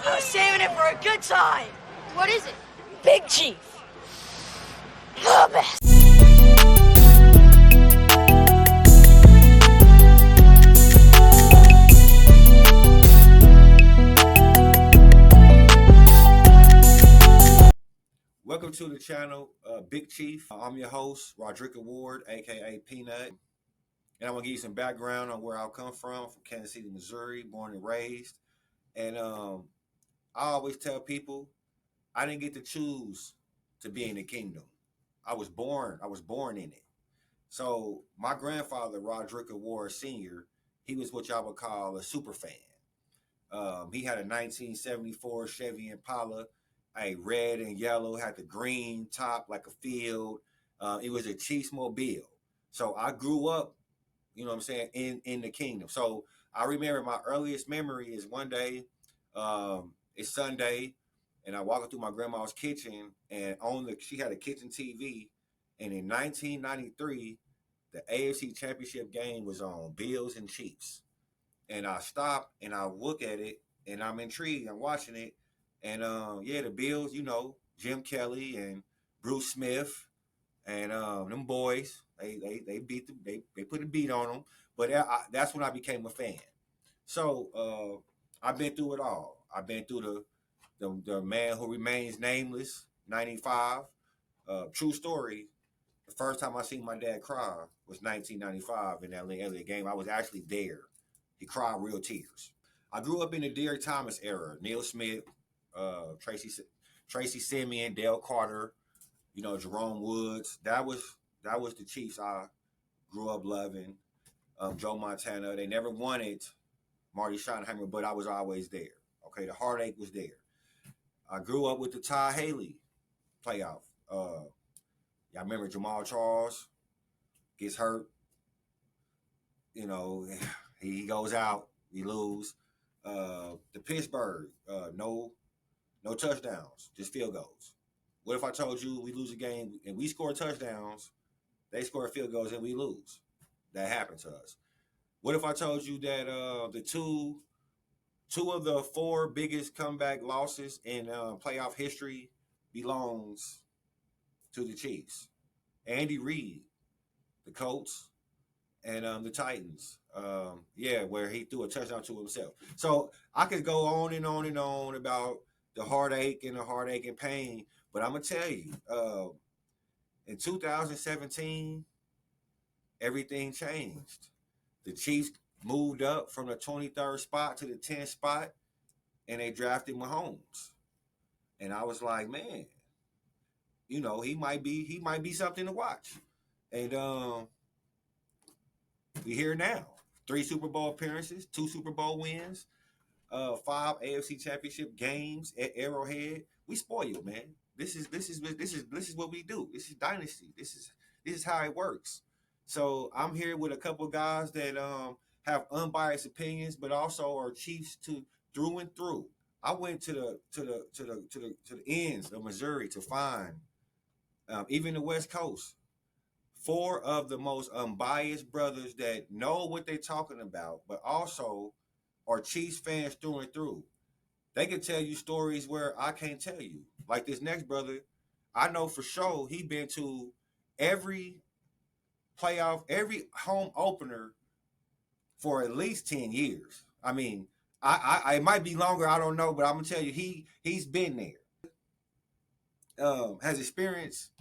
I was saving it for a good time. What is it? Big Chief. The best. Welcome to the channel, Big Chief. I'm your host, Roderick Ward, aka Peanut. And I'm gonna give you some background on where I come from Kansas City, Missouri, born and raised. And I always tell people I didn't get to choose to be in the kingdom. I was born in it. So my grandfather, Roderick Ward Sr., he was what y'all would call a super fan. He had a 1974 Chevy Impala, a red and yellow, had the green top like a field. It was a Chiefs mobile. So I grew up, you know what I'm saying, in the kingdom. So I remember my earliest memory is one day, it's Sunday, and I walking through my grandma's kitchen, and she had a kitchen TV, and in 1993, the AFC Championship game was on, Bills and Chiefs. And I stop and I look at it, and I'm intrigued. I'm watching it, and the Bills, you know, Jim Kelly and Bruce Smith, and them boys, they beat they put a beat on them. But that's when I became a fan. So I've been through it all. I've been through the man who remains nameless, 95. True story. The first time I seen my dad cry was 1995 in that LA game. I was actually there. He cried real tears. I grew up in the Derrick Thomas era. Neil Smith, Tracy Simeon, Dale Carter, you know, Jerome Woods. That was the Chiefs I grew up loving. Joe Montana. They never wanted Marty Schottenheimer, but I was always there. Okay, the heartache was there. I grew up with the Ty Haley playoff. Y'all remember Jamal Charles gets hurt. You know, he goes out, we lose. The Pittsburgh, no touchdowns, just field goals. What if I told you we lose a game and we score touchdowns, they score field goals and we lose? That happened to us. What if I told you that the two of the four biggest comeback losses in playoff history belongs to the Chiefs? Andy Reid, the Colts, and the Titans. Where he threw a touchdown to himself. So I could go on and on and on about the heartache and pain, but I'm gonna tell you, in 2017, everything changed. The Chiefs moved up from the 23rd spot to the 10th spot, and they drafted Mahomes. And I was like, man, you know, he might be something to watch. And we here now. 3 Super Bowl appearances, 2 Super Bowl wins, 5 AFC Championship games at Arrowhead. We spoiled, man. This is what we do. This is dynasty. This is how it works. So I'm here with a couple of guys that have unbiased opinions, but also are Chiefs through and through. I went to the ends of Missouri to find even the West Coast. 4 of the most unbiased brothers that know what they're talking about, but also are Chiefs fans through and through. They can tell you stories where I can't tell you. Like this next brother, I know for sure he been to every playoff, every home opener for at least 10 years. I mean, I it might be longer, I don't know, but I'm gonna tell you, he's been there. Has experienced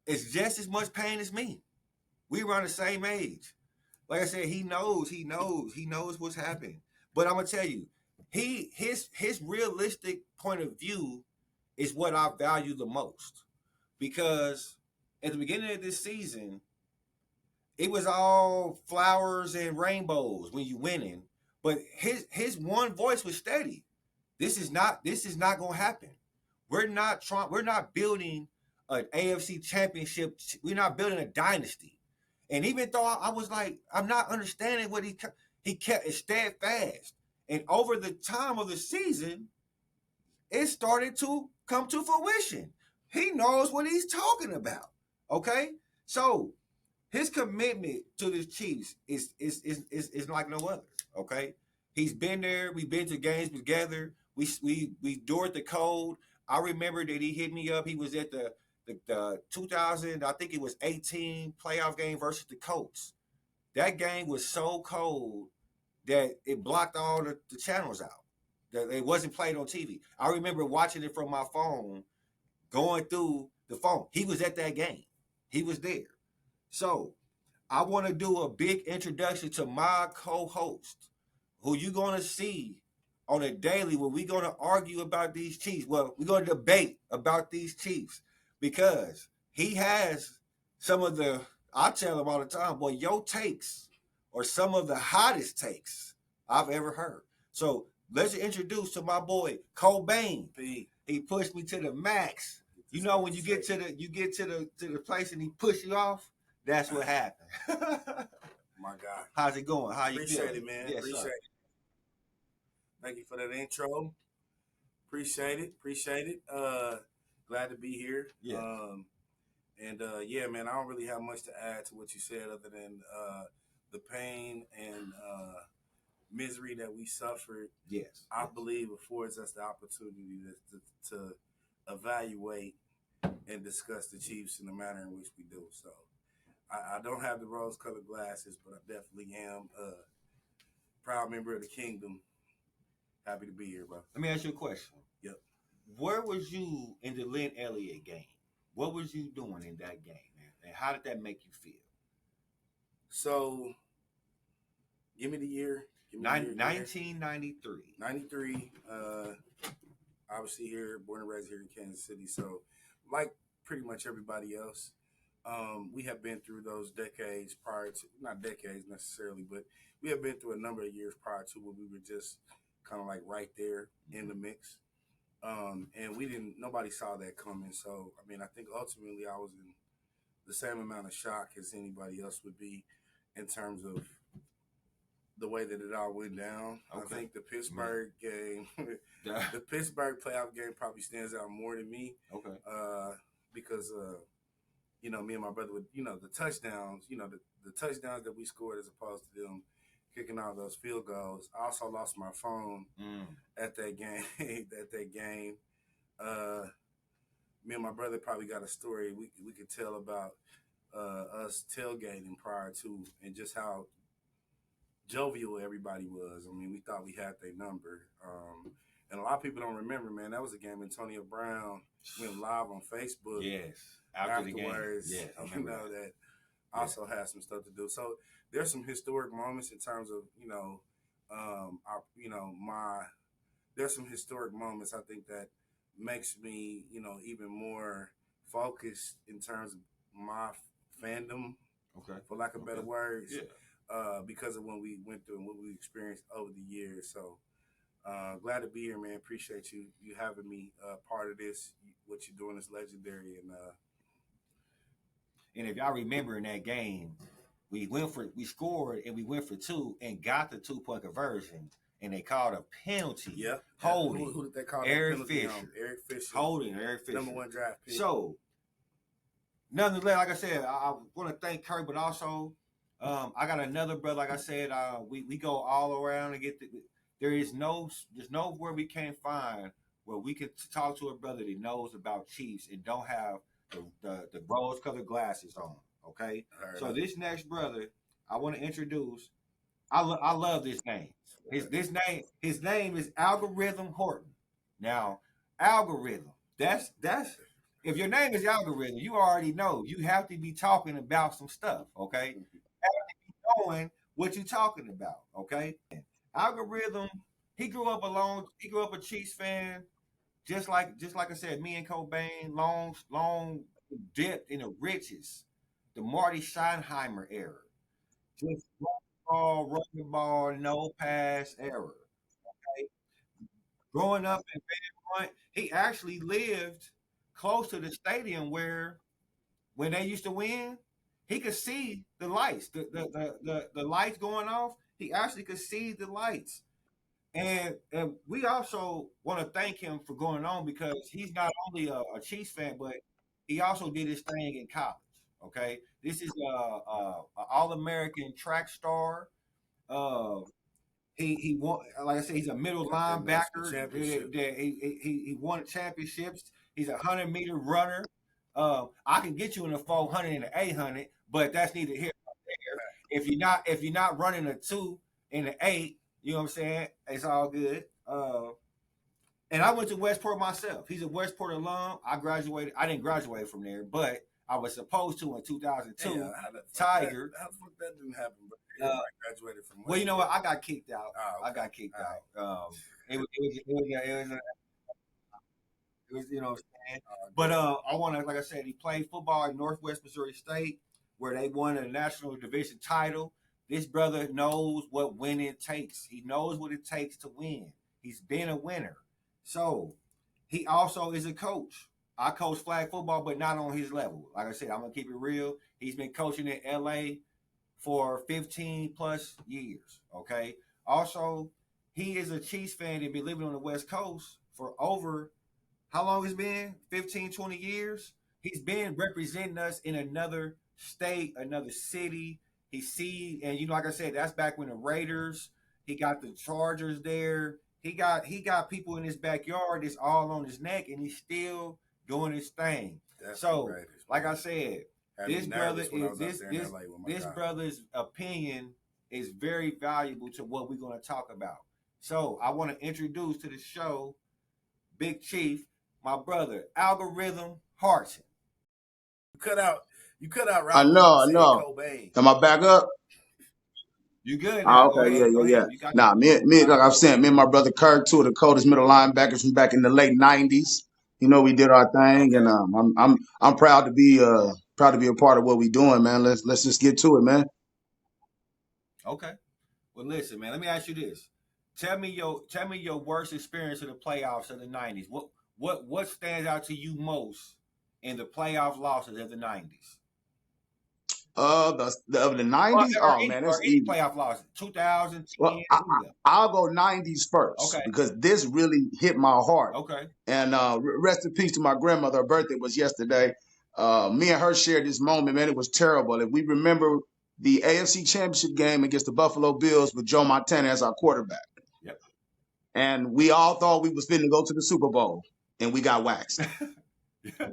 it's just as much pain as me. We around the same age. Like I said, he knows what's happened. But I'm gonna tell you, his realistic point of view is what I value the most. Because at the beginning of this season, it was all flowers and rainbows when you winning. But his one voice was steady. This is not gonna happen. We're not building an AFC championship. We're not building a dynasty. And even though I was like, I'm not understanding what he kept it steadfast. And over the time of the season, it started to come to fruition. He knows what he's talking about. Okay? So his commitment to the Chiefs is like no other. Okay? He's been there. We've been to games together. We endured the cold. I remember that he hit me up. He was at the 2000, I think it was 18 playoff game versus the Colts. That game was so cold that it blocked all the channels out. That it wasn't played on TV. I remember watching it from my phone, going through the phone. He was at that game. He was there. So I want to do a big introduction to my co-host, who you're going to see on a daily where we're going to argue about these Chiefs. Well, we're going to debate about these Chiefs because he has some of the, I tell him all the time, boy, your takes are some of the hottest takes I've ever heard. So let's introduce to my boy KoBayne. He pushed me to the max. You know when you get to the place and he push you off, that's what happened. My God. How's it going? How you Appreciate feeling? it, man. Yes, Appreciate sir. it. Thank you for that intro. Appreciate it. Glad to be here. Yeah. Yeah, man, I don't really have much to add to what you said other than the pain and misery that we suffered. Yes. I believe affords us the opportunity to evaluate and discuss the Chiefs in the manner in which we do. So I don't have the rose-colored glasses, but I definitely am a proud member of the kingdom. Happy to be here, bro. Let me ask you a question. Yep. Where was you in the Lynn Elliott game? What was you doing in that game, man? And how did that make you feel? So, give me the year. 1993. 93. Obviously here, born and raised here in Kansas City. So, like pretty much everybody else, we have been through those decades prior to, not decades necessarily, but we have been through a number of years prior to where we were just kind of like right there in the mix. And nobody saw that coming. So, I mean, I think ultimately I was in the same amount of shock as anybody else would be in terms of the way that it all went down. Okay. I think the Pittsburgh game, the Pittsburgh playoff game probably stands out more to me. Okay. Because, me and my brother would, the touchdowns, the touchdowns that we scored as opposed to them kicking all those field goals. I also lost my phone at that game. Me and my brother probably got a story we could tell about us tailgating prior to and just how jovial everybody was. I mean, we thought we had their number. And a lot of people don't remember, man, that was a game Antonio Brown went live on Facebook. Yes. Afterwards, the game. Yes, that also has some stuff to do. So there's some historic moments in terms of, there's some historic moments I think that makes me, even more focused in terms of my fandom, for lack of better words, because of what we went through and what we experienced over the years. So glad to be here, man. Appreciate you having me part of this. What you're doing is legendary. And if y'all remember in that game, we scored and we went for two and got the 2-point conversion, and they called a penalty. Yeah. Holding. Who did they call? Eric Fisher. Eric Fisher. Holding Eric Fisher. Number 1 draft pick. So, nonetheless, like I said, I want to thank Kirk, but also I got another brother. Like I said, we go all around and get there's nowhere we can't find where we can talk to a brother that knows about Chiefs and don't have the rose-colored glasses on. Okay, so this next brother I want to introduce. I love this name. His name is Algorithm Horton. Now, Algorithm. That's if your name is Algorithm, you already know you have to be talking about some stuff. Okay, you have to be knowing what you're talking about. Okay, Algorithm. He grew up a Chiefs fan. Just like I said, me and KoBayne, long dipped in the riches, the Marty Schottenheimer era. Just run the ball, no pass era. Okay? Growing up in Van he actually lived close to the stadium where when they used to win, he could see the lights, the lights going off. He actually could see the lights. And we also want to thank him for going on because he's not only a Chiefs fan, but he also did his thing in college. Okay, this is a All-American track star. He won, like I said, he's a middle Got that national linebacker. championship. He won championships. He's a 100-meter runner. I can get you in the 400 and the 800, but that's neither here nor there. If you're not running a 2 and the 8, you know what I'm saying? It's all good. And I went to Westport myself. He's a Westport alum. I graduated. I didn't graduate from there, but I was supposed to in 2002. Yeah, Tiger. How the fuck that didn't happen? But yeah, I graduated from. Well, you know what? I got kicked out. Oh, okay. I got kicked out. It was, you know what I'm saying? But I want to, like I said, he played football at Northwest Missouri State, where they won a national division title. This brother knows what winning takes. He knows what it takes to win. He's been a winner. So he also is a coach. I coach flag football, but not on his level. Like I said, I'm going to keep it real. He's been coaching in LA for 15 plus years. Okay. Also, he is a Chiefs fan and been living on the West Coast for over, how long it's been? 15, 20 years. He's been representing us in another state, another city. And you know, like I said, that's back when the Raiders, he got the Chargers there. He got people in his backyard that's all on his neck, and he's still doing his thing. That's so, like I said, this brother's opinion is very valuable to what we're going to talk about. So I want to introduce to the show Big Chief, my brother, Algorithm Harton. You cut out I know. KoBayne. Am I back up? You good now? Okay, yeah. Nah, me, like I'm saying, me and my brother Kirk, two of the coldest middle linebackers from back in the late '90s. You know, we did our thing, and I'm proud to be a part of what we doing, man. Let's just get to it, man. Okay. Well, listen, man. Let me ask you this: tell me your worst experience of the playoffs of the '90s. What stands out to you most in the playoff losses of the '90s? Of the '90s. Oh man, that's any easy. playoff losses. 2010. Well, I'll go '90s first, okay, because this really hit my heart. Okay. And rest in peace to my grandmother. Her birthday was yesterday. Me and her shared this moment, man. It was terrible. If we remember the AFC Championship game against the Buffalo Bills with Joe Montana as our quarterback. Yep. And we all thought we was finna go to the Super Bowl, and we got waxed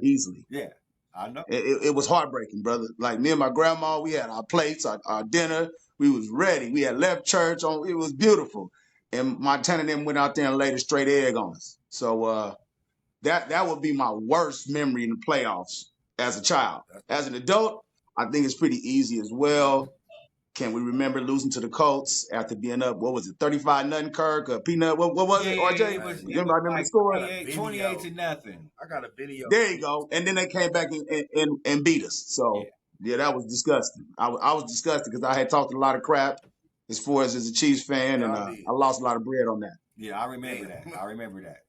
easily. Yeah, I know. It was heartbreaking, brother. Like me and my grandma, we had our plates, our dinner. We was ready. We had left church. It was beautiful. And Montana and them went out there and laid a straight egg on us. So that would be my worst memory in the playoffs as a child. As an adult, I think it's pretty easy as well. Can we remember losing to the Colts after being up, what was it, 35-0, Kirk? Peanut, what was it, RJ? Remember the score? 28-0. I got a video. There you go. And then they came back and beat us. So, yeah, that was disgusting. I was disgusted because I had talked a lot of crap as far as a Chiefs fan, and I lost a lot of bread on that. Yeah, I remember that.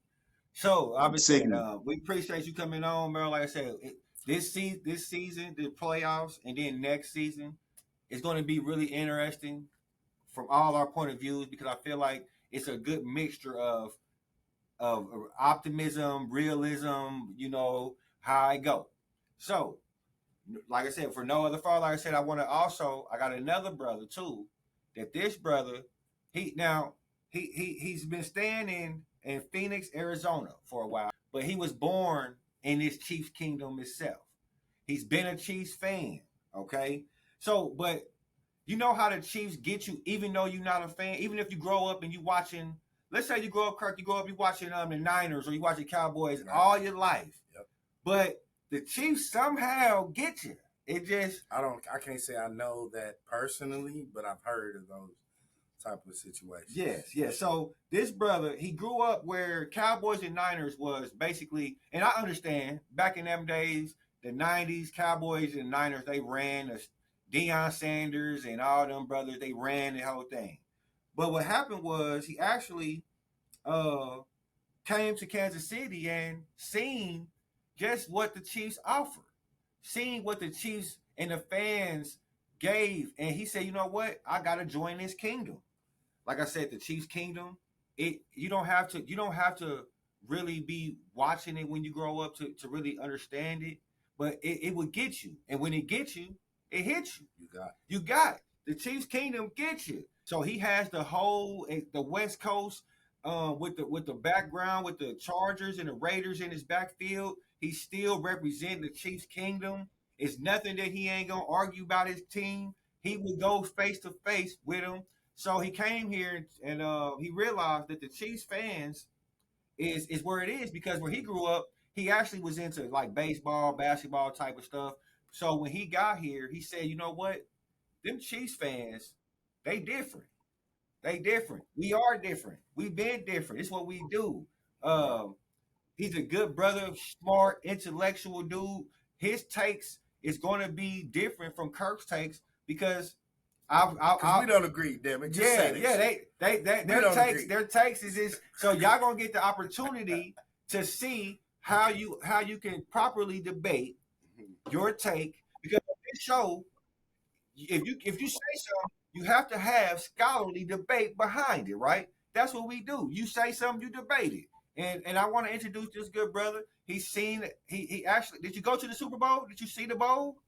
So, obviously, we appreciate you coming on, Merle. Like I said, this season, the playoffs, and then next season, it's going to be really interesting from all our point of views, because I feel like it's a good mixture of optimism, realism, you know, how I go. So, like I said, for no other fault, like I said, I got another brother too, that this brother, he's been staying in Phoenix, Arizona for a while, but he was born in this Chiefs kingdom itself. He's been a Chiefs fan, okay? So, but you know how the Chiefs get you, even though you're not a fan, even if you grow up and you watching, let's say you grow up, Kirk, you watching the Niners or you watching Cowboys all your life. Yep. But the Chiefs somehow get you. It just I can't say I know that personally, but I've heard of those type of situations. Yes. So this brother, he grew up where Cowboys and Niners was basically, and I understand back in them days, the 90s, Cowboys and Niners, they ran Deion Sanders and all them brothers, they ran the whole thing. But what happened was he actually came to Kansas City and seen just what the Chiefs offered, seeing what the Chiefs and the fans gave, and he said, you know what, I gotta join this kingdom. Like I said, the Chiefs kingdom, you don't have to really be watching it when you grow up to really understand it, but it will get you, and when it gets you, it hits you. You got it. the Chiefs Kingdom gets you. So he has the West Coast with the background with the Chargers and the Raiders in his backfield. He's still representing the Chiefs Kingdom. It's nothing that he ain't gonna argue about his team. He would go face to face with him. So he came here and he realized that the Chiefs fans is where it is, because where he grew up, he actually was into like baseball, basketball type of stuff. So when he got here, he said, you know what? Them Chiefs fans, they different. They different. We are different. We've been different. It's what we do. He's a good brother, smart, intellectual dude. His takes is going to be different from Kirk's takes because we don't agree, damn it. Just say this. Their takes is this. So y'all gonna get the opportunity to see how you can properly debate your take, because on this show, if you say something, you have to have scholarly debate behind it, right? That's what we do. You say something, you debate it. And I want to introduce this good brother. He actually, did you go to the Super Bowl? Did you see the bowl?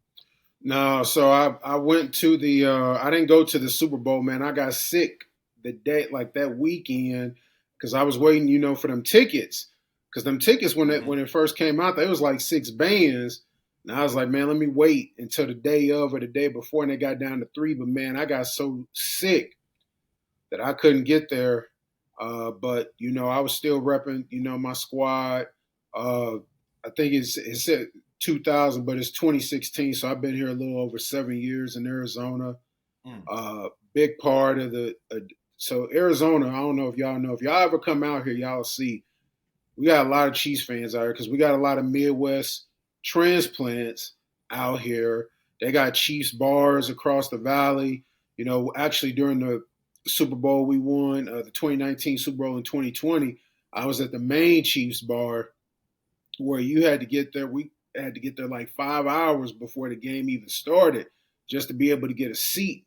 No, so I went to the I didn't go to the Super Bowl, man. I got sick the day, like that weekend, because I was waiting, for them tickets. Because them tickets when it first came out, they was like 6 bands. And I was like, man, let me wait until the day of or the day before, and they got down to 3. But man, I got so sick that I couldn't get there. But I was still repping, my squad. I think it said 2000, but it's 2016. So I've been here a little over 7 years in Arizona. Big part of so Arizona, I don't know if y'all know. If y'all ever come out here, y'all see we got a lot of Chiefs fans out here because we got a lot of Midwest transplants out here. They got Chiefs bars across the valley. Actually during the Super Bowl we won, the 2019 Super Bowl in 2020, I was at the main Chiefs bar where you had to get there. We had to get there like 5 hours before the game even started just to be able to get a seat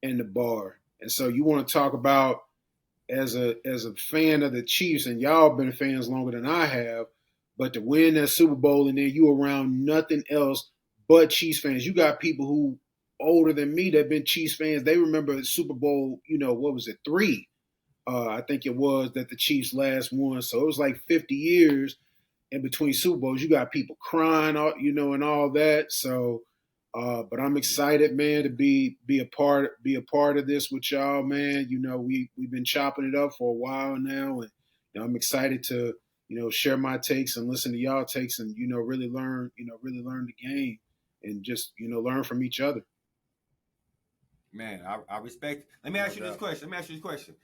in the bar. And so you want to talk about as a fan of the Chiefs, and y'all been fans longer than I have, but to win that Super Bowl and then you around nothing else but Chiefs fans. You got people who older than me that have been Chiefs fans. They remember the Super Bowl, what was it, 3? I think it was that the Chiefs last won. So it was like 50 years in between Super Bowls. You got people crying, and all that. So, but I'm excited, man, to be a part of this with y'all, man. We've been chopping it up for a while now, and I'm excited to share my takes and listen to y'all takes, and really learn the game, and just learn from each other. Man, I respect. Let me ask you this question.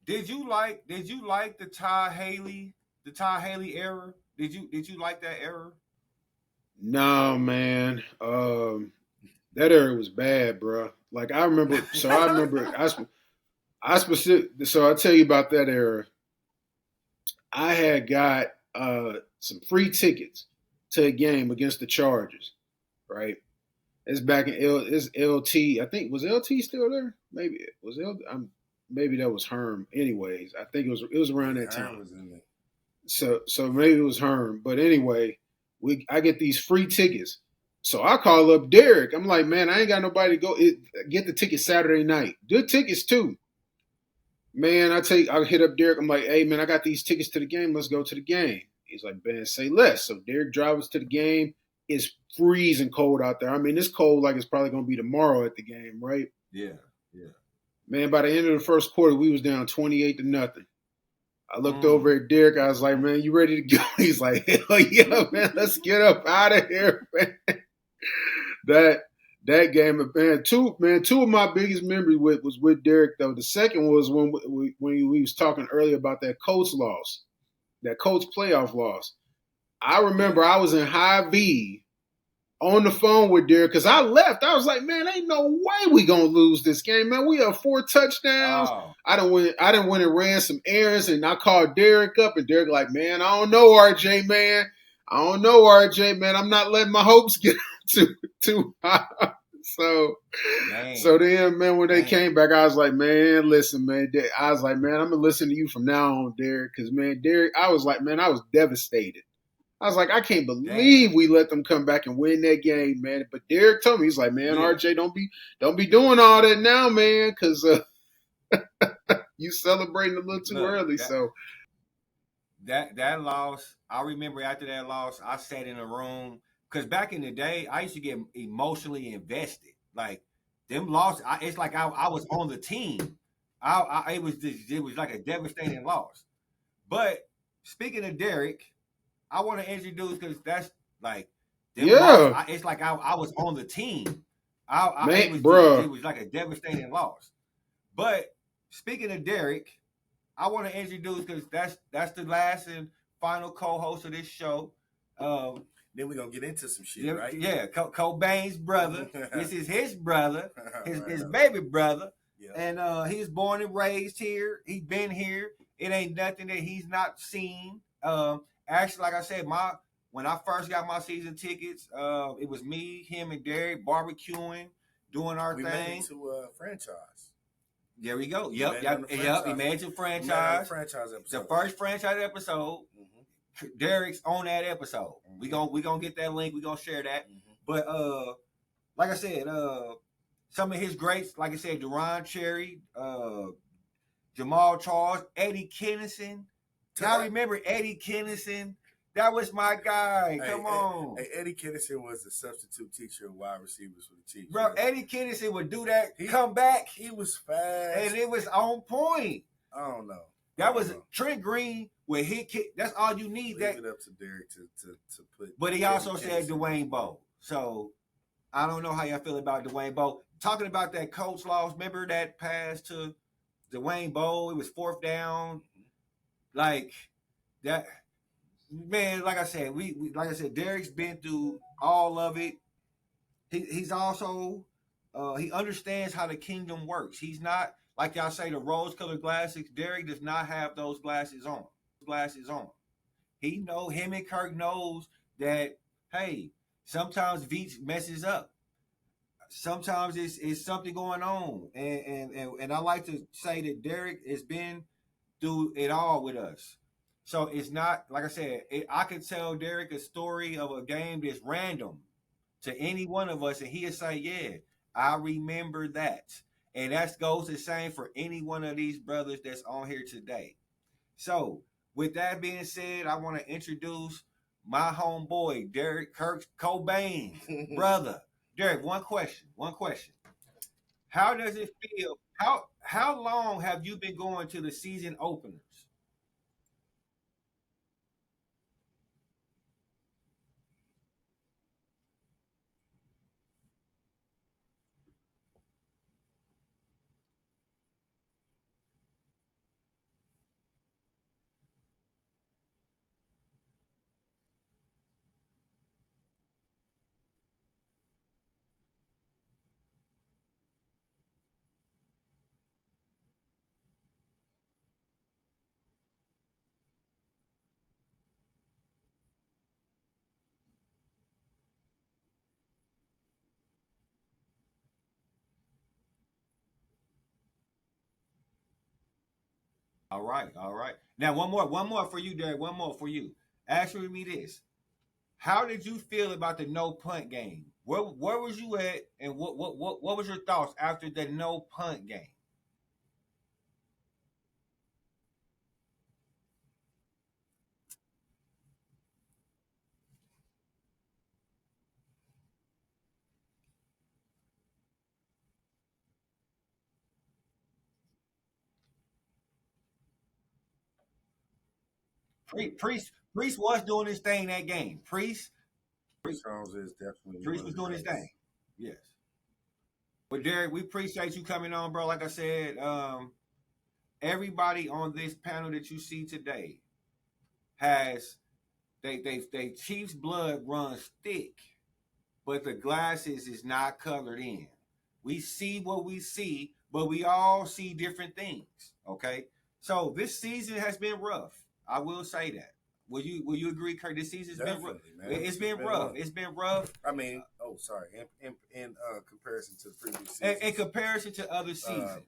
Did you like the Ty Haley era? Did you like that era? No, man. That era was bad, bro. Like I remember. So I'll tell you about that era. I had got some free tickets to a game against the Chargers, right? It's back in LT. I think was LT still there? Maybe it was LT. Maybe that was Herm. Anyways, I think it was around that time. Herm was in there. So maybe it was Herm. But anyway, I get these free tickets. So I call up Derek. I'm like, man, I ain't got nobody to go get the tickets Saturday night. Good tickets too. Man, I hit up Derek. I'm like, hey, man, I got these tickets to the game. Let's go to the game. He's like, man, say less. So Derek drives us to the game. It's freezing cold out there. I mean, it's cold like it's probably going to be tomorrow at the game, right? Yeah. Man, by the end of the first quarter, we was down 28-0. I looked over at Derek. I was like, man, you ready to go? He's like, hell yeah, man, let's get up out of here, man. That game, man, two of my biggest memories was with Derek, though. The second was when we was talking earlier about that Colts loss, that Colts playoff loss. I remember I was in High V on the phone with Derek because I left. I was like, man, ain't no way we gonna lose this game, man. We have 4 touchdowns. Oh. I done went and ran some errands, and I called Derek up, and Derek like, man, I don't know, RJ, man. I'm not letting my hopes get too high. So then, man, when they came back, I was like, man, listen, man. I was like, man, I'm gonna listen to you from now on, Derek, because man, Derek, I was like, man, I was devastated. I was like, I can't believe we let them come back and win that game, man. But Derek told me, he's like, man, RJ, don't be doing all that now, man, because you celebrating a little too early. So that loss, I remember after that loss, I sat in a room because back in the day, I used to get emotionally invested. Like them losses, it's like I was on the team. It was like a devastating loss. But speaking of Derek, I want to introduce because that's like them losses, it's like I was on the team. It was like a devastating loss. But speaking of Derek, I want to introduce because that's the last and final co-host of this show. Then we're gonna get into some shit, right? Yeah, KoBayne's brother. This is his brother, his baby brother. Yeah. And he was born and raised here. He's been here. It ain't nothing that he's not seen. Actually, like I said, when I first got my season tickets, it was me, him, and Derek barbecuing, doing our thing. We made it to a franchise. There we go. Yep. Imagine franchise. Franchise episode. The first franchise episode. Mm-hmm. Derek's on that episode. Mm-hmm. We gonna get that link. We gonna share that. Mm-hmm. But like I said, some of his greats, like I said, Deron Cherry, Jamal Charles, Eddie Kennison. Y'all remember Eddie Kennison? That was my guy. Come on. Hey, Eddie Kennison was the substitute teacher of wide receivers for the Chiefs. Bro, Eddie Kennison would do that, come back. He was fast. And it was on point. I don't know. That was Trent Green with hit kick. That's all you need. Leave it up to Derek to put. But he also said Dwayne Bowe. So I don't know how y'all feel about Dwayne Bowe. Talking about that coach loss, remember that pass to Dwayne Bowe? It was 4th down. Like that. Man, like I said, Derek's been through all of it. He's also he understands how the kingdom works. He's not like y'all say the rose-colored glasses. Derek does not have those glasses on. Him and Kirk knows that. Hey, sometimes Veach messes up. Sometimes it's something going on, and I like to say that Derek has been through it all with us. So it's not, like I said, I could tell Derek a story of a game that's random to any one of us, and he'll say, yeah, I remember that. And that goes the same for any one of these brothers that's on here today. So with that being said, I want to introduce my homeboy, Kirk KoBayne, brother. Derek, one question. How does it feel? How long have you been going to the season openers? All right. Now one more for you, Derek. One more for you. Answer me this: how did you feel about the no punt game? Where was you at, and what was your thoughts after the no punt game? Priest was doing his thing that game. Priest Charles is definitely was doing his thing. Yes. But Derek, we appreciate you coming on, bro. Like I said, everybody on this panel that you see today has they Chiefs blood runs thick, but the glasses is not colored in. We see what we see, but we all see different things. Okay, so this season has been rough. I will say that. Will you agree, Kirk? This season's been rough. Man. It's been rough. It's been rough. I mean, in comparison to the previous seasons. In comparison to other seasons.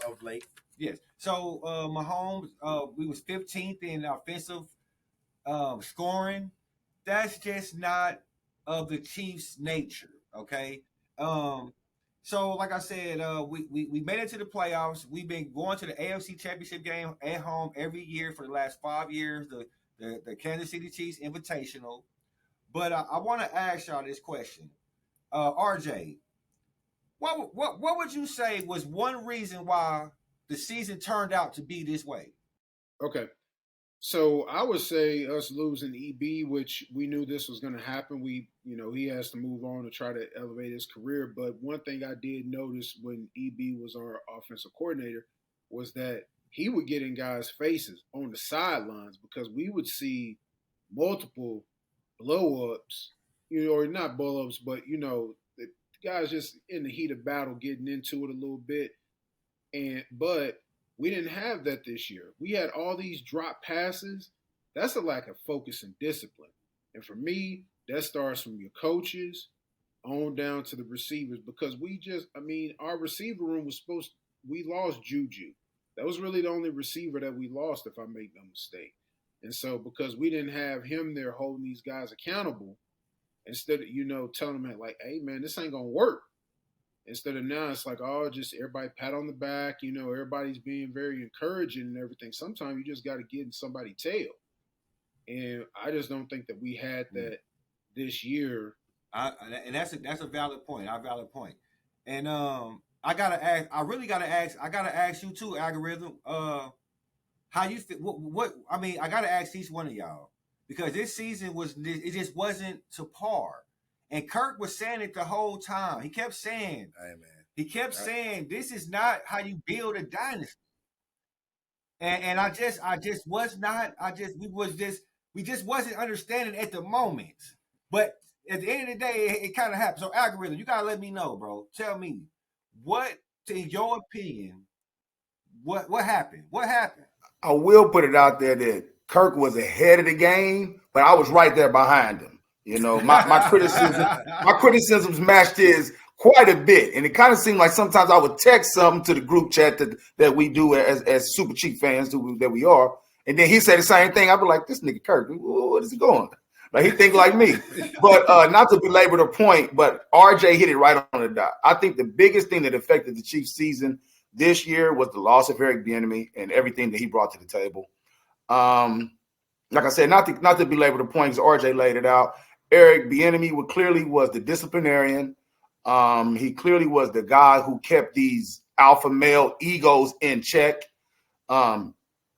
Of late. Yes. So Mahomes, we was 15th in offensive scoring. that's just not of the Chiefs' nature. Okay. So like I said, we made it to the playoffs. We've been going to the AFC Championship game at home every year for the last 5 years. The Kansas City Chiefs Invitational. But I want to ask y'all this question, RJ. What would you say was one reason why the season turned out to be this way? Okay. So I would say us losing EB, which we knew this was going to happen. He has to move on to try to elevate his career. But one thing I did notice when EB was our offensive coordinator was that he would get in guys' faces on the sidelines because we would see multiple blow-ups, or not blow-ups, but, the guys just in the heat of battle getting into it a little bit. But we didn't have that this year. We had all these drop passes. That's a lack of focus and discipline. And for me, that starts from your coaches on down to the receivers because our receiver room we lost Juju. That was really the only receiver that we lost, if I make no mistake. And so because we didn't have him there holding these guys accountable, instead of, telling them like, hey, man, this ain't going to work. Instead of now, it's like, just everybody pat on the back. Everybody's being very encouraging and everything. Sometimes you just got to get in somebody's tail. And I just don't think that we had that this year. And that's a valid point. And I gotta ask you too, Algorithm. How you feel? I gotta ask each one of y'all because this season it just wasn't to par. And Kirk was saying it the whole time. He kept saying, saying, this is not how you build a dynasty. And we just wasn't understanding at the moment. But at the end of the day, it kind of happened. So Algorithm, you gotta let me know, bro. Tell me what, in your opinion, what happened? What happened? I will put it out there that Kirk was ahead of the game, but I was right there behind him. My criticisms matched his quite a bit. And it kind of seemed like sometimes I would text something to the group chat that we do as Super Chief fans that we are. And then he said the same thing. I'd be like, this nigga Kirk, what is he going? Like he think like me. But not to belabor the point, but RJ hit it right on the dot. I think the biggest thing that affected the Chiefs season this year was the loss of Eric Bieniemy and everything that he brought to the table. Like I said, not to belabor the point, because RJ laid it out. Eric Bieniemy clearly was the disciplinarian. He clearly was the guy who kept these alpha male egos in check.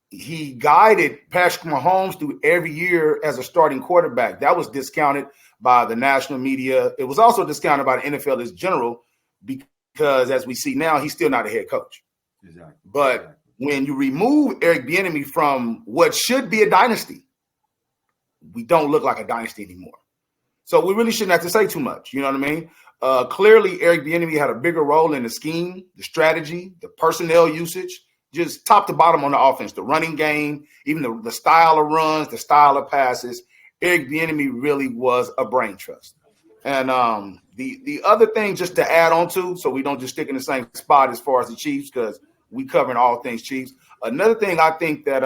He guided Patrick Mahomes through every year as a starting quarterback. That was discounted by the national media. It was also discounted by the NFL as general because, as we see now, he's still not a head coach. Exactly. But when you remove Eric Bieniemy from what should be a dynasty, we don't look like a dynasty anymore. So we really shouldn't have to say too much. You know what I mean? Clearly, Eric Bieniemy had a bigger role in the scheme, the strategy, the personnel usage, just top to bottom on the offense, the running game, even the style of runs, the style of passes. Eric Bieniemy really was a brain trust. And the other thing just to add on to, so we don't just stick in the same spot as far as the Chiefs, because we covering all things Chiefs. Another thing I think that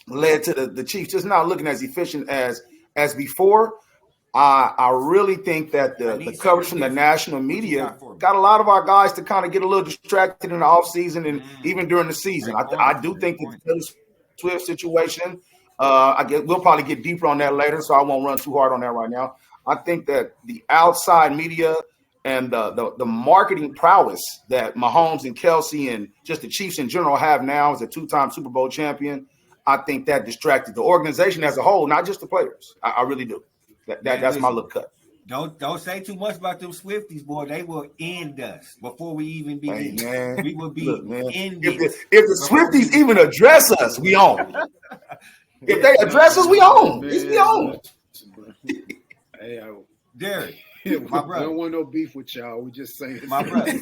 led to the Chiefs just not looking as efficient as before. I really think that the coverage from the national media got a lot of our guys to kind of get a little distracted in the offseason and even during the season. I do think that the Taylor Swift situation, I guess we'll probably get deeper on that later, so I won't run too hard on that right now. I think that the outside media and the marketing prowess that Mahomes and Kelsey and just the Chiefs in general have now as a two-time Super Bowl champion, I think that distracted the organization as a whole, not just the players. I really do. That's my little cut. Don't say too much about them Swifties, boy. They will end us before we even begin. Hey, we will be ended. If the Swifties even address us, we own. If they address us, we own. We own. Hey, Derek, my brother. Don't want no beef with y'all. We just saying. My brother.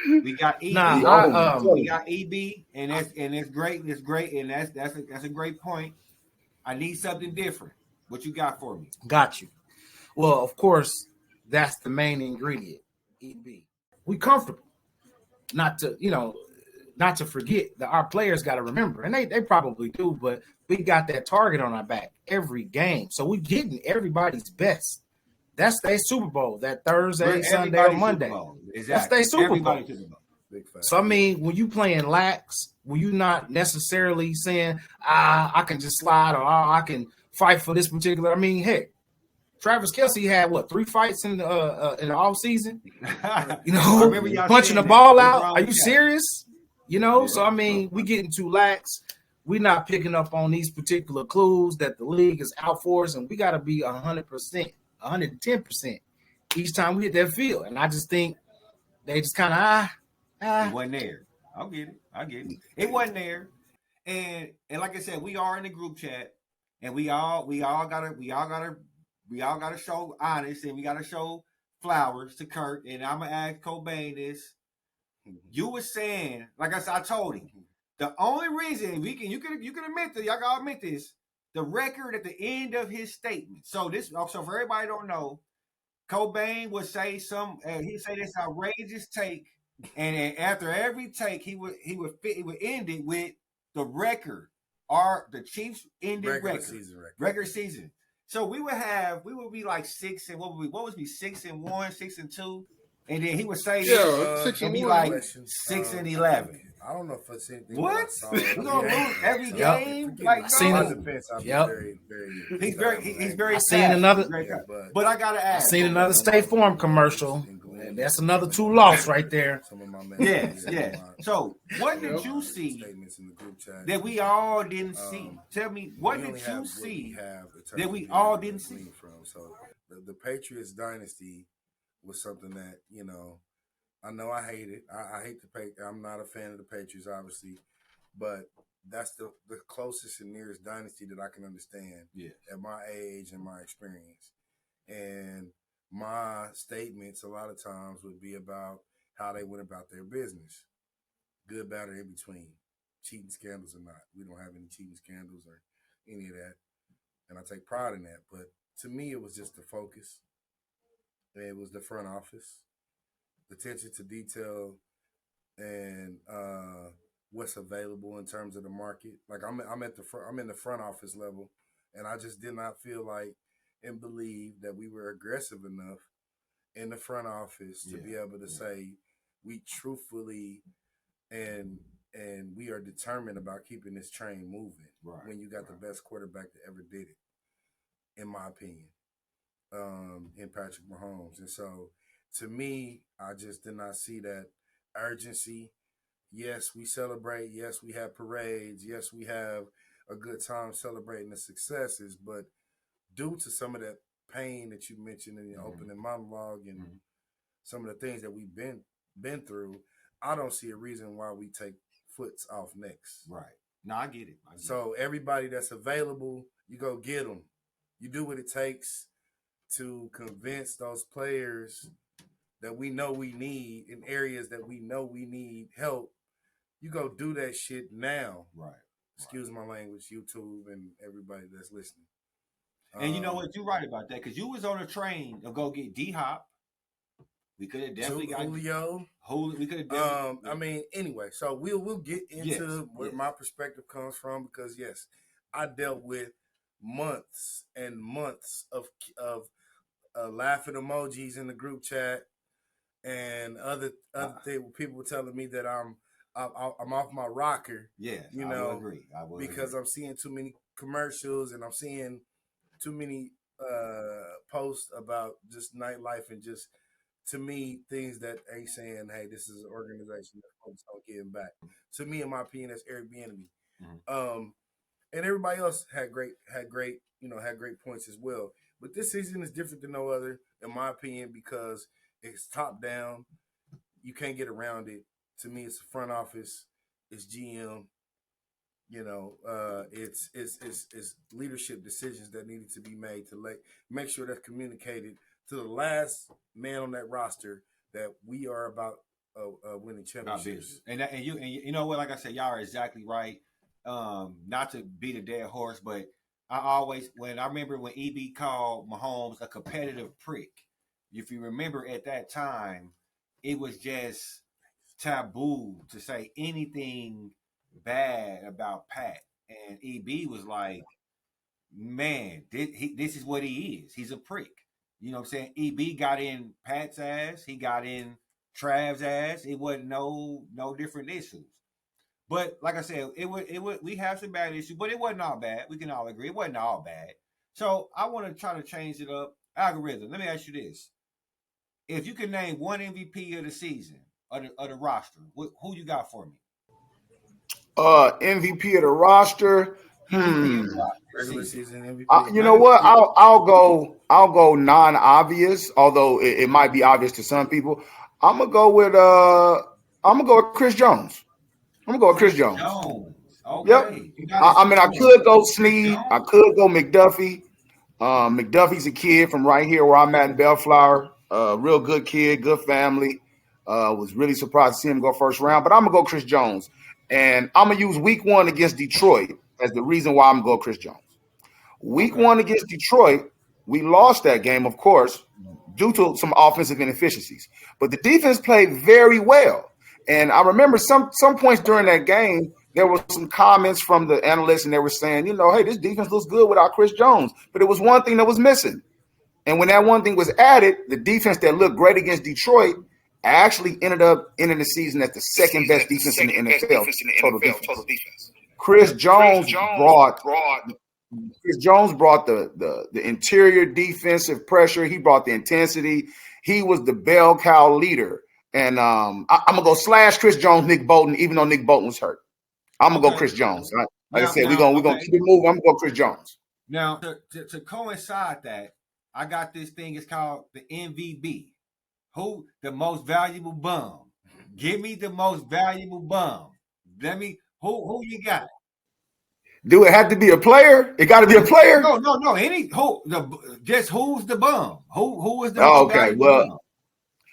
We got EB. We got EB, and it's great. It's great, and that's a great point. I need something different. What you got for me? Got you. Well, of course, that's the main ingredient. EB. We comfortable. Not to forget that our players got to remember, and they probably do, but we got that target on our back every game. So we're getting everybody's best. That's their Super Bowl, that Thursday, Sunday, or Monday. Exactly. That's their Super Bowl. Super Bowl. Big fact. So I mean, when you playing lax, when you not necessarily saying, I can just slide or I can fight for this particular. I mean, heck, Travis Kelce had what 3 fights in the off season? You know, punching the ball out. Are you serious? You know, so I mean, we getting too lax. We're not picking up on these particular clues that the league is out for us, and we got to be 100%, 110% each time we hit that field. And I just think they just kind of It wasn't there. I get it. It wasn't there. And like I said, we are in the group chat, and we all gotta show honest, and we gotta show flowers to Kirk. And I'm gonna ask KoBayne this. You were saying, like I said, I told him, the only reason you can admit that, y'all gotta admit this, the record at the end of his statement. So for everybody don't know, KoBayne would say he'd say this outrageous take, and after every take, he would end it with the record, the Chiefs ended record season. So we would be like 6 and what would be 6-1, 6-2, and then he would say, it'd be like 6-11. I don't know if it's anything. What? We're gonna lose every game. Like, he's very. I seen another. But I gotta ask. I seen another State Farm commercial. And that's another 2 loss right there. Yeah. So what did you see that we all didn't see? Tell me, what did you see that we all didn't see? So the Patriots dynasty was something that, I know I hate it. I hate the Patriots. I'm not a fan of the Patriots, obviously, but that's the closest and nearest dynasty that I can understand at my age and my experience. And my statements a lot of times would be about how they went about their business, good, bad, or in between, cheating scandals or not. We don't have any cheating scandals or any of that, and I take pride in that. But to me, it was just the focus. It was the front office, the attention to detail, and what's available in terms of the market. Like I'm in the front office level, and I just did not feel like and believe that we were aggressive enough in the front office to be able to say we truthfully and we are determined about keeping this train moving when you got the best quarterback that ever did it, in my opinion, in Patrick Mahomes. And so to me, I just did not see that urgency. Yes, we celebrate. Yes, we have parades. Yes, we have a good time celebrating the successes, but due to some of that pain that you mentioned in your opening monologue and some of the things that we've been through, I don't see a reason why we take foots off necks. Right. No, I get it. So everybody that's available, you go get them. You do what it takes to convince those players that we know we need in areas that we know we need help. You go do that shit now. Right. Excuse my language, YouTube and everybody that's listening. And you know what? You're right about that, because you was on a train to go get D-Hop. We could have definitely got Julio. We could have definitely. I mean, anyway, so we'll get into where my perspective comes from, because yes, I dealt with months and months of laughing emojis in the group chat and other things. People were telling me that I'm off my rocker. Yeah, you I know, will agree. because I'm seeing too many commercials and I'm seeing too many posts about just nightlife and just, to me, things that ain't saying, hey, this is an organization that's focused on giving back. To me, in my opinion, that's Eric Bieniemy. And everybody else had great points as well. But this season is different than no other, in my opinion, because it's top down. You can't get around it. To me, it's the front office, it's GM. It's leadership decisions that needed to be made to make sure that's communicated to the last man on that roster that we are about winning championships. And you know what? Like I said, y'all are exactly right. Not to beat a dead horse, but I remember when EB called Mahomes a competitive prick. If you remember at that time, it was just taboo to say anything bad about Pat. and EB was like, man, this is what he is. He's a prick. You know what I'm saying? EB got in Pat's ass. He got in Trav's ass. It wasn't no different issues. But like I said, it would we have some bad issues, but it wasn't all bad. We can all agree it wasn't all bad. So I want to try to change it up. Algorithm. Let me ask you this: if you can name one MVP of the season of the roster, who you got for me? MVP of the roster. Regular season MVP. You know what? I'll go non-obvious, although it might be obvious to some people. I'm gonna go with Chris Jones. I'm gonna go with Chris Jones. Okay. Yep. I mean, I could go Snead. I could go McDuffie. McDuffie's a kid from right here where I'm at in Bellflower. Real good kid, good family. Was really surprised to see him go first round. But I'm gonna go Chris Jones, and I'm gonna use Week 1 against Detroit as the reason why I'm gonna go Chris Jones. Week 1 against Detroit, we lost that game, of course, due to some offensive inefficiencies. But the defense played very well. And I remember some points during that game, there were some comments from the analysts, and they were saying, hey, this defense looks good without Chris Jones. But it was one thing that was missing. And when that one thing was added, the defense that looked great against Detroit actually ended up ending the season as the second best defense in the NFL. Total defense. Chris Jones brought the interior defensive pressure. He brought the intensity. He was the bell cow leader. And I'm gonna go slash Chris Jones, Nick Bolton, even though Nick Bolton was hurt. I'm gonna go Chris Jones. Like I said, we're gonna keep it moving. I'm gonna go Chris Jones. Now to coincide that, I got this thing. It's called the MVB. Who the most valuable bum? Give me the most valuable bum. Who you got? Do it have to be a player? It got to be a player? No. Just who's the bum? Who is the most valuable bum?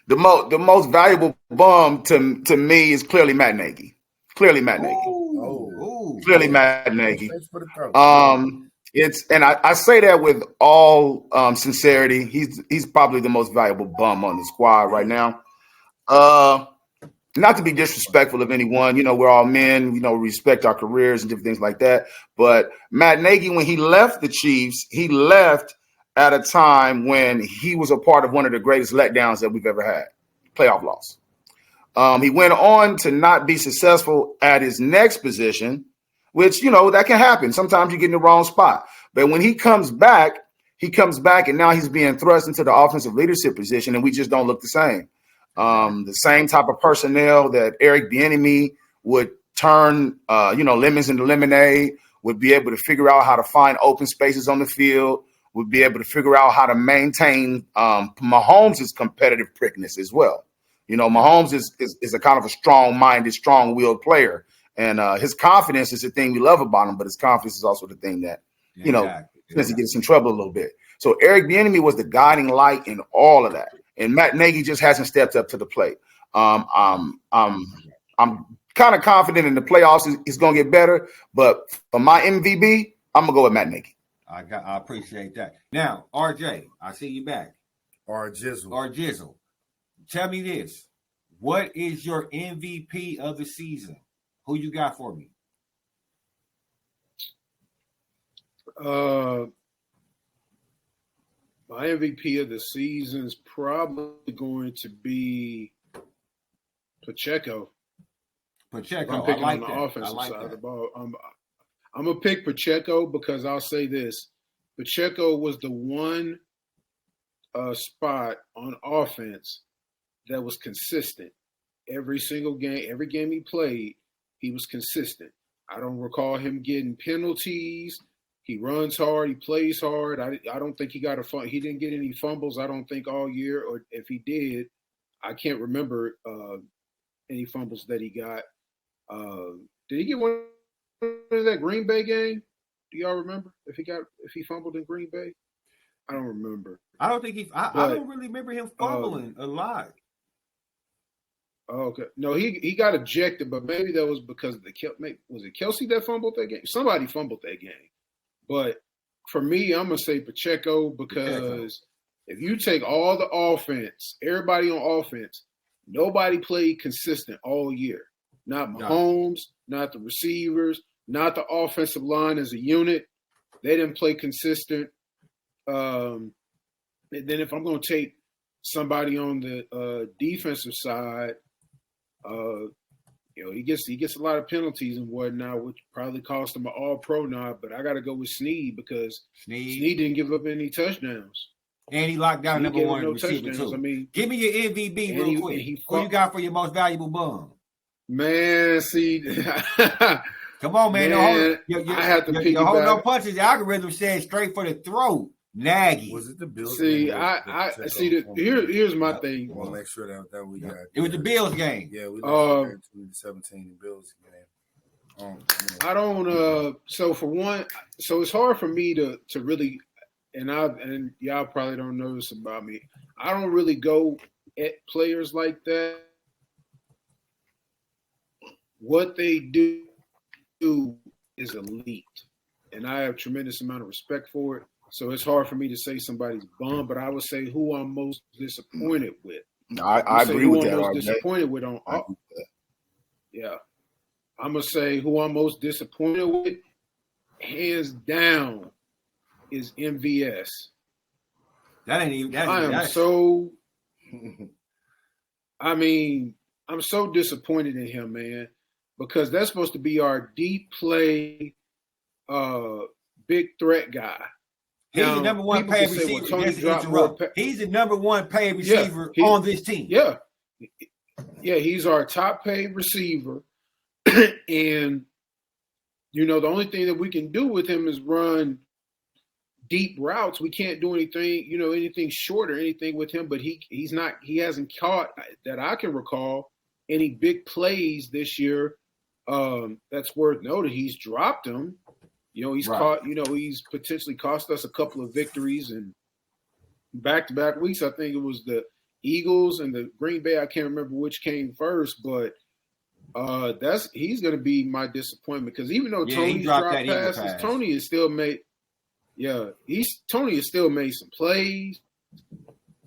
The most valuable bum to me is clearly Matt Nagy. Clearly Matt Nagy. Clearly Matt Nagy. I say that with all sincerity. He's probably the most valuable bum on the squad right now. Not to be disrespectful of anyone, we're all men, we respect our careers and different things like that. But Matt Nagy, when he left the Chiefs, he left at a time when he was a part of one of the greatest letdowns that we've ever had, playoff loss. He went on to not be successful at his next position, which, that can happen. Sometimes you get in the wrong spot. But when he comes back, and now he's being thrust into the offensive leadership position, and we just don't look the same. The same type of personnel that Eric Bieniemy would turn, lemons into lemonade, would be able to figure out how to find open spaces on the field, would be able to figure out how to maintain Mahomes' competitive prickness as well. Mahomes is a kind of a strong-minded, strong-willed player, and his confidence is the thing we love about him, but his confidence is also the thing that, tends to get us in trouble a little bit. So Eric Bieniemy was the guiding light in all of that. And Matt Nagy just hasn't stepped up to the plate. I'm kind of confident in the playoffs it's going to get better, but for my MVP, I'm going to go with Matt Nagy. I appreciate that. Now, RJ, I see you back. Or Jizzle. Tell me this. What is your MVP of the season? Who you got for me? My MVP of the season is probably going to be Pacheco. I'm picking on the offensive side of the ball. I'm going to pick Pacheco because I'll say this. Pacheco was the one spot on offense that was consistent. Every single game, every game he played, he was consistent. I don't recall him getting penalties. He runs hard. He plays hard. I don't think he got he didn't get any fumbles, I don't think, all year. Or if he did, I can't remember any fumbles that he got. Did he get one in that Green Bay game? Do y'all remember if he fumbled in Green Bay? I don't remember. I don't think I don't really remember him fumbling a lot. Okay. No, he got ejected, but maybe that was because of was it Kelsey that fumbled that game? Somebody fumbled that game. But for me, I'm going to say Pacheco because if you take all the offense, everybody on offense, nobody played consistent all year. Not Mahomes, not the receivers, not the offensive line as a unit. They didn't play consistent. And then if I'm going to take somebody on the defensive side, he gets a lot of penalties and whatnot, which probably cost him an All-Pro nod. But I got to go with Snead because Snead didn't give up any touchdowns. And he locked down number one receiver too. I mean, give me your MVP real quick. Who you got for your most valuable bum? Man, see, come on, man. I have to pick hold no punches. The algorithm said straight for the throat. Nagy. Was it the Bills? See, I see that. Here's my thing. We'll make sure that we got. It was the Bills game. Yeah, we lost 2017 Bills game. I don't. So for one, so it's hard for me to really, and y'all probably don't know this about me. I don't really go at players like that. What they do is elite, and I have tremendous amount of respect for it. So it's hard for me to say somebody's bum, but I would say who I'm most disappointed with. I agree with that. Who I'm most disappointed with on. Yeah, I'm gonna say who I'm most disappointed with, hands down, is MVS. That ain't even. I'm so disappointed in him, man, because that's supposed to be our deep play, big threat guy. He's the number one paid receiver. He's the number one paid receiver on this team. Yeah. Yeah, he's our top paid receiver. And, the only thing that we can do with him is run deep routes. We can't do anything, anything short or anything with him, but he hasn't caught, that I can recall, any big plays this year. That's worth noting. He's dropped them. He's caught, he's potentially cost us a couple of victories and back-to-back weeks. I think it was the Eagles and the Green Bay. I can't remember which came first, but he's going to be my disappointment because even though Tony dropped passes, Tony has still made some plays.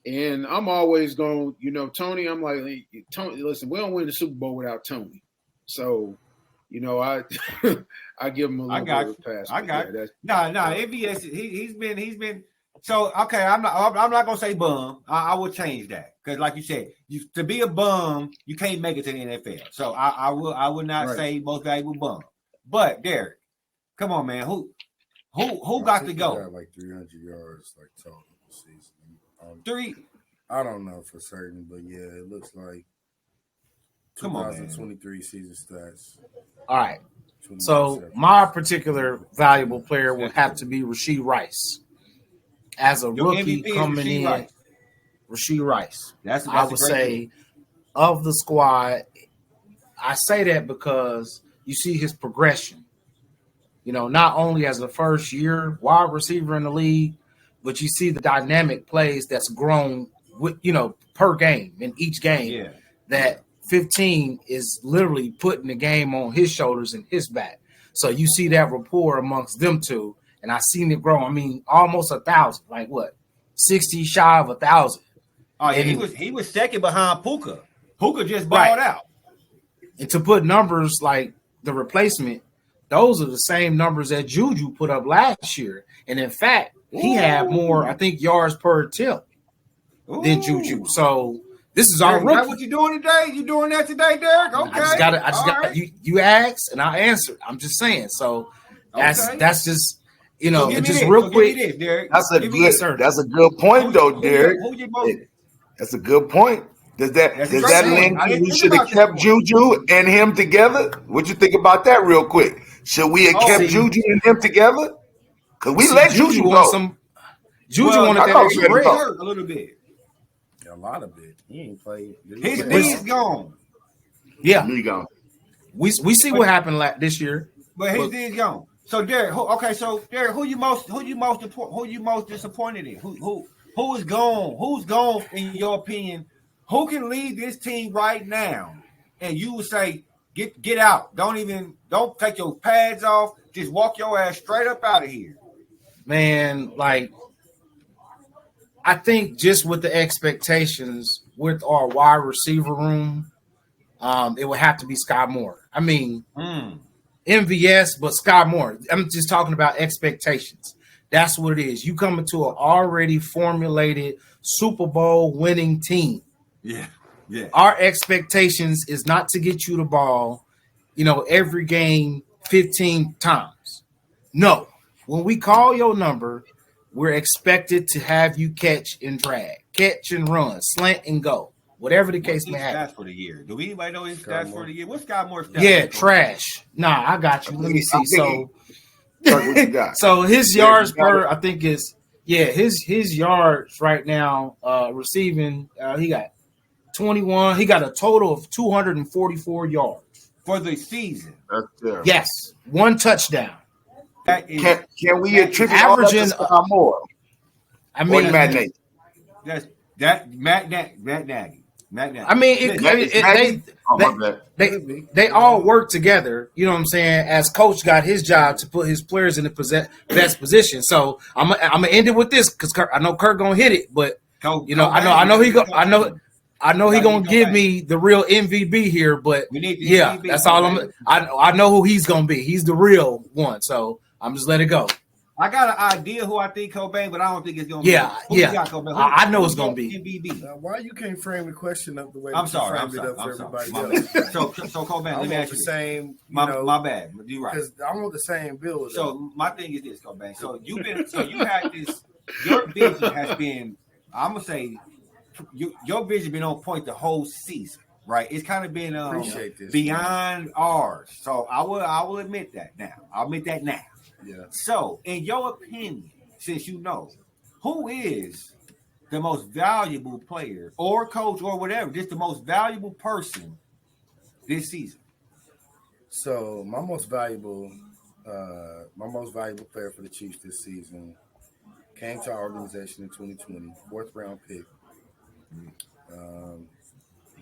And I'm always going, Tony, I'm like, hey, Tony, listen, we don't win the Super Bowl without Tony. So, I give him a little bit of a pass. I got it. No, MVS, he's been. So okay, I'm not gonna say bum. I will change that because, like you said, to be a bum, you can't make it to the NFL. So I will not say most valuable bum. But Derek, come on, man, who got to go? Got like 300 yards, like total season. 3. I don't know for certain, but yeah, it looks like 2023 season stats. All right. So my particular valuable player will have to be Rashee Rice. As a rookie coming in, Rashee Rice. I would say of the squad, I say that because you see his progression. Not only as a first year wide receiver in the league, but you see the dynamic plays that's grown with, per game in each game. Yeah. That 15 is literally putting the game on his shoulders and his back. So you see that rapport amongst them two, and I seen it grow. I mean, almost 1,000. Like what? 60 shy of 1,000. Oh, yeah, he was second behind Puka. Puka just balled out. And to put numbers like the replacement, those are the same numbers that Juju put up last year. And in fact, he had more, I think, yards per attempt than Juju. So this is our rookie. That's what you doing today? You doing that today, Derek? Okay. I just got you asked and I answered. I'm just saying. So that's just just real quick. That's a good point though, Derek. That's a good point. Does that lend we should have kept Juju and him together? What you think about that real quick? Should we have kept Juju and him together? Because we let Juju go. Juju wanted that extra bread a little bit. A lot of it. He ain't played. His knee's gone. Yeah, knee gone. We see what happened this year, but his knee's gone. So Derek, who you most disappointed in? Who is gone? Who's gone in your opinion? Who can lead this team right now? And you would say, get out. Don't take your pads off. Just walk your ass straight up out of here. Man, I think just with the expectations with our wide receiver room, it would have to be Sky Moore. I mean, MVS, but Sky Moore. I'm just talking about expectations. That's what it is. You come into an already formulated Super Bowl winning team. Yeah. Yeah. Our expectations is not to get you the ball, every game 15 times. No. When we call your number, we're expected to have you catch and drag, catch and run, slant and go, whatever the case may happen. Stats for the year. Do anybody know his stats for the year? What's Sky Moore's stats? Yeah, trash. Nah, I got you. Let me see. So, What you got? so his yards per, I think is his yards right now receiving. He got 21. He got a total of 244 yards for the season. That's terrible. Yes, one touchdown. That is, Can we attribute averaging all that to Sky Moore? I mean, Matt Nagy? that's that Matt Nagy. I mean, My bad. they all work together. You know what I'm saying? As coach got his job to put his players in the best position. So I'm gonna end it with this because I know Kirk gonna hit it, but I know he gonna give me the real MVP here. But yeah, MVP, that's all I know who he's gonna be. He's the real one. So I'm just let it go. I got an idea who I think KoBayne, but I don't think it's gonna be. Yeah. I know it's gonna be MVP. Why you can't frame the question up the way I'm that sorry. you I'm framed it sorry. up for I'm everybody sorry. else? So KoBayne, I let me want ask the you. same. My bad. You're right. Because I want the same build. So my thing is this, KoBayne. So you had this. Your vision has been. I'm gonna say, your vision been on point the whole season, right? It's kind of been beyond ours. So I will admit that now. I'll admit that now. Yeah. So, in your opinion, since you know, who is the most valuable player or coach or whatever, just the most valuable person this season? So my most valuable player for the Chiefs this season came to our organization in 2020, fourth round pick.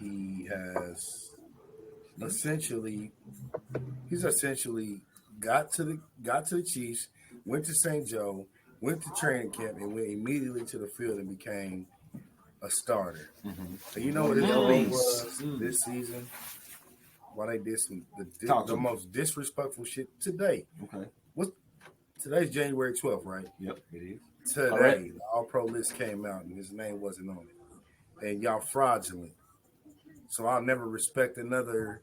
He has essentially got to the Chiefs, went to St. Joe, went to training camp, and went immediately to the field and became a starter. Mm-hmm. And you know what his role was this season? Why they did the most disrespectful shit today. Okay. Today's January 12th, right? Yep, it is. Today, the All-Pro list came out, and his name wasn't on it. And y'all fraudulent. So I'll never respect another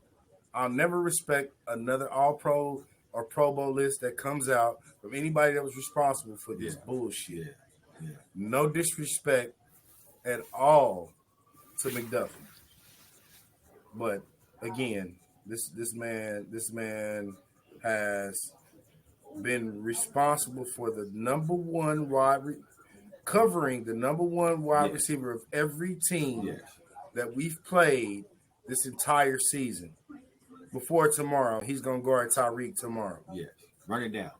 All-Pro or Pro Bowl list that comes out from anybody that was responsible for this bullshit. Yeah. No disrespect at all to McDuffie. But again, this man has been responsible for the number one covering the number one wide receiver of every team that we've played this entire season. Before tomorrow, he's going to guard Tyreek tomorrow. Yes, run it down.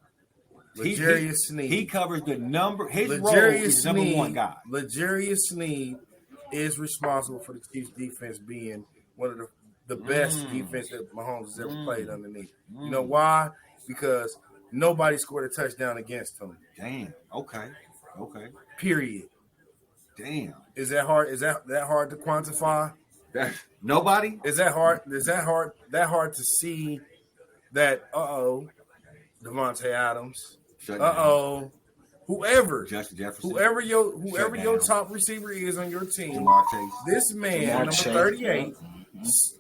L'Jarius Sneed. He covers the number. His role is the number one guy. L'Jarius Sneed is responsible for the Chiefs' defense being one of the best defense that Mahomes has ever played underneath. You know why? Because nobody scored a touchdown against him. Damn. Okay. Period. Damn. Is that hard? Is that hard to quantify? Nobody? Is that hard? Is that hard to see that? Devontae Adams. Whoever. Justin Jefferson. Whoever your top receiver is on your team. Jamar Chase. This man, number 38.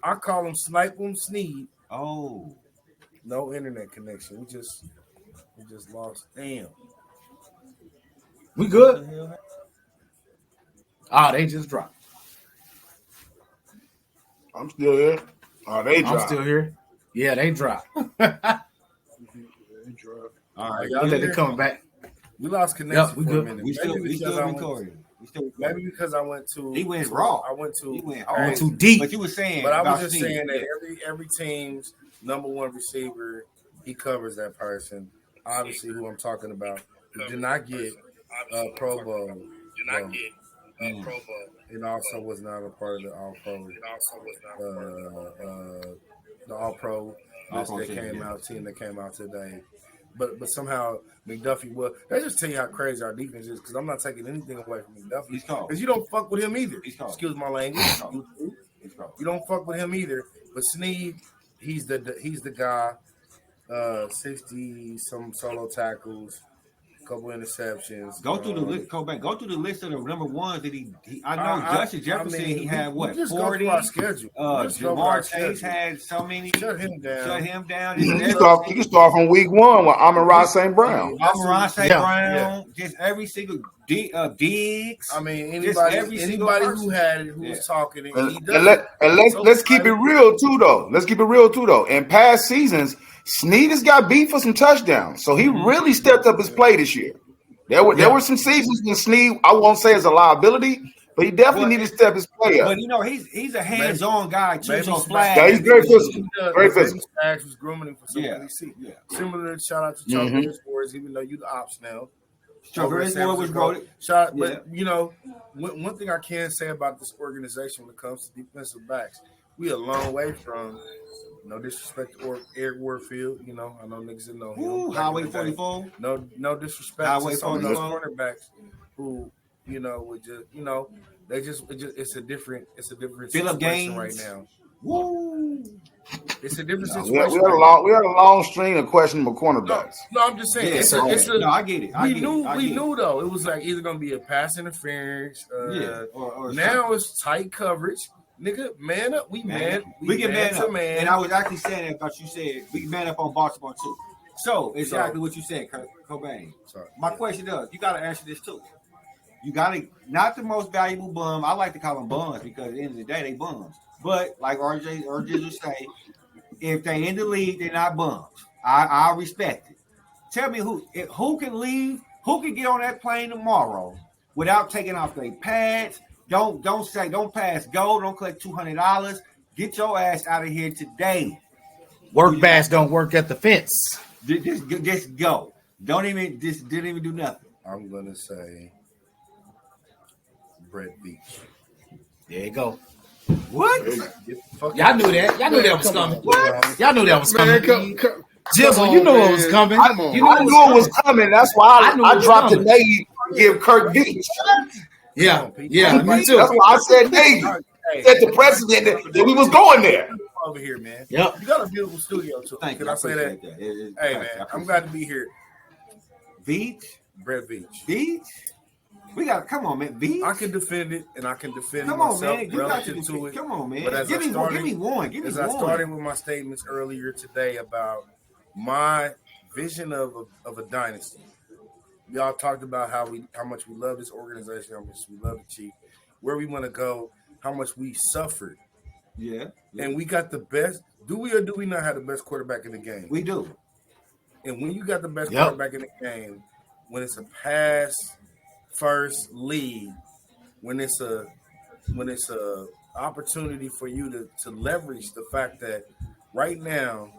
I call him Snipe Sneed. Oh. No internet connection. We just lost. Damn. We good? They just dropped. I'm still here. They dropped. I'm still here. Yeah, they dropped. All right, y'all let it come back. We lost connection we for good. a minute. We still recording. Maybe because I went to he went raw. I went too deep. But you were saying, but I was just saying that every team's number one receiver, he covers that person. Obviously, who I'm talking about, he did not get Pro Bowl. Pro Bowl. It also was not a part of the All Pro. The All Pro list that came out, team that came out today. But somehow McDuffie. Well, that just tell you how crazy our defense is. Because I'm not taking anything away from McDuffie. Because you don't fuck with him either. Excuse my language. You don't fuck with him either. But Sneed, he's the guy. 60 some solo tackles, couple interceptions. Go through the list, KoBayne. Go through the list of the number ones that he I know Justin Jefferson. I mean, he had what? just 40. Go through our schedule. Jamar Chase had so many. Shut him down. You can start from week 1 with Amon-Ra St. Brown. Amon-Ra St. Brown. Just every single Diggs. I mean, anybody who had it, who was talking, let's keep it real too, though. Let's keep it real too, though. In past seasons, Snead has got beat for some touchdowns, so he really stepped up his play this year. There were some seasons when Snead, I won't say is a liability, but he definitely needed to step his play up. But he's a hands-on guy too. So yeah, he's very physical. Very physical. Spags was grooming him for something similar. Shout out to Charlie Wars, even though you the ops now. Was voted. But one thing I can say about this organization when it comes to defensive backs, we a long way from. No disrespect to Eric Warfield, I know niggas didn't know him. Highway 44. No disrespect Highway to some of 44. those cornerbacks who, would just, it's a different Phillip situation Gaines. right now. Woo! It's a different situation. We had a long string of questionable cornerbacks. No, I'm just saying. No, I get it. We knew though. It was like either gonna be a pass interference. Or now it's tight coverage. Nigga, man up. We can man up. Man. And I was actually saying that, but you said we can man up on Baltimore too. So exactly what you said, KoBayne. My question is, you got to answer this too. You got to not the most valuable bum. I like to call them bums because at the end of the day they bums. But like RJ would say, if they in the league, they're not bums. I respect it. Tell me who can leave, who can get on that plane tomorrow without taking off their pads. Don't pass go. Don't collect $200. Get your ass out of here today. Work bass don't work at the fence. Just go. Didn't even do nothing. I'm gonna say Brett Beach. There you go. What? Y'all knew that. Y'all knew that was coming. What? Y'all knew that was coming. Jizzle, you knew it was coming. I knew it was coming. That's why I dropped the name to give Kirk Beach. Yeah, me too. That's why I said Navy. Set the precedent that we was going there. Over here, man. Yep. You got a beautiful studio too. Thank Can you. I say that? Hey, man, I'm glad to be here. Beach? Brett Beach. Beach? We got come on, man. Beach? I can defend it, and I can defend come on, myself man. You relative to it. Come on, man. But as Give me one. I started with my statements earlier today about my vision of a dynasty. Y'all talked about how much we love this organization, how much we love the Chief, where we want to go, how much we suffered. Yeah. And we got the best. Do we or do we not have the best quarterback in the game? We do. And when you got the best quarterback in the game, when it's a pass first lead, when it's a opportunity for you to leverage the fact that right now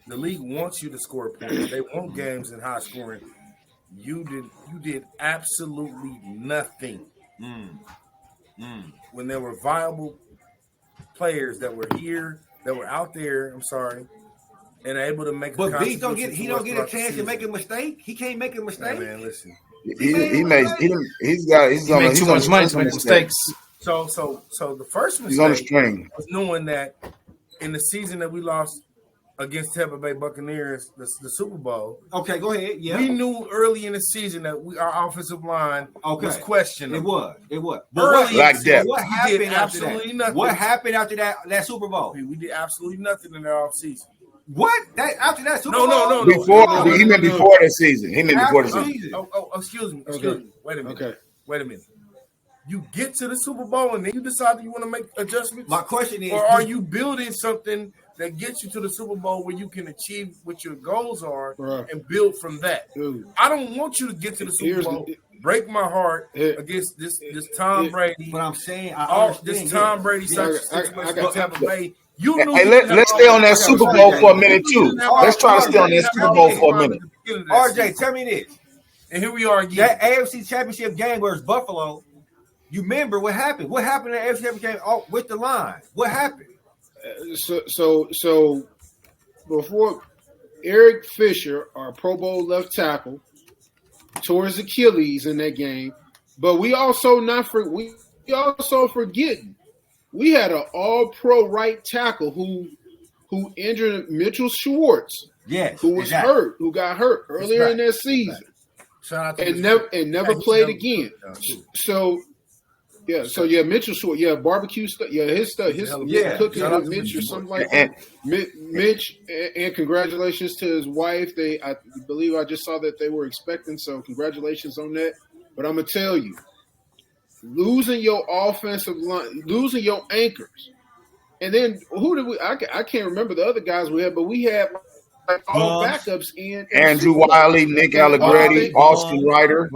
the league wants you to score points. They want games in high scoring. You did absolutely nothing when there were viable players that were here, that were out there. I'm sorry, and able to make. But B don't get a chance to make a mistake. He can't make a mistake. Hey man, listen. He's on too much money to make mistakes. So the first mistake he's on the string. was knowing that in the season that we lost against Tampa Bay Buccaneers, the Super Bowl. Okay, go ahead. Yeah, we knew early in the season that our offensive line was questionable. It was. Early like that. What happened after that? Nothing. What happened after that Super Bowl? We did absolutely nothing in the offseason. What? After that Super Bowl? No. He meant before the season. Oh, excuse me. Wait a minute. You get to the Super Bowl and then you decide you want to make adjustments? My question is, or are you building something that gets you to the Super Bowl where you can achieve what your goals are and build from that? Dude. I don't want you to get to the Super Bowl, break my heart against this Tom Brady. But I'm saying, this Tom Brady situation with Tampa Bay. Let's stay on that Super Bowl for a minute too. Let's try to stay on that Super Bowl for a minute. RJ, tell me this. And here we are again. That AFC Championship game where it's Buffalo. You remember what happened? What happened in the AFC Championship game with the line? What happened? So before Eric Fisher, our Pro Bowl left tackle, tore his Achilles in that game, but we also forgetting we had an All-Pro right tackle who injured Mitchell Schwartz, Yes, who was hurt, who got hurt earlier in that season, Shout out to and never played again. So Mitchell Short, barbecue stuff, his stuff, cooking with Mitch or something like that. Mitch, and congratulations to his wife. I believe I just saw that they were expecting, so congratulations on that. But I'm gonna tell you, losing your offensive line, losing your anchors, and then who did we? I can't remember the other guys we had, but we had like all backups in Andrew Wiley, Nick Allegretti, Austin Ryder.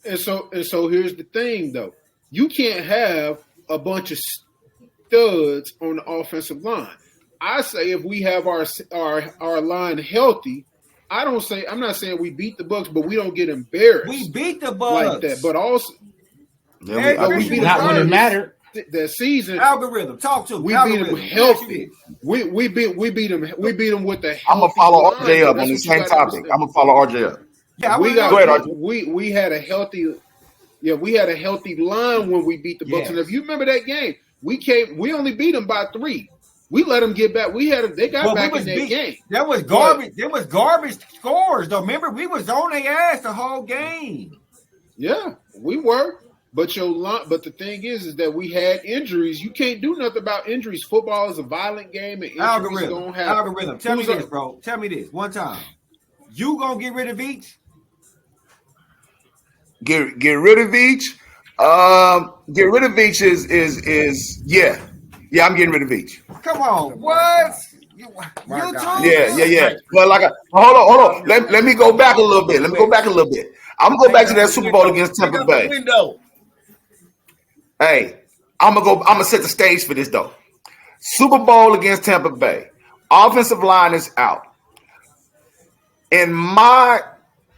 And so here's the thing, though. You can't have a bunch of studs on the offensive line. I say if we have our line healthy, I'm not saying we beat the Bucs, but we don't get embarrassed. We beat the Bucs like that, but also we beat not when it mattered. That season algorithm. Talk to we beat them healthy. We beat them with the. I'm gonna follow RJ up on the same topic. I'm gonna follow RJ up. Yeah, we had a healthy. Yeah, we had a healthy line when we beat the Bucs. And if you remember that game, we only beat them by 3. We let them get back. They got back in that game. That was garbage. There was garbage scores, though. Remember, we was on their ass the whole game. Yeah, we were. But the thing is that we had injuries. You can't do nothing about injuries. Football is a violent game, and injuries gonna happen. Algorithm. Tell me this, bro. Tell me this one time. You gonna get rid of each? Get rid of each. Get rid of each is yeah. I'm getting rid of each. Come on, what? You Yeah. Well, hold on. Let me go back a little bit. I'm gonna go back to that Super Bowl against Tampa Bay. Hey, I'm gonna set the stage for this though. Super Bowl against Tampa Bay. Offensive line is out. In my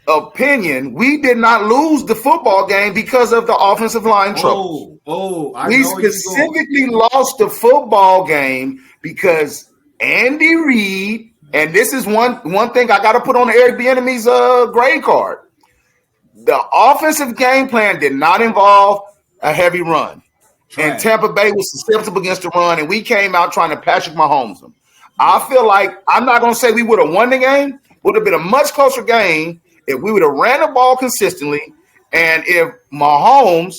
opinion, we did not lose the football game because of the offensive line trouble. We specifically lost the football game because Andy Reid, and this is one thing I got to put on Eric Bieniemy's grade card. The offensive game plan did not involve a heavy run. And Tampa Bay was susceptible against the run, and we came out trying to Patrick Mahomes them. I feel like I'm not going to say we would have won the game. Would have been a much closer game if we would have ran the ball consistently and if Mahomes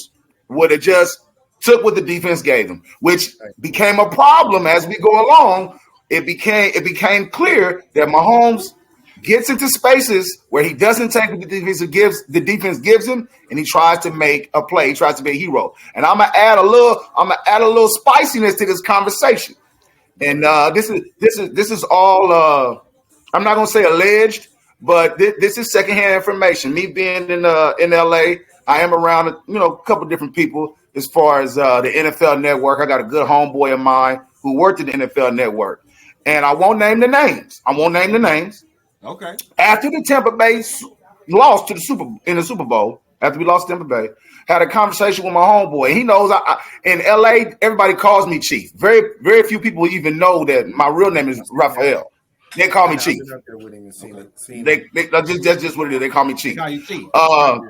would have just took what the defense gave him, which became a problem as we go along. It became clear that Mahomes gets into spaces where he doesn't take what the defense gives him, and he tries to make a play. He tries to be a hero. And I'm gonna add a little spiciness to this conversation. And this is all I'm not gonna say alleged, but this is secondhand information. Me being in LA, I am around a couple different people as far as the NFL Network. I got a good homeboy of mine who worked at the NFL Network, and I won't name the names. Okay. After the Tampa Bay lost to the Super Bowl, after we lost to Tampa Bay, had a conversation with my homeboy. He knows in LA, everybody calls me Chief. Very, very few people even know that my real name is Raphael. They call me Chief. That's just what it is. They call me Chief.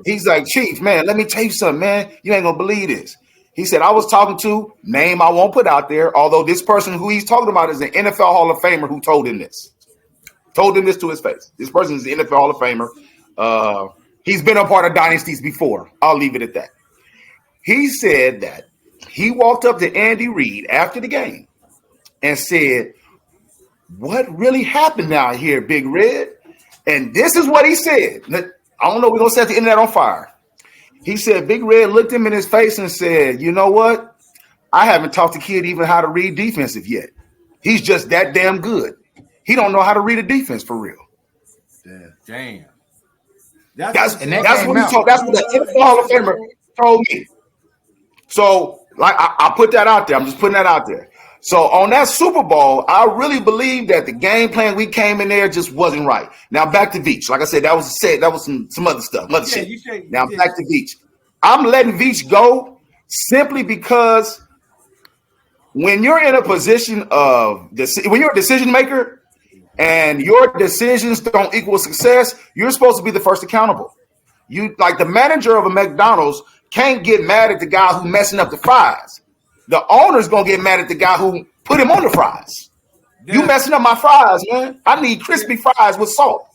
He's like, Chief, man, let me tell you something, man. You ain't gonna believe this. He said, I was talking to name I won't put out there, although this person who he's talking about is an NFL Hall of Famer who told him this. Told him this to his face. This person is the NFL Hall of Famer. He's been a part of dynasties before. I'll leave it at that. He said that he walked up to Andy Reid after the game and said, what really happened out here, Big Red? And this is what he said. I don't know. We're going to set the internet on fire. He said, Big Red looked him in his face and said, you know what? I haven't taught the kid even how to read defensive yet. He's just that damn good. He don't know how to read a defense for real. Damn. That's what he told. That's what the NFL Hall of Famer told me. So, like, I put that out there. I'm just putting that out there. So on that Super Bowl, I really believe that the game plan we came in there just wasn't right. Now back to Veach. Like I said, that was some other stuff, shit. Now back to Veach. I'm letting Veach go simply because when you're in a position of when you're a decision maker and your decisions don't equal success, you're supposed to be the first accountable. You like the manager of a McDonald's can't get mad at the guy who messing up the fries. The owner's gonna get mad at the guy who put him on the fries. You messing up my fries, man. I need crispy fries with salt.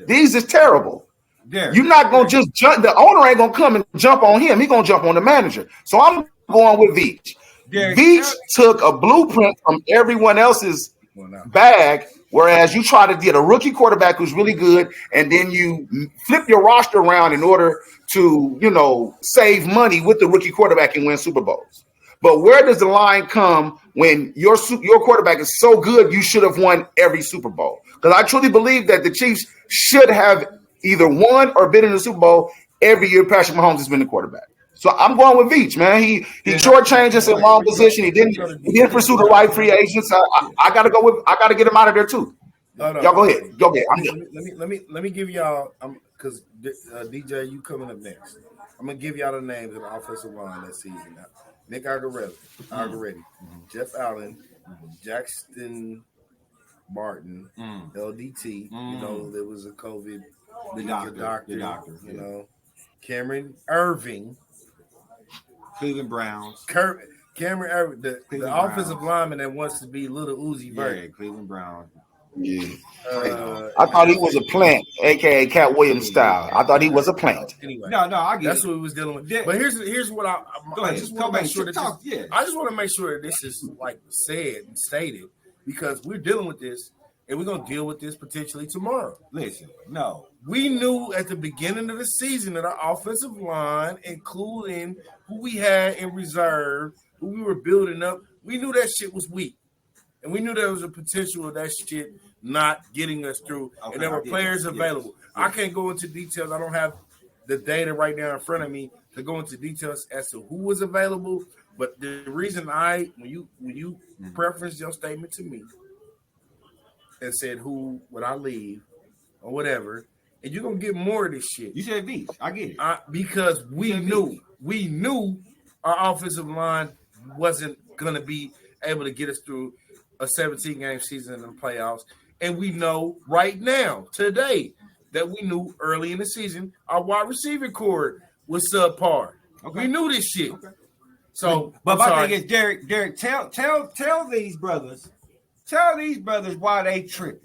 These is terrible. You're not gonna just jump. The owner ain't gonna come and jump on him. He gonna jump on the manager. So I'm going with Veach. Veach took a blueprint from everyone else's bag, whereas you try to get a rookie quarterback who's really good, and then you flip your roster around in order to, save money with the rookie quarterback and win Super Bowls. But where does the line come when your quarterback is so good you should have won every Super Bowl? Because I truly believe that the Chiefs should have either won or been in the Super Bowl every year Patrick Mahomes has been the quarterback. So I'm going with Veach, man. He shortchanged us in long position. He didn't pursue the right free agents. I gotta get him out of there too. No, y'all go ahead. Go ahead. Let me give y'all because DJ, you coming up next. I'm gonna give y'all the names of the offensive line that season. Nick Algoretti, Jeff Allen, Jackson Barton, LDT. There was a COVID. The doctor. Cameron Irving, Cleveland Browns. Cameron Irving, the offensive lineman that wants to be little Uzi Vert. Yeah, Cleveland Browns. Yeah. I thought he was a plant, aka Cat Williams style. I thought he was a plant. Anyway, no, I get that's what he was dealing with. But here's what I just want to make sure that I just want to make sure that this is like said and stated, because we're dealing with this and we're gonna deal with this potentially tomorrow. Listen, no. We knew at the beginning of the season that our offensive line, including who we had in reserve, who we were building up, we knew that shit was weak. And we knew there was a potential of that shit not getting us through. Okay, and there were players available. Yes. I can't go into details. I don't have the data right now in front of me to go into details as to who was available. But the reason when you preferenced your statement to me and said who would I leave or whatever, and you're gonna get more of this shit. You said Veach. I get it. Because we knew our offensive line wasn't gonna be able to get us through a 17-game season in the playoffs. And we know right now, today, that we knew early in the season our wide receiver core was subpar. Okay. We knew this shit. Okay. So, but my thing is, Derek, tell these brothers why they tripping.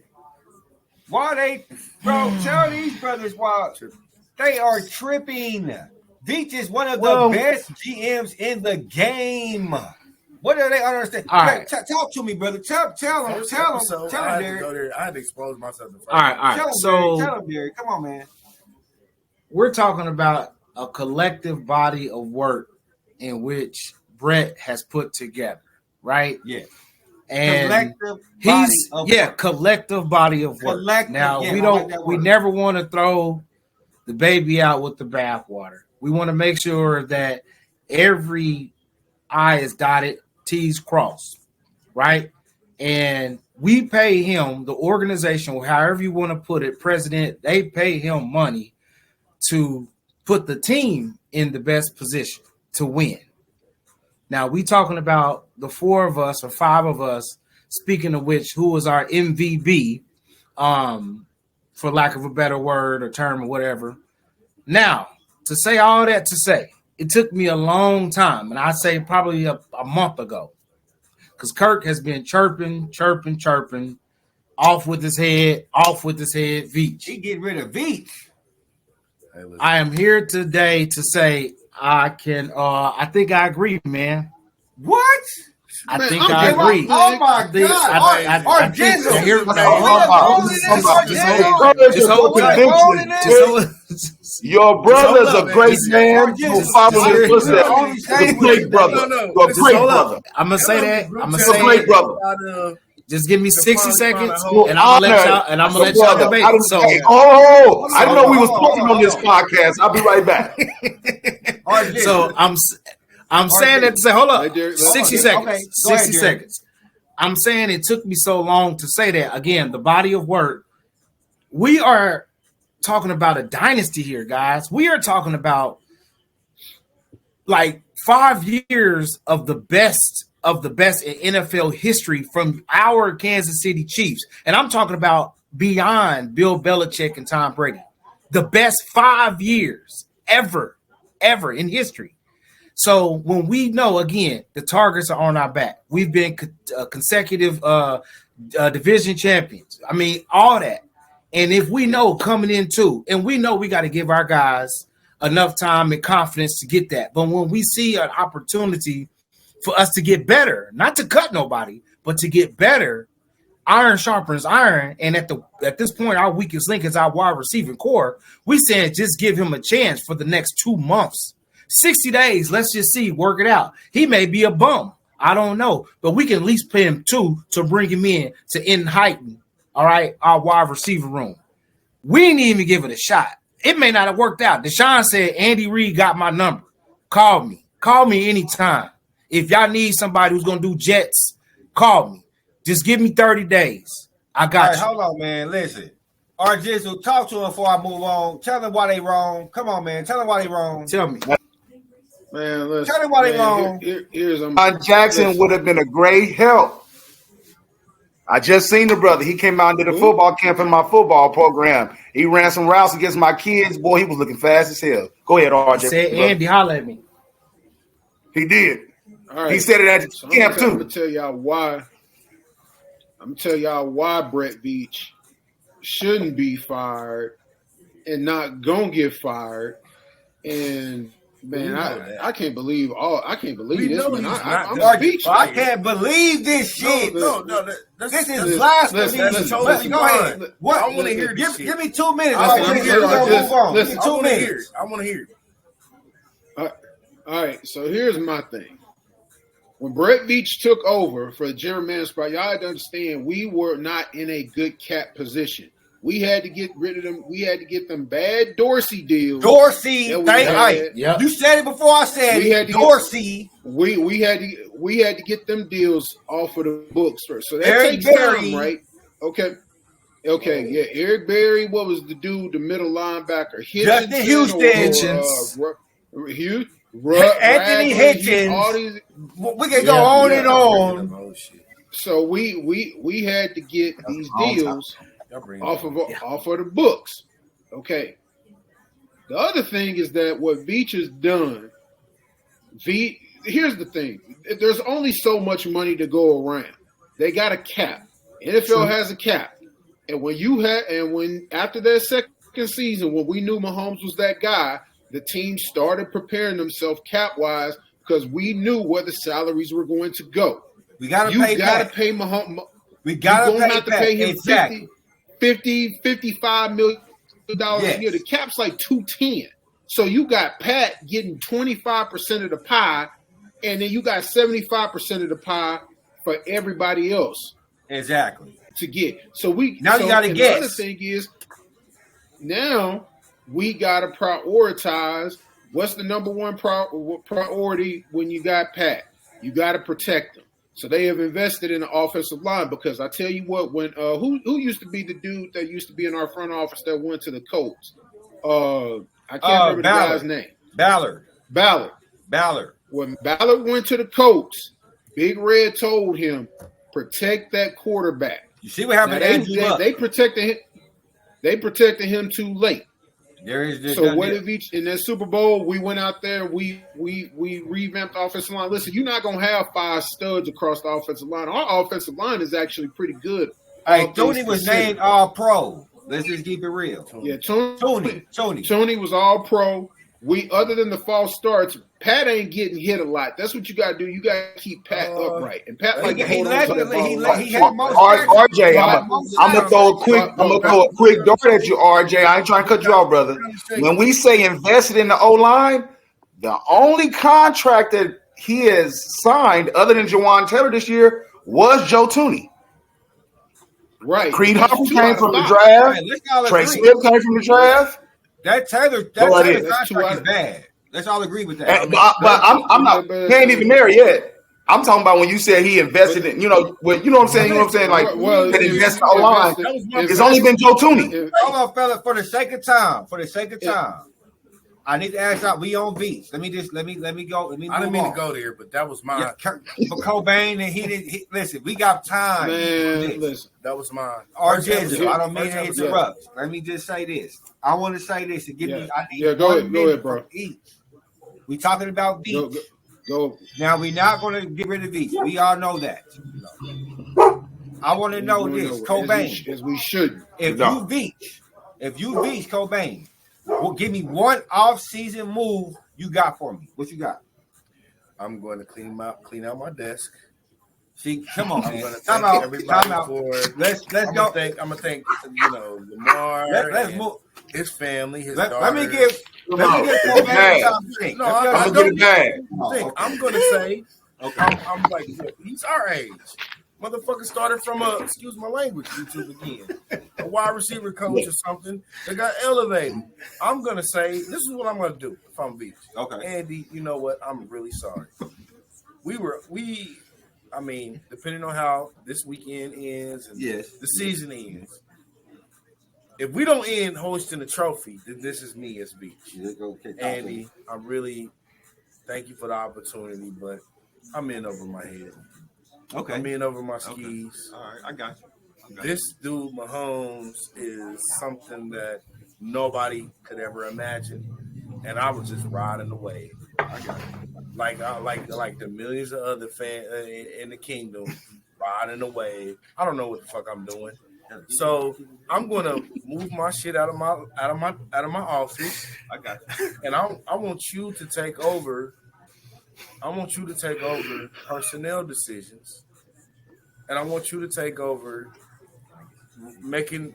Tell these brothers why they are tripping. Veach is one of the best GMs in the game. What do they understand? All right. Talk to me, brother. Tell him, Derek. I had to expose myself. All right. Tell him, Derek. Come on, man. We're talking about a collective body of work in which Brett has put together, right? Yeah. And collective body of work. We never want to throw the baby out with the bathwater. We want to make sure that every I is dotted, T's crossed, right? And we pay him, the organization, however you want to put it, president, they pay him money to put the team in the best position to win. Now, we talking about the four of us or five of us, speaking of which, who was our MVP, for lack of a better word or term or whatever. Now, to say all that to say, it took me a long time, and I'd say probably a month ago, because Kirk has been chirping, off with his head, Veach. He getting rid of Veach. I am here today to say I think I agree, man. What? I think I agree. Oh my God! Your brother's a great man who follows his footsteps. He's a great brother. You're a great brother. I'm gonna say that. You're a great brother. Just give me 60 seconds, and I'm gonna let y'all debate. So, I didn't know we was talking on this podcast. I'll be right back. So I'm saying that to say, hold up, 60 seconds. Okay. 60 seconds. I'm saying it took me so long to say that. Again, the body of work. We are talking about a dynasty here, guys. We are talking about like 5 years of the best in NFL history from our Kansas City Chiefs. And I'm talking about beyond Bill Belichick and Tom Brady. The best 5 years ever in history. So when we know, again, the targets are on our back, we've been consecutive division champions. I mean, all that. And if we know coming in too, and we know we got to give our guys enough time and confidence to get that. But when we see an opportunity for us to get better, not to cut nobody, but to get better, iron sharpens iron. And at this point, our weakest link is our wide receiving core. We saying just give him a chance for the next 2 months, 60 days. Let's just see, work it out. He may be a bum. I don't know, but we can at least pay him 2 to bring him in to end heighten. All right, our wide receiver room. We didn't even give it a shot. It may not have worked out. Deshaun said, Andy Reid got my number. Call me anytime. If y'all need somebody who's gonna do jets, call me. Just give me 30 days. I got you. Hold on, man. Listen. Jizzle, talk to him before I move on. Tell them why they wrong. Come on, man. Tell them why they wrong. Tell me. Man, listen. Tell them why they wrong. Here's Jackson would have been a great help. I just seen the brother. He came out and did a football camp in my football program. He ran some routes against my kids. Boy, he was looking fast as hell. Go ahead, RJ. Said Andy, holler at me. He did. All right. He said it at the camp too. I'm gonna tell y'all why Brett Veach shouldn't be fired and not gonna get fired. And man, I can't believe this. Man. I'm speechless. I can't believe this shit. This is blasphemy. Go ahead. What? I want to hear this shit. Give me 2 minutes. I want to hear Listen, 2 minutes. I want to hear it. All right, so here's my thing. When Brett Veach took over for the general manager spot, y'all had to understand we were not in a good cap position. We had to get rid of them. We had to get them bad Dorsey deals. Dorsey, you said it before I said it. Dorsey. We had to get them deals off of the books first. So that Eric takes Berry. time, right? Okay, yeah. Eric Berry. What was the dude? The middle linebacker. Justin Houston. Anthony Hitchens. We can go on and on. So we had to get these deals off of the books. Okay. The other thing is that what Veach has done. Here's the thing: there's only so much money to go around. They got a cap. NFL has a cap, and when after that second season, when we knew Mahomes was that guy, the team started preparing themselves cap-wise because we knew where the salaries were going to go. We got to pay Mahomes. We got to pay him $55 million a year. The cap's like $210. So you got Pat getting 25% of the pie, and then you got 75% of the pie for everybody else. Exactly. To get. You got to guess. The other thing is, now we got to prioritize what's the number one priority when you got Pat. You got to protect them. So they have invested in the offensive line because I tell you what, when who used to be the dude that used to be in our front office that went to the Colts? I can't remember the guy's name. Ballard. When Ballard went to the Colts, Big Red told him, protect that quarterback. You see what happened to Andrew Luck? They protected him too late. So what if each in that Super Bowl we went out there, we revamped the offensive line. Listen, you're not gonna have 5 studs across the offensive line. Our offensive line is actually pretty good. Hey, Tony was named All Pro. Let's just keep it real. Yeah, Tony was All Pro. Other than the false starts, Pat ain't getting hit a lot. That's what you got to do. You got to keep Pat upright. And Pat RJ, I'm gonna throw a quick dart at you, RJ. I ain't trying to cut you off, brother. When we say invested in the O-line, the only contract that he has signed other than Jawan Taylor this year was Joe Tooney. Right. Creed Humphrey came from the draft. Trey Smith came from the draft. That Taylor contract is bad. Let's all agree with that. But I'm not. He ain't even there yet. I'm talking about when you said he invested in. You know what I'm saying. You know what I'm saying. Like that invest in O-line. It's only been Joe Tooney. Hold on, fella. For the sake of time. I need to ask out. We on Veach. Let me go. I didn't mean to go there, but that was mine. Kirk KoBayne, and he didn't. Listen, we got time. Man, listen, that was mine. RJ, I don't mean to interrupt. Let me just say this. I want to say this and give me. I need go ahead, bro. Each. We talking about Go, Beach. go. Now we're not going to get rid of Beach. We all know that. I want to know this, KoBayne. As we should. If you Beach, KoBayne, well, give me one off-season move you got for me. What you got? I'm going to clean out my desk. See, come on, man. Time out. Let's go. I'm gonna thank Lamar. Let's move. His family, his daughter. Let me give KoBayne time to think. No, I'm gonna get it bad. I'm gonna say, I'm like, he's our age. Motherfucker started from excuse my language, YouTube again, a wide receiver coach or something that got elevated. I'm gonna say, this is what I'm gonna do if I'm Beach. Okay, Andy, you know what? I'm really sorry. I mean, depending on how this weekend ends and the season ends, if we don't end hoisting the trophy, then this is me as Beach. Andy, I really thank you for the opportunity, but I'm in over my head. Okay. I'm in over my skis. All right, I got you. This dude, Mahomes, is something that nobody could ever imagine, and I was just riding the wave. I got it. Like the millions of other fans in the kingdom riding the wave. I don't know what the fuck I'm doing, so I'm gonna move my shit out of my office. I got you. And I want you to take over. I want you to take over personnel decisions, and I want you to take over making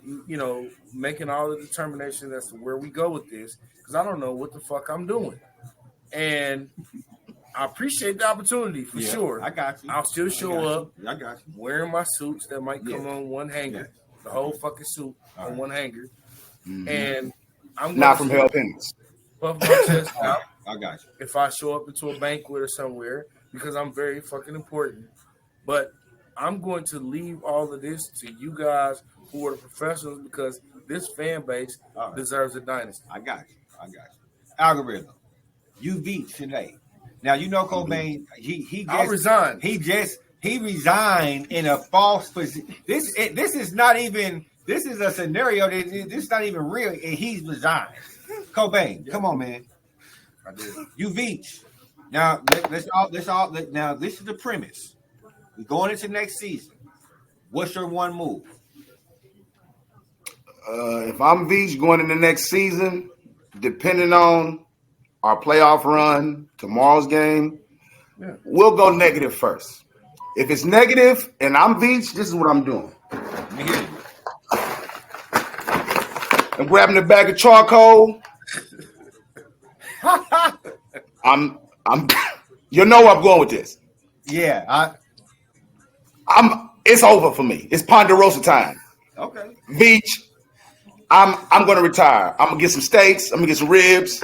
all the determinations as to where we go with this, because I don't know what the fuck I'm doing. And I appreciate the opportunity for sure. I got you. I'll still show up. I got you. Wearing my suits that might come on one hanger, the whole fucking suit on one hanger, and I'm not from Hell Pennies. Puff my chest out. I got you. If I show up into a banquet or somewhere, because I'm very fucking important. But I'm going to leave all of this to you guys who are the professionals, because this fan base deserves a dynasty. I got you. Algorithm. You beat today. Now you know KoBayne. I resigned. He resigned in a false position. This is not even. This is a scenario that this is not even real, and he's resigned. KoBayne, come on, man. I did. You beat. Now now this is the premise. We're going into next season. What's your one move? If I'm Veach going into next season, depending on our playoff run, tomorrow's game, we'll go negative first. If it's negative and I'm Veach, this is what I'm doing. I'm grabbing a bag of charcoal. I'm you know where I'm going with this. Yeah, it's over for me. It's Ponderosa time. Okay. Beach, I'm gonna retire. I'm gonna get some steaks, I'm gonna get some ribs.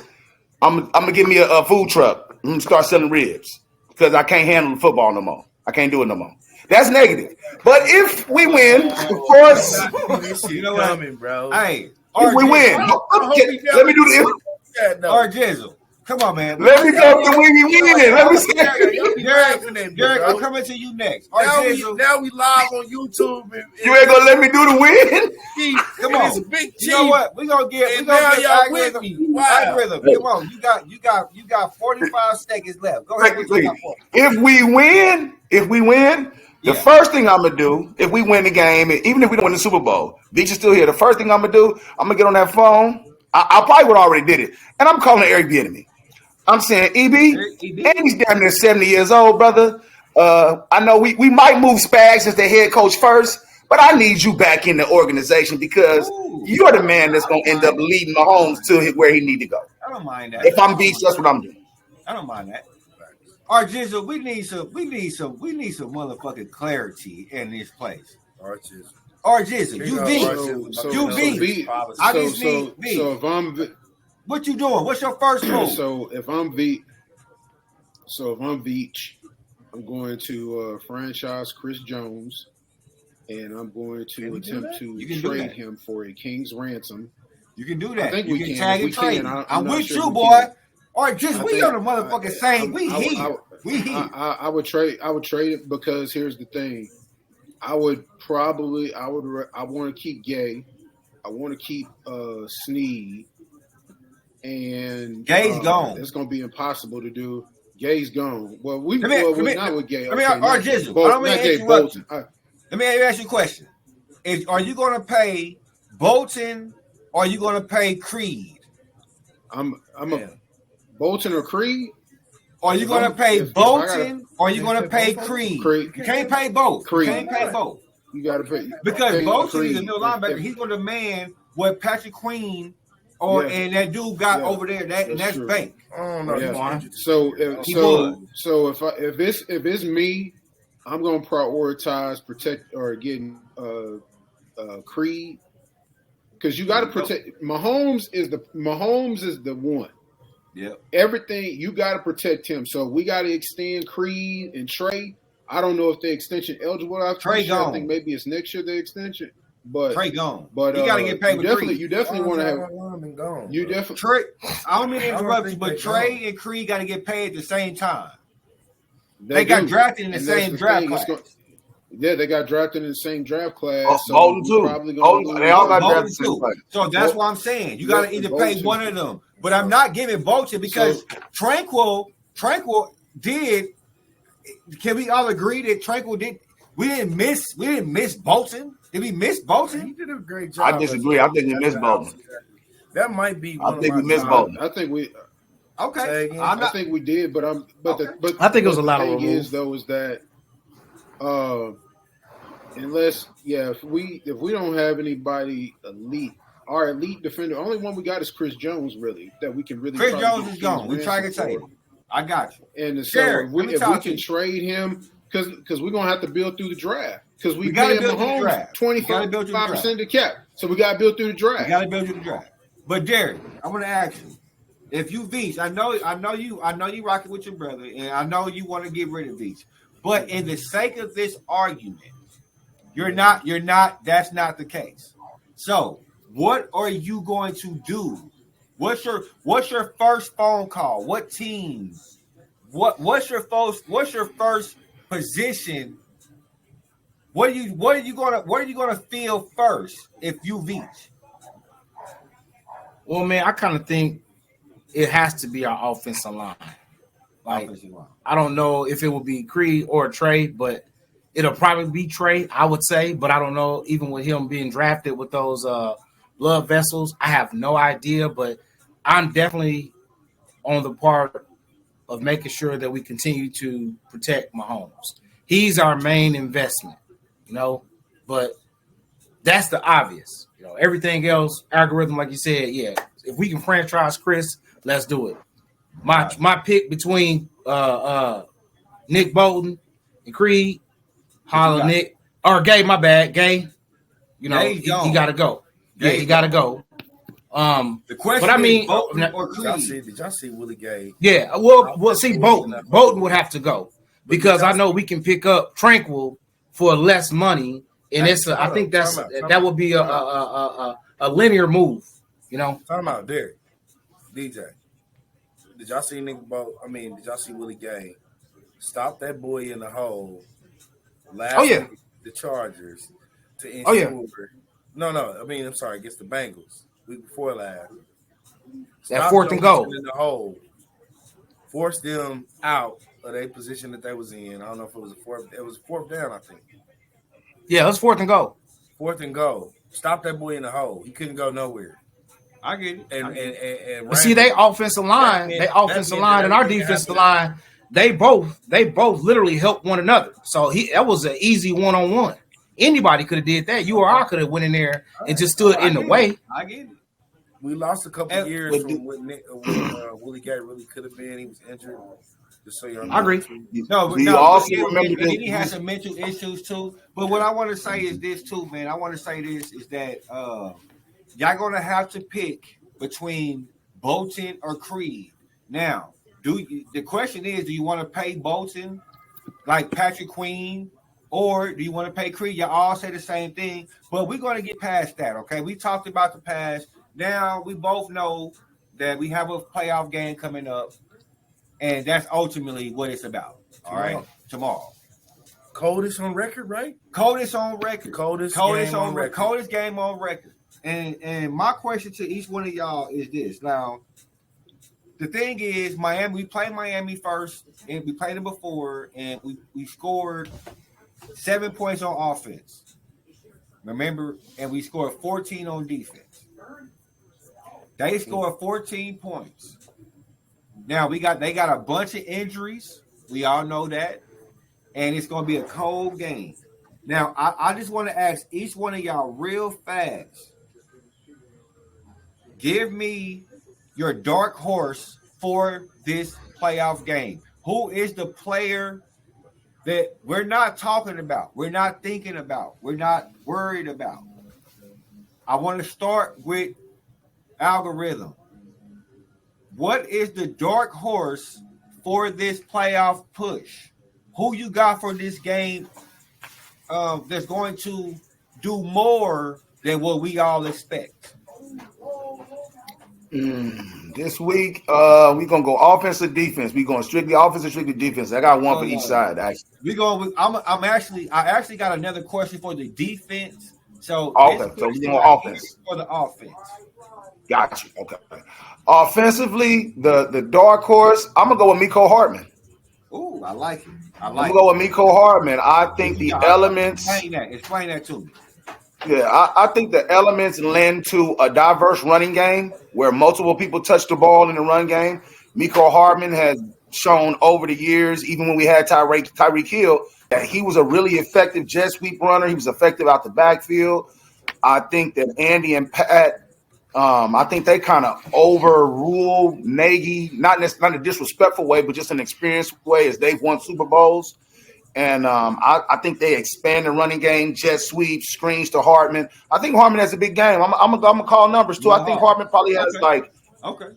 I'm gonna give me a food truck. I'm gonna start selling ribs because I can't handle the football no more. I can't do it no more. That's negative. But if we win, of course, you know what I mean, bro. Hey, if we win, let me do the or Jizzle. Come on, man. Let me go to win. Let me see. Derek, I'm coming to you next. Now we live on YouTube. You ain't gonna let me do the win? Come on. It's a big you know what? We're gonna get algorithm. Algorithm. Come on. You got 45 seconds left. Go ahead. If we win, the first thing I'm gonna do, if we win the game, even if we don't win the Super Bowl, Beach is still here. The first thing I'm gonna do, I'm gonna get on that phone. I probably would already did it, and I'm calling Eric Bieniemy. I'm saying, EB, and he's damn near 70 years old, brother. I know we might move Spags as the head coach first, but I need you back in the organization because you're the man that's going to end up leading Mahomes to where he need to go. I don't mind that. If I'm Beach, that's what I'm doing. I don't mind that. Our Jizzle, we need some motherfucking clarity in this place. Our Jizzle, you beat. I just need beat. So if I'm what you doing? What's your first move? So if I'm Beach, I'm going to franchise Chris Jones, and I'm going to attempt to trade him for a king's ransom. You can do that. I think you can tag and trade. I'm with sure you, boy. All right, just we on the motherfucking same. We heat. I would trade it because here's the thing. I want to keep Gay. I want to keep Snead. and Gay's gone. It's going to be impossible to do. Gay's gone. Well, we're not with Gay. Let me ask you a question. Are you going to pay Bolton or are you going to pay Creed? I'm a Bolton or Creed. Or are you going to pay Bolton or are you going to pay Creed? You can't pay both. Creed. You can't pay both. You got to pay. Because Bolton is a middle linebacker. He's going to demand what Patrick Queen and that dude got over there. That's bank. Oh no. Yeah. So if it's me, I'm gonna prioritize protect or getting Creed, because you got to protect. Mahomes is the one. Yeah. Everything you got to protect him. So we got to extend Creed and Trey. I don't know if the extension eligible after Trey gone. I think maybe it's next year the extension. But Trey gone. But you got to get paid with Creed. You definitely want to have. Gone, you definitely. Trey. I don't mean to interrupt you, but Trey and Creed got to get paid at the same time. They got drafted in the same draft class. They got drafted in the same draft class. Bolton too. They all got drafted too. So that's what I'm saying. You got to either pay one of them. But I'm not giving Bolton because Tranquil did. Can we all agree that Tranquil did? We didn't miss Bolton. Did we miss Bolton? He did a great job. I disagree. I think we missed Bolton. That might be. I think we missed Bolton. I think we. Okay. I think we did, but I think it was a lot of thing removes. is though is that if we don't have anybody elite, our elite defender, only one we got is Chris Jones, really, that we can really. Chris Jones is gone. We try to tell you. I got you. And so if we can trade him, because we're gonna have to build through the draft. Because we pay Mahomes 25% of the cap, so we got to build through the draft. We got to build through the draft. But Derek, I want to ask you, if you Veach, I know you rocking with your brother, and I know you want to get rid of Veach. But in the sake of this argument, you're not. That's not the case. So, what are you going to do? What's your first phone call? What team? What's your first position? What are you gonna feel first if you Veach? Well, man, I kind of think it has to be our offensive line. Like, I don't know if it will be Creed or Trey, but it'll probably be Trey, I would say. But I don't know, even with him being drafted with those blood vessels, I have no idea. But I'm definitely on the part of making sure that we continue to protect Mahomes. He's our main investment. But that's the obvious. Everything else, algorithm, like you said, if we can franchise Chris, let's do it. My pick between Nick Bolton and Creed, holla Nick, or Gay, my bad, Gay. He got to go. He got to go. The question, but I mean, did y'all see Willie Gay? Yeah, we'll see Bolton. Bolton would have to go because I know we can pick up Tranquil for less money. And I think that would be a linear move, Talking about Derek, DJ. Did y'all see did y'all see Willie Gay stop that boy in the hole? The Chargers to ensure. I'm sorry, against the Bengals week before last. That fourth and goal in the hole, forced them out of their position that they was in. I don't know if it was a fourth. It was fourth down, I think. Yeah, let's fourth and go. Fourth and go. Stop that boy in the hole. He couldn't go nowhere. I get it. And see, they offensive line, and our defensive line, they both literally help one another. So that was an easy one-on-one. Anybody could have did that. You or I could have went in there and just stood in the way. I get it. We lost a couple of years from what Willie Gay really could have been. He was injured. Just so I agree. He has some mental issues too. But what I want to say is this too, man. I want to say this is that y'all gonna have to pick between Bolton or Creed. Now, the question is, do you want to pay Bolton like Patrick Queen, or do you want to pay Creed? Y'all all say the same thing, but we're gonna get past that. Okay, we talked about the past. Now we both know that we have a playoff game coming up. And that's ultimately what it's about. All right, tomorrow. Coldest on record, right? Coldest on record. Coldest game on record. And my question to each one of y'all is this. Now, the thing is, Miami. We played Miami first, and we played them before, and we scored 7 points on offense. Remember, and we scored 14 on defense. They scored 14 points. Now they got a bunch of injuries. We all know that, and it's going to be a cold game. Now, I just want to ask each one of y'all real fast. Give me your dark horse for this playoff game. Who is the player that we're not talking about, we're not thinking about, we're not worried about? I want to start with Algorithm. What is the dark horse for this playoff push? Who you got for this game that's going to do more than what we all expect? This week, we're gonna go offense or defense. We're going strictly offense or strictly defense. I got one for each side. Actually, I actually got another question for the defense. So okay, so we're going offense for the offense. Got you. Okay. Offensively, the dark horse, I'm gonna go with Miko Hartman. Ooh, I like it. I'm gonna go with Miko Hartman. I think the elements. Explain that to me. Yeah, I think the elements lend to a diverse running game where multiple people touch the ball in the run game. Miko Hartman has shown over the years, even when we had Tyreek Hill, that he was a really effective jet sweep runner. He was effective out the backfield. I think that Andy and Pat, I think they kind of overrule Nagy, not in a disrespectful way, but just an experienced way, as they've won Super Bowls. And I think they expand the running game, jet sweep, screens to Hartman. I think Hartman has a big game. I'm gonna call numbers too. I think Hartman probably has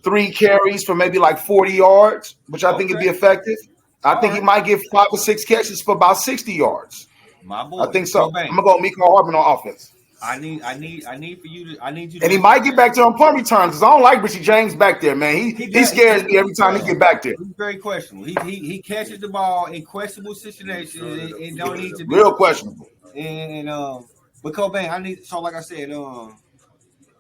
3 carries for maybe 40 yards, which I think would be effective. I think he might get 5 or 6 catches for about 60 yards. My boy, I think so. I'm gonna go Miko Hartman on offense. I need you to. And he might get back to on punt returns because I don't like Richie James back there, man. He scares me every time he get back there. He's very questionable. He catches the ball in questionable situations and don't need to be real questionable. And but KoBayne, like I said,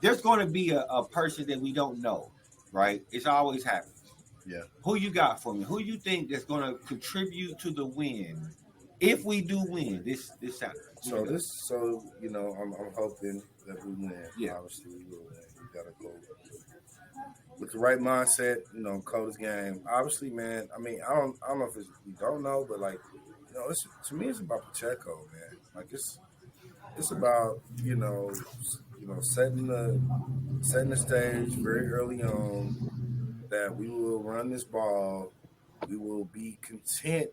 there's going to be a person that we don't know, right? It's always happens. Yeah. Who you got for me? Who you think that's going to contribute to the win if we do win this Saturday? So I'm hoping that we win. Yeah, obviously we will win. We gotta go with the right mindset. Coldest game. Obviously, man. I mean, I don't know if we don't know, but it's to me it's about Pacheco, man. It's about setting the stage very early on that we will run this ball. We will be content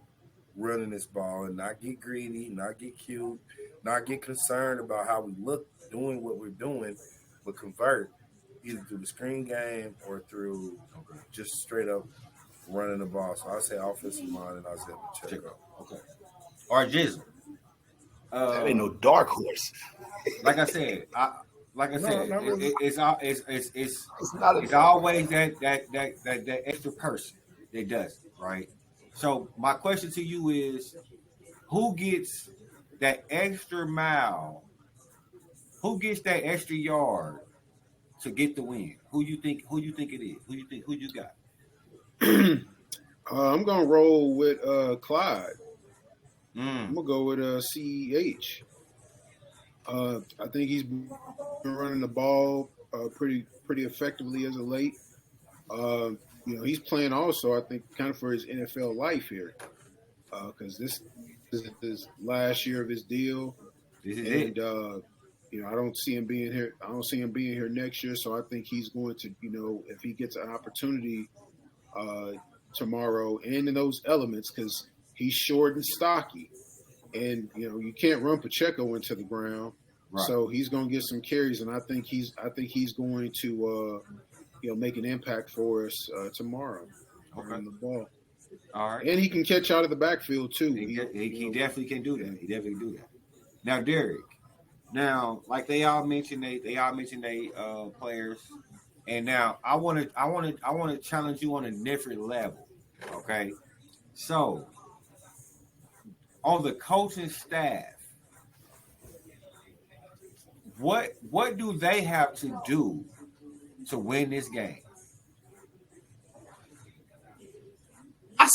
running this ball and not get greedy, not get cute, not get concerned about how we look doing what we're doing, but convert either through the screen game or through just straight up running the ball. So I say offensive line and I say Pacheco. Okay. Or Jizzle. That ain't no dark horse. Like I said, it's always that extra person that does it, right? So my question to you is, who gets that extra mile? Who gets that extra yard to get the win? Who you think it is? Who you got? I'm gonna roll with Clyde. I'm gonna go with CEH. I think he's been running the ball pretty effectively as of late. He's playing also, I think, kind of for his NFL life here, because this is his last year of his deal. This is it. I don't see him being here. I don't see him being here next year. So I think he's going to, if he gets an opportunity tomorrow and in those elements, because he's short and stocky, and you can't run Pacheco into the ground. Right. So he's going to get some carries, and I think he's going to make an impact for us tomorrow on the ball. All right, and he can catch out of the backfield too. He definitely can do that. He definitely can do that. Now, Derek. Now, like they all mentioned they players, and now I want to challenge you on a different level. Okay, so on the coaching staff, what do they have to do to win this game?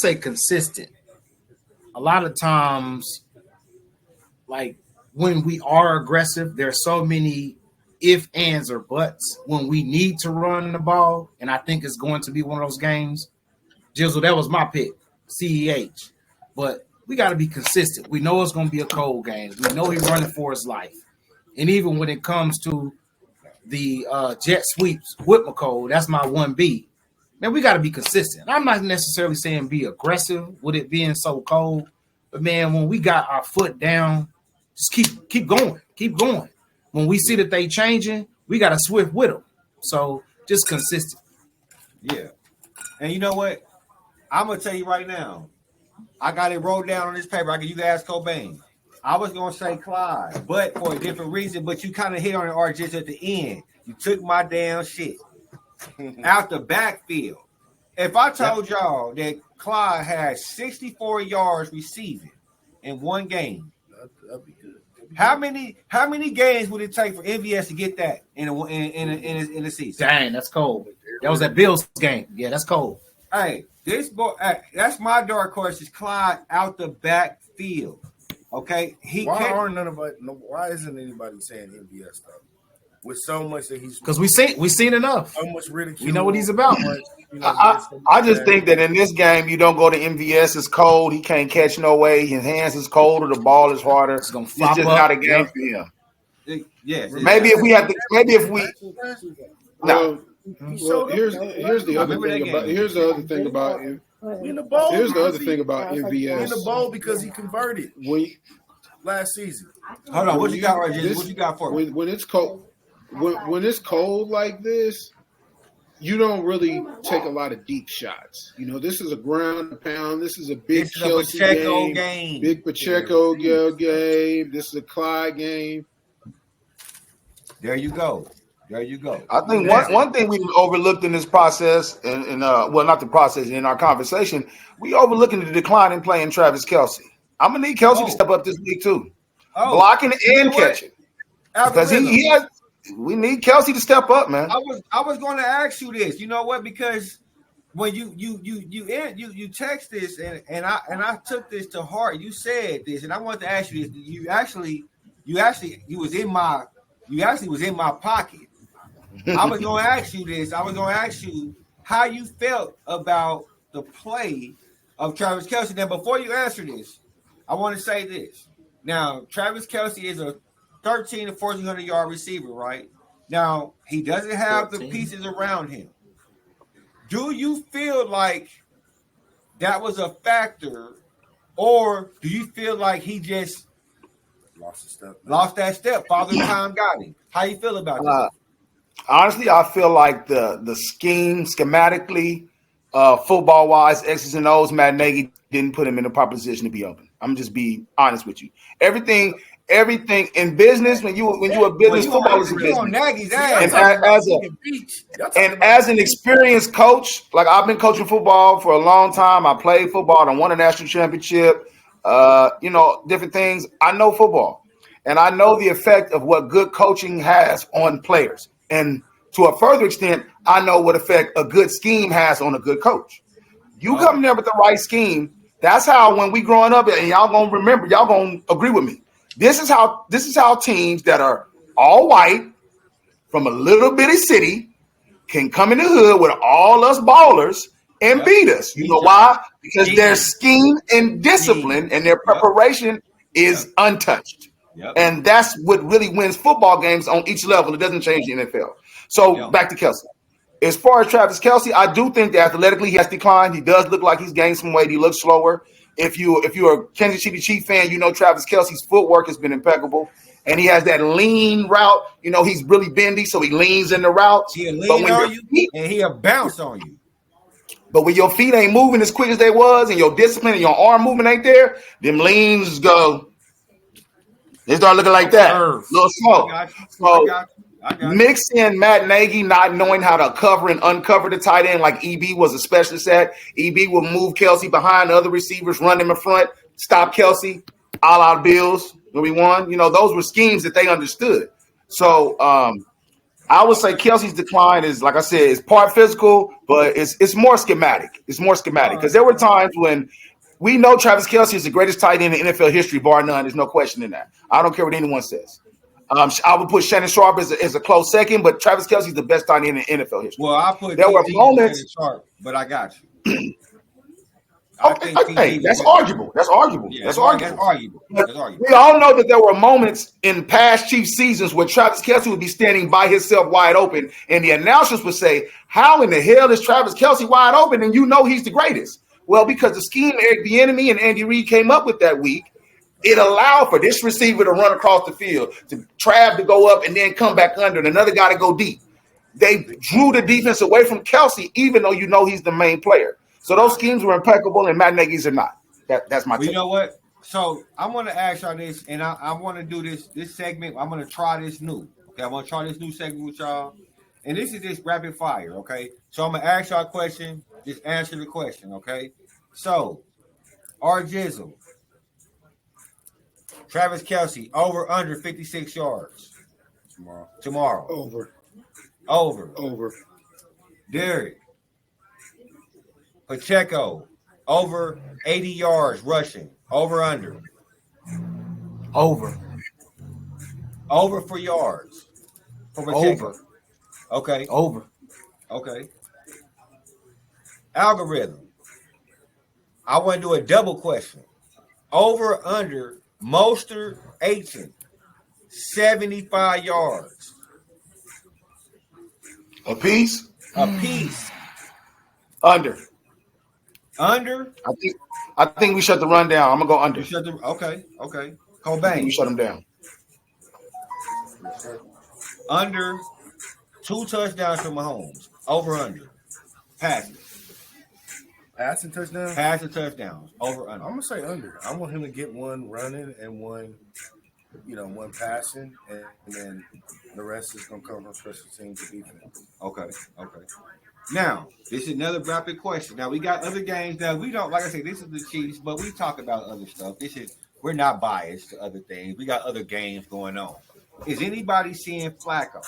say consistent. A lot of times, like when we are aggressive, there's so many if, ands, or buts when we need to run the ball. And I think it's going to be one of those games. Jizzle, that was my pick, CEH. But we got to be consistent. We know it's going to be a cold game. We know he's running for his life. And even when it comes to the jet sweeps with McCole, that's my 1B. Man, we got to be consistent. I'm not necessarily saying be aggressive with it being so cold. But, man, when we got our foot down, just keep going. Keep going. When we see that they changing, we got to swift with them. So just consistent. Yeah. And you know what? I'm going to tell you right now. I got it rolled down on this paper. You can ask KoBayne. I was going to say Clyde, but for a different reason. But you kind of hit on it, Art, just at the end. You took my damn shit out the backfield. If I told y'all that Clyde had 64 yards receiving in one game, That'd be good. how many games would it take for MVS to get that in a season? Dang, that's cold. That was that Bills game. Yeah, that's cold. Hey, this boy, that's my dark horse is Clyde out the backfield. Okay, why isn't anybody saying MVS though? With so much that he's because we seen enough. so much ridicule. We know what he's about. I just think that in this game, you don't go to MVS. It's cold. He can't catch no way. His hands is colder. The ball is harder. It's gonna just flop up. not a game for him. Yes. Maybe if we Well, here's the other thing about in the bowl. here's the other thing about MVS. In the bowl because he converted last season. Hold on, what you got, Reggie? What you got for me? When it's cold, when it's cold like this, you don't really take a lot of deep shots. You know, this is a ground and pound. This is a big Kelsey game, big Pacheco game. This is a Clyde game. There you go. I think one thing we overlooked in this process, and well, not the process, in our conversation, we overlooking the decline in playing Travis Kelce. I'm gonna need Kelce to step up this week too, blocking and catching, because we need Kelce to step up, man. I was going to ask you this. You know what? Because when you text this and I took this to heart. You said this, and I wanted to ask you this. You actually was in my pocket. I was going to ask you this. I was going to ask you how you felt about the play of Travis Kelce. Now, before you answer this, I want to say this. Now, Travis Kelce is a 1,300 to 1,400 yard receiver, right? Now, he doesn't have 13. The pieces around him. Do you feel like that was a factor, or do you feel like he just lost that step? Father Time got him. How you feel about that? Honestly, I feel like the scheme, schematically, football-wise, X's and O's, Matt Nagy didn't put him in the proper position to be open. I'm just be honest with you. Everything in business, when you a business, football is a business. And as an experienced coach, like I've been coaching football for a long time. I played football. I won a national championship. Different things. I know football, and I know the effect of what good coaching has on players. And to a further extent, I know what effect a good scheme has on a good coach. You come there with the right scheme. That's how when we growing up, and y'all gonna remember, y'all gonna agree with me. This is how teams that are all white from a little bitty city can come in the hood with all us ballers and beat us. You know why? Because their scheme and discipline and their preparation is untouched. Yep. And that's what really wins football games on each level. It doesn't change the NFL. So back to Kelce. As far as Travis Kelce, I do think that athletically he has declined. He does look like he's gained some weight. He looks slower. If you're a Kansas City Chiefs fan, you know Travis Kelce's footwork has been impeccable. And he has that lean route. You know, he's really bendy, so he leans in the routes. He'll lean on you, and he'll bounce on you. But when your feet ain't moving as quick as they was, and your discipline and your arm movement ain't there, them leans go. They start looking like that. A little slow. So mix in Matt Nagy not knowing how to cover and uncover the tight end like EB was a specialist at. EB will move Kelce behind the other receivers, run him in front, stop Kelce, all out Bills when we won. You know, those were schemes that they understood. So I would say Kelsey's decline is, like I said, it's part physical, but it's more schematic. It's more schematic because there were times when we know Travis Kelce is the greatest tight end in NFL history, bar none. There's no question in that. I don't care what anyone says. I would put Shannon Sharp as a close second, but Travis Kelce is the best tight end in NFL history. Well, I put there were moments. Shannon Sharp, but I got you. Okay, that's arguable. That's arguable. Yeah, that's arguable. That's arguable. We all know that there were moments in past Chiefs seasons where Travis Kelce would be standing by himself wide open, and the announcers would say, "How in the hell is Travis Kelce wide open?" And you know he's the greatest. Well, because the scheme Eric Bieniemy and Andy Reid came up with that week, it allowed for this receiver to run across the field, to Trav to go up and then come back under, and another guy to go deep. They drew the defense away from Kelce, even though you know he's the main player. So those schemes were impeccable, and Matt Nagy's are not. That's my take. You know what? So I want to ask y'all this, and I want to do this segment. I'm going to try this new. Okay, I want to try this new segment with y'all, and this is just rapid fire. Okay, so I'm going to ask y'all a question. Just answer the question. Okay, so R Jizzle, Travis Kelce, over under 56 yards tomorrow. Over. Derek Pacheco, over 80 yards rushing. Over, under. Over for yards. For Pacheco. Okay. Over. Okay. Algorithm. I want to do a double question. Over, under, Mostert, Aiton, 75 yards. A piece? Under. I think we shut the run down. I'm gonna go under. Okay. KoBayne. We shut them down. Under 2 touchdowns for Mahomes. Over, under. Passing touchdowns. Over, under. I'm gonna say under. I want him to get one running and one passing, and then the rest is gonna come from special teams and defense. Okay. Now, this is another rapid question. Now, we got other games that we don't, like I said, this is the Chiefs, but we talk about other stuff. We're not biased to other things. We got other games going on. Is anybody seeing Flacco?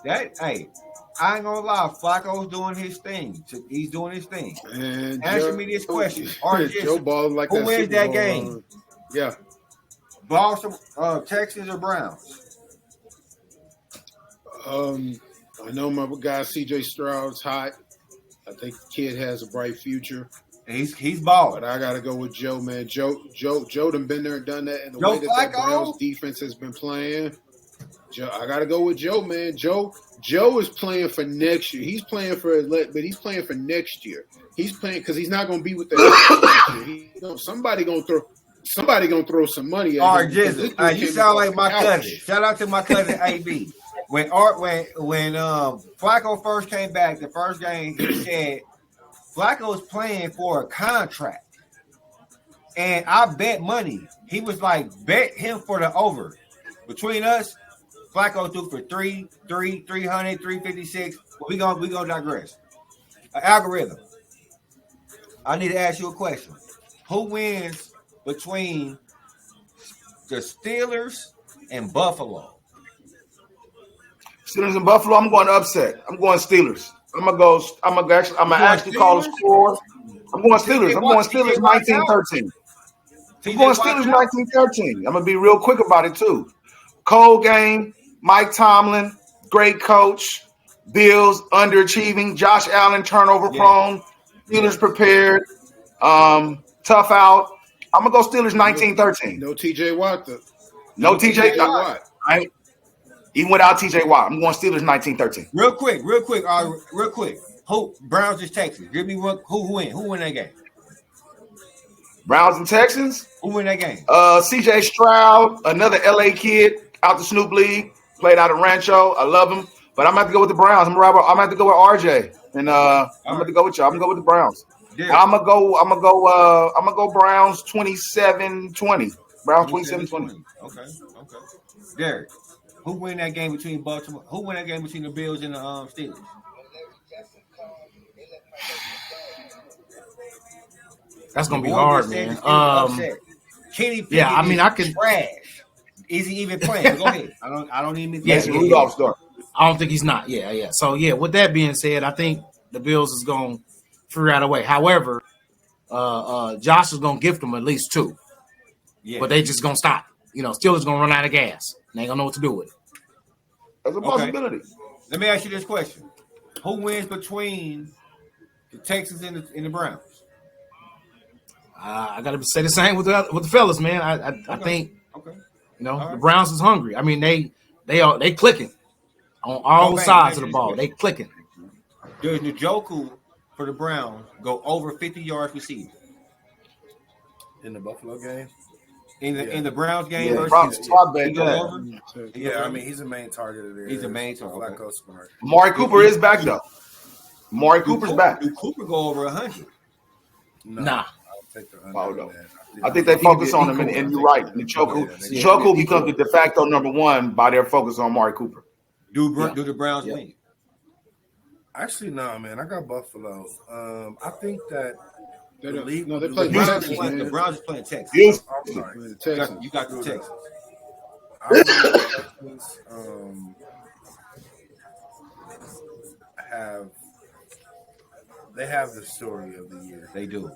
I ain't gonna lie, Flacco's doing his thing. He's doing his thing. And answer me this question. Joe Ball like who wins that game? Yeah. Boston, Texans or Browns? I know my guy CJ Stroud's hot. I think the kid has a bright future. He's balling. But I gotta go with Joe, man. Joe done been there and done that, and the Joe way that Browns defense has been playing. I gotta go with Joe, man. Joe is playing for next year. He's playing for next year. He's playing because he's not gonna be with the somebody gonna throw some money at him. All right, Jizzle. You sound like my cousin. Shout out to my cousin AB. When Flacco first came back, the first game, he said Flacco's playing for a contract. And I bet money. He was like, bet him for the over. Between us, Flacco threw for 300, 356. But we gonna digress. Algorithm. I need to ask you a question. Who wins between the Steelers and Buffalo? Steelers and Buffalo. I'm going to upset. I'm going Steelers. I'm gonna actually call a score. I'm going Steelers. I'm going Steelers 19-13. I'm going Steelers 19-13. I'm gonna be real quick about it too. Cold game. Mike Tomlin, great coach. Bills underachieving. Josh Allen turnover prone. Steelers prepared. Tough out. I'm gonna go Steelers 19-13. No TJ Watt though. No TJ Watt. Even without TJ Watt, I'm going Steelers 19-13. Real quick. Who Browns is Texans? Give me who win? Who win that game? Browns and Texans. Who win that game? CJ Stroud, another LA kid out the Snoop League, played out of Rancho. I love him, but I'm gonna have to go with the Browns. I'm gonna have to go with RJ, and I'm gonna have to go with y'all. I'm gonna go with the Browns. Yeah. I'm gonna go Browns 27-20. Browns 27-20. Okay. Derek, who win that game between Baltimore? Who win that game between the Bills and the Steelers? That's gonna be hard, man. Kenny Pickett I can trash. Is he even playing? Go ahead. I don't even. Yes, Rudolph's start. I don't think he's not. Yeah. So yeah, with that being said, I think the Bills is going to figure out a way. However, Josh is going to gift them at least 2. Yeah. But they just going to stop. Steelers going to run out of gas. They ain't going to know what to do with it. That's a possibility. Let me ask you this question: who wins between the Texans and the Browns? I got to say the same with the fellas, man. I think right. The Browns is hungry. I mean they clicking on all sides of the ball. They clicking. Does Njoku for the Browns go over 50 yards receiving in the Buffalo game? In the Browns game versus I mean he's a main target of theirs. He's a main target. Flacco smart. Amari Cooper is back though. Amari Cooper's back. Do Cooper go over 100? Nah. Take the under I think they focus on him, and you're right. Njoku becomes the de facto number 1 by their focus on Amari Cooper. Do the Browns win? Actually, no, man. I got Buffalo. I think that They the play Texas. The Browns are playing Texas. Yes. I'm sorry. You got the Texans. I they have the story of the year. They do.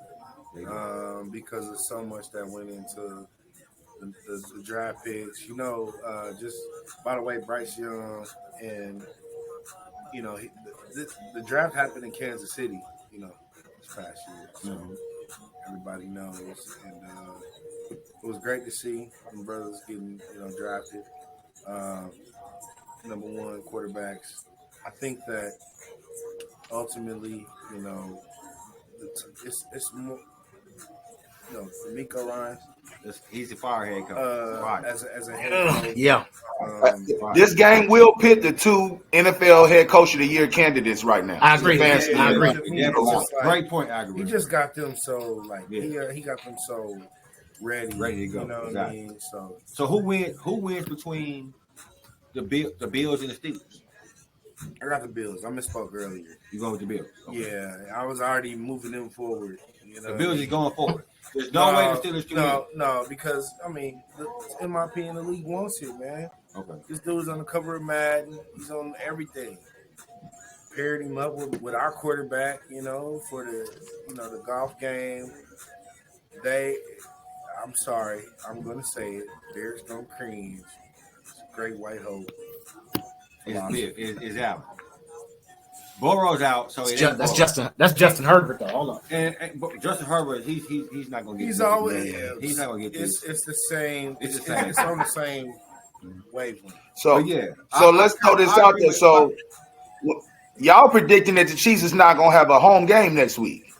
Because of so much that went into the draft picks. Just by the way, Bryce Young and the draft happened in Kansas City. This past year, so everybody knows, and it was great to see them brothers getting drafted. Number 1 quarterbacks. I think that ultimately, it's more. D'Amico Ryans. He's a firehead coach. As a head coach. Yeah. This game will pit the 2 NFL head coach of the year candidates right now. I agree. I agree. Great point, I agree. He just got them so he got them so ready to go. You know what I mean? So who wins between the Bills and the Steelers? I got the Bills. I misspoke earlier. You going with the Bills? Okay. Yeah, I was already moving them forward. The Bills is going forward. There's no way the Steelers can win. No, because in my opinion, the league wants it, man. Okay. This dude's on the cover of Madden. He's on everything. Paired him up with our quarterback, for the golf game. I'm sorry, I'm gonna say it. Derek's gonna cringe. It's a great white hope. Is out. Burrow's out, so that's Justin Herbert though. Hold on. But Justin Herbert, he's not gonna get. He's not gonna get this. It's the same. It's on the same wavelength. So let's throw this out there. So y'all predicting that the Chiefs is not gonna have a home game next week.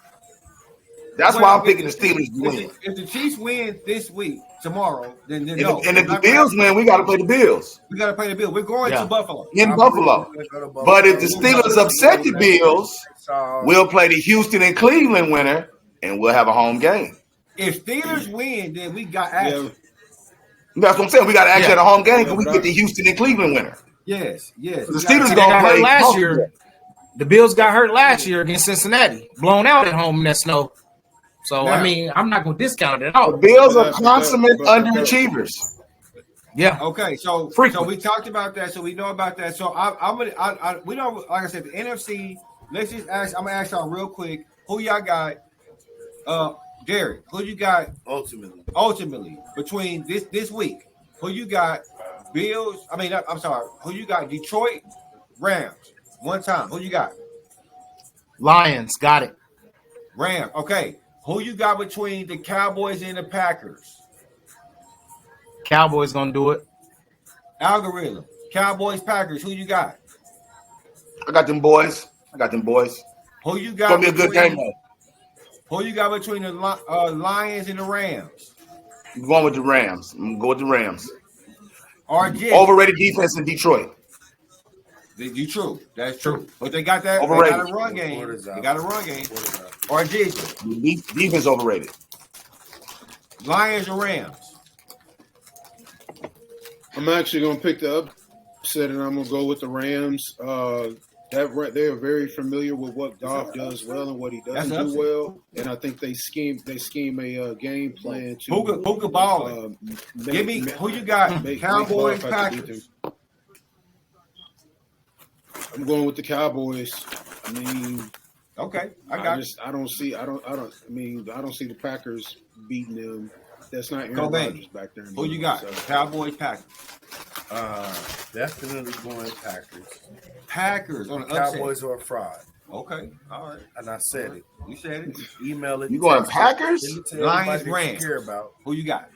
That's why I'm picking the Steelers to win. If the Chiefs win this week, tomorrow, then no. And if the Bills win, we got to play the Bills. We got to play the Bills. We're going to Buffalo. In Buffalo. But if the Steelers upset the Bills, we'll play the Houston and Cleveland winner, and we'll have a home game. If Steelers win, then we got action. That's what I'm saying. We got action at a home game because we get the Houston and Cleveland winner. Yes. The Steelers going to play last year. The Bills got hurt last year against Cincinnati, blown out at home in that snow. So, now, I'm not going to discount it at all. The Bills are consummate underachievers. Yeah. Okay. So we talked about that. So we know about that. So we don't, like I said, the NFC. Let's just ask. I'm gonna ask y'all real quick. Who y'all got? Derek. Who you got? Ultimately, between this week, who you got? Bills. I'm sorry. Who you got? Detroit, Rams. One time. Who you got? Lions. Got it. Rams. Okay. Who you got between the Cowboys and the Packers? Cowboys gonna do it. Algorithm. Cowboys, Packers. Who you got? I got them boys. Who you got? It's gonna be a good game though. Who you got between the Lions and the Rams? I'm going with the Rams. I'm gonna go with the Rams. RJ. Overrated defense in Detroit. True. That's true. But they got that. Overrated. They got a run game. RJ. Defense overrated. Lions or Rams? I'm actually going to pick the upset, and I'm going to go with the Rams. They're very familiar with what Goff does well and what he doesn't do well, and I think they scheme a game plan to who could ball. Give me who you got. Cowboys, Packers. I'm going with the Cowboys. I mean, Okay, I don't see the Packers beating them. That's not Aaron KoBayne. Rodgers back there. Who you got? So. Cowboys, Packers. Definitely going Packers. Packers on the upset. Cowboys are a fraud. Okay, all right. And I said it. You said it. Email it. You going text it, Packers? send it to Lions, everybody that you Rams. care about. Who you got?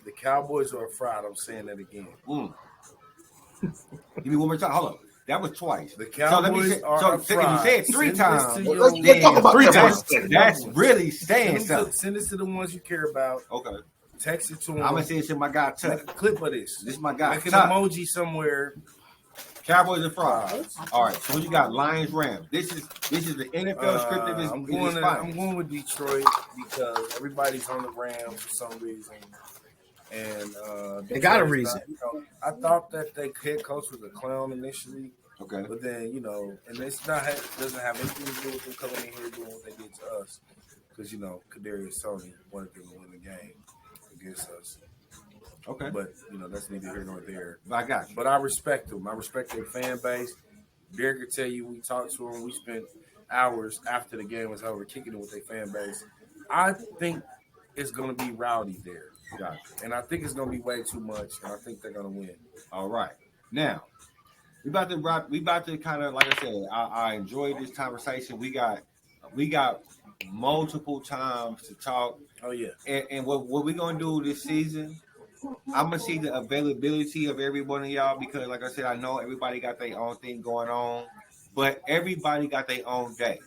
The Cowboys are a fraud. I'm saying that again. Give me one more time. Hold on. That was twice. The Cowboys are a fraud. If you said it 3 times, Let's talk about 3 that times. for a second. That's really saying something. Send this to the ones you care about. Okay. Text it to them. I'm gonna send it to my guy Tuck. Make a clip of this. This is my guy Make an Tuck. emoji somewhere. Cowboys and frauds. All right. So you got Lions, Rams. This is the NFL script of this. I'm going with Detroit because everybody's on the Rams for some reason. And They got a reason. I thought that their head coach was a clown initially. Okay. But then, and it's doesn't have anything to do with them coming in here doing what they did to us. Because, Kadarius Toney wanted them to win the game against us. Okay. But, that's neither here nor there. I got you. But I respect them. I respect their fan base. Derek could tell you we talked to them. We spent hours after the game was over kicking it with their fan base. I think it's going to be rowdy there. Gotcha. And I think it's going to be way too much. And I think they're going to win. All right. Now, we about to kind of, like I said, I enjoyed this conversation. We got multiple times to talk. Oh, yeah. And what we're going to do this season, I'm going to see the availability of every one of y'all because, like I said, I know everybody got their own thing going on, but everybody got their own day.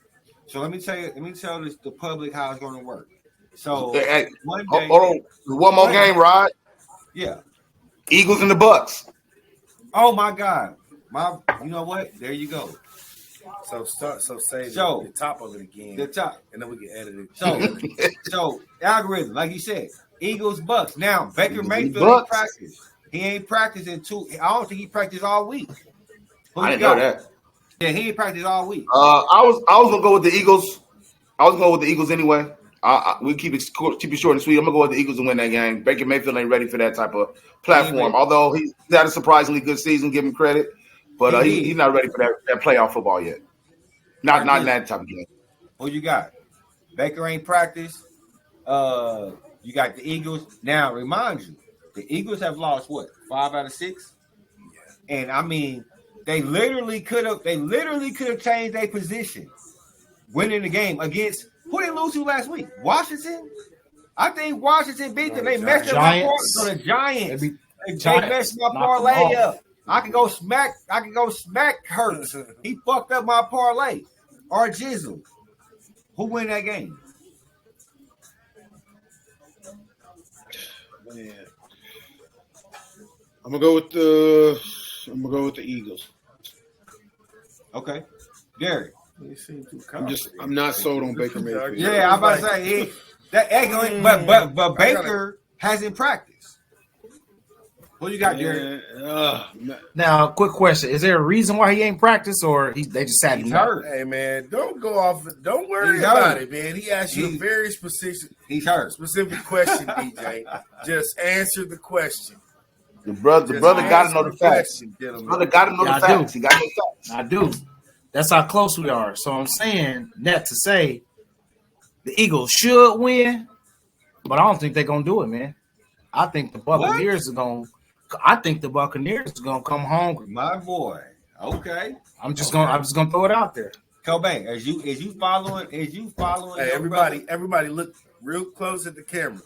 So let me tell the public how it's going to work. So Hey, one day, hold on. One more game, Rod. yeah. Eagles and the Bucks. Oh my God, you know what? There you go. So say So, the top of it again. The top. And then we can edit it. So algorithm, like you said, Eagles, Bucks. Now Baker Mayfield ain't Bucks. practice. He ain't practicing I don't think he practiced all week. I didn't know that. Yeah, he ain't practiced all week. I was gonna go with the Eagles. I was going to go with the Eagles anyway. We keep it short and sweet. I'm gonna go with the Eagles and win that game. Baker Mayfield ain't ready for that type of platform. Although he's had a surprisingly good season, give him credit, but he's not ready for that playoff football yet. Not in that type of game. Who you got? Baker ain't practiced. You got the Eagles. Now, remind you, the Eagles have lost what 5 out of 6, and I mean, they literally could have changed their position, winning the game against. Who did they lose to last week? Washington? I think Washington beat them. They messed up my parlay. The Giants. They messed my parlay up. I can go smack Hurts. He fucked up my parlay. Or Jizzle. Who win that game? Man. I'm gonna go with the Eagles. Okay. Gary. I'm not sold on Baker Mayfield. Yeah, I'm about to say but Baker hasn't practiced. What you got, Gary? Now, quick question: is there a reason why he ain't practiced, or they just sat him hurt? Hey man, don't go off. Don't worry about it, man. He asked you a very specific question, DJ. Just answer the question. The brother got to know the facts. The brother got to know the facts. He got to know the facts. I do. That's how close we are. So I'm saying that to say the Eagles should win, but I don't think they're gonna do it, man. I think the Buccaneers are gonna. I think the Buccaneers are gonna come hungry. My boy. Okay. I'm just gonna throw it out there. KoBayne, as you following. Hey, everybody, look real close at the camera.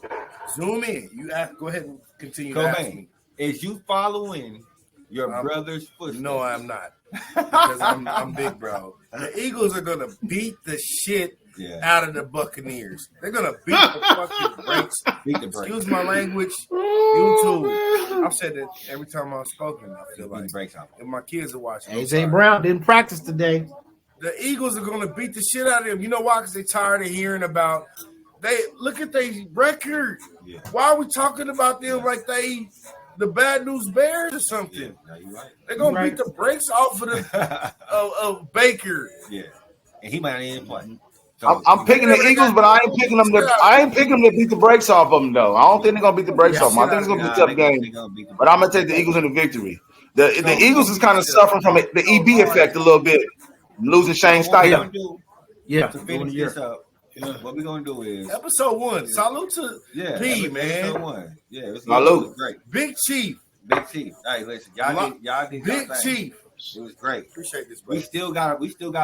Zoom in. Go ahead and continue. KoBayne, is you following your brother's footsteps? No, I'm not. Because I'm big, bro. The Eagles are gonna beat the shit out of the Buccaneers. They're gonna beat the fucking brakes. Excuse my language. YouTube. I've said that every time I've spoken. I feel like and my kids are watching. AJ Brown didn't practice today. The Eagles are gonna beat the shit out of them. You know why? Because they're tired of hearing about. They look at their record. Yeah. Why are we talking about them like they? The Bad News Bears or something. Yeah, no, you're right. They're gonna beat the brakes off of the of Baker. Yeah, and he might not even play. So, I'm picking the Eagles, but I ain't picking them to beat the brakes off of them though. I don't think they're gonna beat the brakes off them. I think it's gonna be a tough game. But I'm gonna take the Eagles in the victory. The Eagles is kind of suffering from the EB effect a little bit, losing Shane Steichen. Yeah, To finish this up, what we're gonna do is Episode 1. Salute to P, man. Episode 1. Yeah, it was great. Big Chief. Big Chief. Hey, listen, y'all did Big Chief. It was great. Appreciate this, bro. We still got a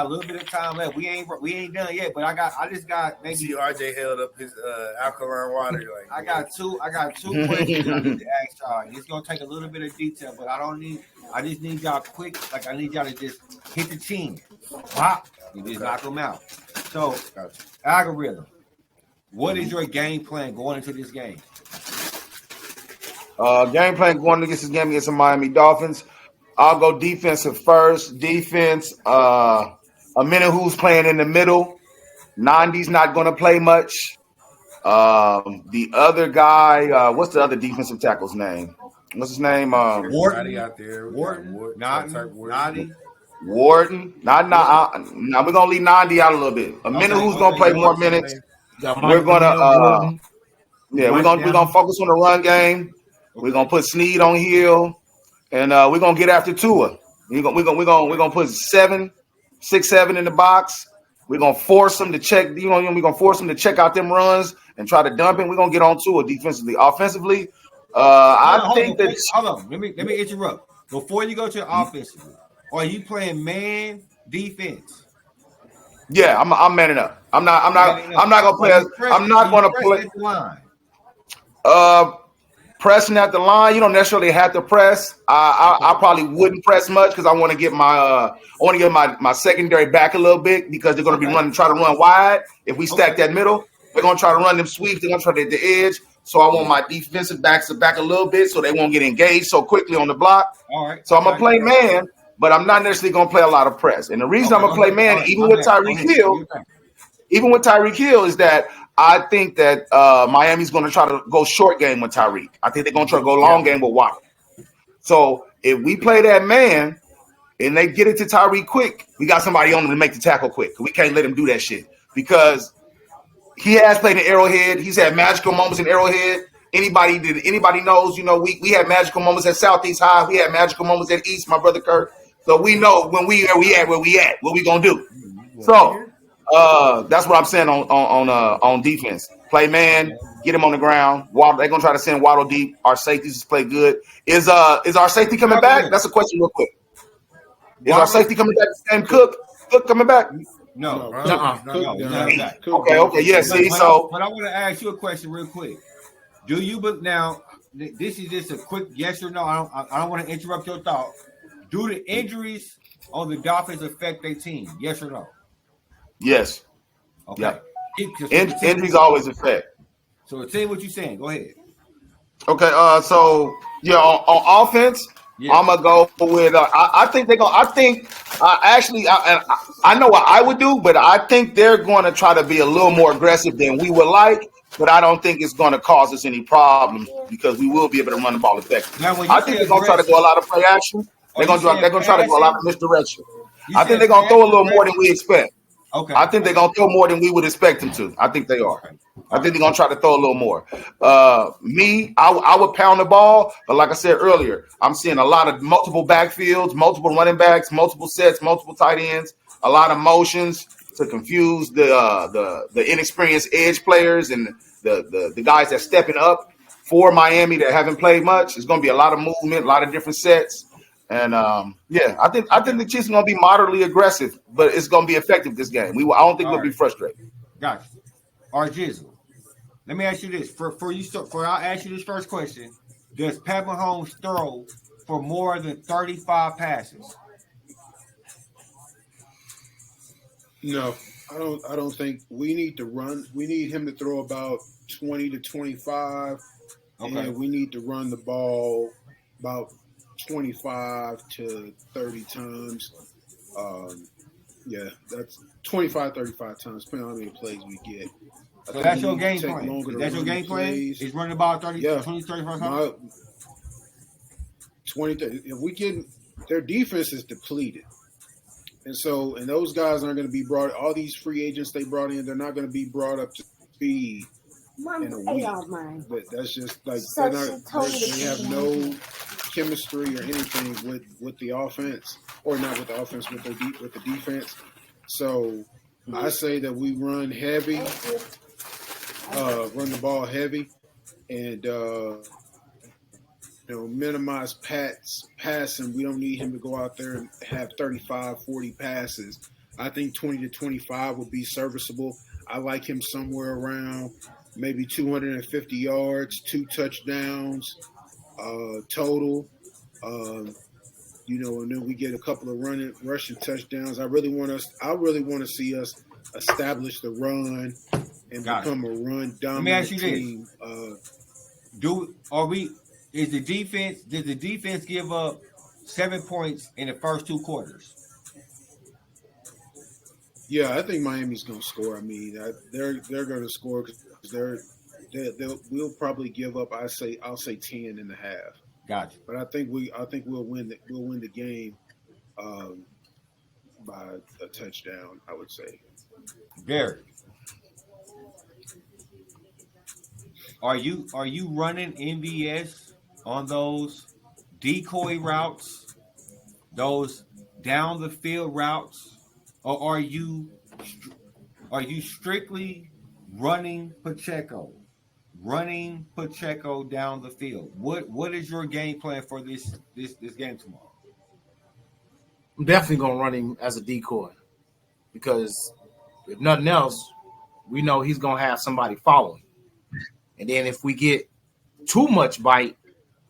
little bit of time left. We ain't done yet, but I just got maybe. See, RJ held up his alkaline water. Like, I got two questions I need to ask y'all. It's gonna take a little bit of detail, but I just need y'all quick. Like I need y'all to just hit the chin, pop, and just knock them out. So, algorithm, what is your game plan going into this game? Game plan going against this game against the Miami Dolphins. I'll go defensive first. Defense, a minute who's playing in the middle. Nandi's not going to play much. The other guy, what's the other defensive tackle's name? What's his name? Wharton. out there. Wharton. Nandi. Wharton. Now we're going to leave Nandi out a little bit. A minute who's going to play more minutes. We're going to we're going to focus on the run game. We're going to put Snead on Hill. And we're gonna get after Tua. We're gonna put 6, 7 in the box. We're gonna force them to check. We're gonna force them to check out them runs and try to dump it. We're gonna get on Tua defensively. Offensively, hold on. Let me interrupt. Before you go to offensively, are you playing man defense? Yeah, I'm manning up. I'm not gonna play. I'm not gonna play. Pressing at the line, you don't necessarily have to press. I probably wouldn't press much because I want to get my secondary back a little bit because they're going to be try to run wide. If we stack that middle, they're going to try to run them sweeps. They're going to try to hit the edge. So I want my defensive backs to back a little bit so they won't get engaged so quickly on the block. All right. So I'm gonna play man, but I'm not necessarily going to play a lot of press. And the reason I'm going to play man, even with Tyreek Hill, is that I think that Miami's going to try to go short game with Tyreek. I think they're going to try to go long game with Waddle. So if we play that man and they get it to Tyreek quick, we got somebody on him to make the tackle quick. We can't let him do that shit because he has played in Arrowhead. He's had magical moments in Arrowhead. Anybody knows, we had magical moments at Southeast High. We had magical moments at East, my brother Kirk. So we know where we at, what we going to do. So that's what I'm saying on defense. Play man, get him on the ground. Waddle, they're gonna try to send Waddle deep. Our safeties just play good. Is our safety coming back? That's a question real quick. Is our safety coming back? Sam Cook coming back? No. Okay. Yeah. See, but I want to ask you a question real quick. Do you? But now this is just a quick yes or no. I don't want to interrupt your thought. Do the injuries on the Dolphins affect their team? Yes or no? Yes. Okay. Yeah. Injuries always affect. So tell me what you're saying. Go ahead. Okay. So yeah, on offense, I'm gonna go with. I think they're gonna. I know what I would do, but I think they're going to try to be a little more aggressive than we would like. But I don't think it's going to cause us any problems because we will be able to run the ball effectively. I think they're going to try to go a lot of play action. They're going to try to go a lot of misdirection. I think they're going to throw a little more than we expect. Okay. I think they're going to throw more than we would expect them to. I think they are. I think they're going to try to throw a little more. I would pound the ball, but like I said earlier, I'm seeing a lot of multiple backfields, multiple running backs, multiple sets, multiple tight ends, a lot of motions to confuse the inexperienced edge players and the guys that's stepping up for Miami that haven't played much. It's going to be a lot of movement, a lot of different sets. And I think the Chiefs are going to be moderately aggressive, but it's going to be effective this game. I don't think we'll be frustrated. Gotcha. All right, Jizzle. Let me ask you this. I'll ask you this first question. Does Pat Mahomes throw for more than 35 passes? No, I don't think we need to run. We need him to throw about 20 to 25. Okay. And we need to run the ball about 25 to 30 times. That's 25, 35 times, depending on how many plays we get. So that's your game plan. That's your game plan? Is running the ball 20, 35 times? 20, 30. If we get their defense is depleted. And those guys aren't going to be brought, all these free agents they brought in, they're not going to be brought up to speed in a week. But that's just like they have no chemistry or anything with the offense, or not with the offense, with the defense. So I say that we run heavy, run the ball heavy, and minimize passing. We don't need him to go out there and have 35, 40 passes. I think 20 to 25 would be serviceable. I like him somewhere around maybe 250 yards, 2 touchdowns total. And then we get a couple of rushing touchdowns. I really want to see us establish the run and become a run dominant team. Did the defense give up 7 points in the first 2 quarters? Yeah, I think Miami's going to score. I mean, they're going to score because we'll probably give up. I'll say 10 and a half. Gotcha. But I think we'll win the game by a touchdown, I would say. Very. Are you running MVS on those decoy routes, those down the field routes, or are you strictly running Pacheco down the field? What is your game plan for this game tomorrow? I'm definitely gonna run him as a decoy because if nothing else, we know he's gonna have somebody following. And then if we get too much bite,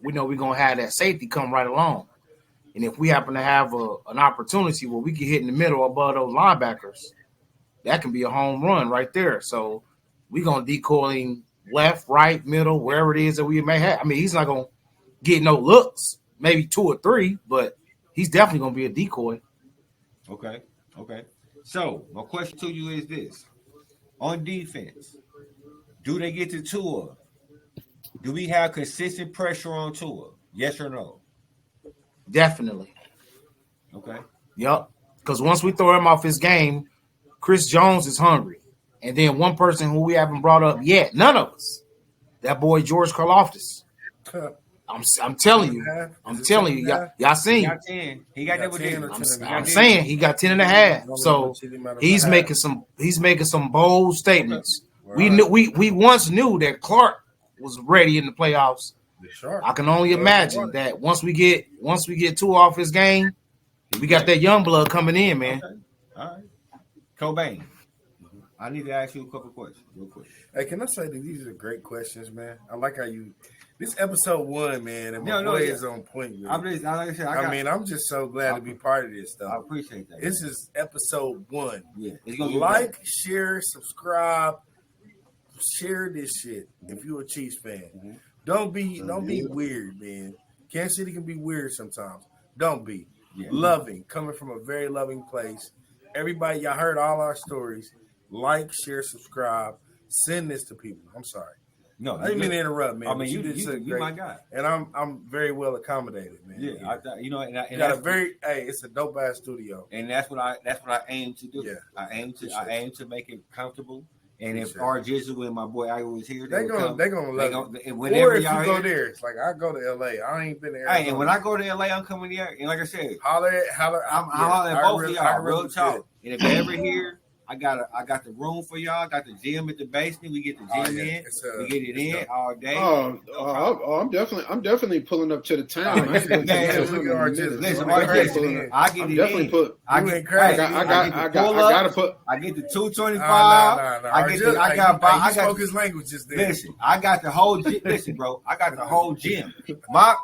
we know we're gonna have that safety come right along. And if we happen to have an opportunity where we can hit in the middle above those linebackers, that can be a home run right there. So we're gonna decoy him left, right, middle, wherever it is that we may have. I mean, he's not gonna get no looks, maybe 2 or 3, but he's definitely gonna be a decoy. Okay. So my question to you is this: on defense, do they get to Tua? Do we have consistent pressure on Tua? Yes or no? Definitely. Okay. Yep. Because once we throw him off his game, Chris Jones is hungry. And then one person who we haven't brought up yet, none of us, that boy George Karlaftis. I'm telling you. Y'all seen. He got that with him. I'm saying he got 10 and a half. So he's making some bold statements. We once knew that Clark was ready in the playoffs. I can only imagine that once we get 2 off his game, we got that young blood coming in, man. Okay. All right. KoBayne, I need to ask you a couple questions real quick. Hey, can I say that these are great questions, man? I like how this episode 1, man, and my boy is on point. Really. I'm just so glad to be part of this stuff. I appreciate that. This is episode 1. Yeah. Like, share, subscribe, share this shit if you're a Chiefs fan. Mm-hmm. Don't be weird, man. Kansas City can be weird sometimes. Don't be. Yeah. Loving, coming from a very loving place. Everybody, y'all heard all our stories. Like, share, subscribe. Send this to people. I'm sorry. No, I didn't mean to interrupt, man. I mean, you my guy, and I'm very well accommodated, man. Yeah, it's a dope ass studio, and that's what I aim to do. Yeah, I aim to make it comfortable. And if our Jizzle and my boy I was here, they're gonna love it. Whenever or if y'all you go there, it's like I go to LA. I ain't been there. Hey, and when I go to LA, I'm coming there. And like I said, holler. I'm hollering at both of y'all. Real talk. And if you're ever here, I got the room for y'all. Got the gym at the basement. We get the gym in. We get it in all day. I'm definitely pulling up to the town. I get the 225. I spoke his language just there. Listen, I got the whole gym. Listen, bro, I got the whole gym. My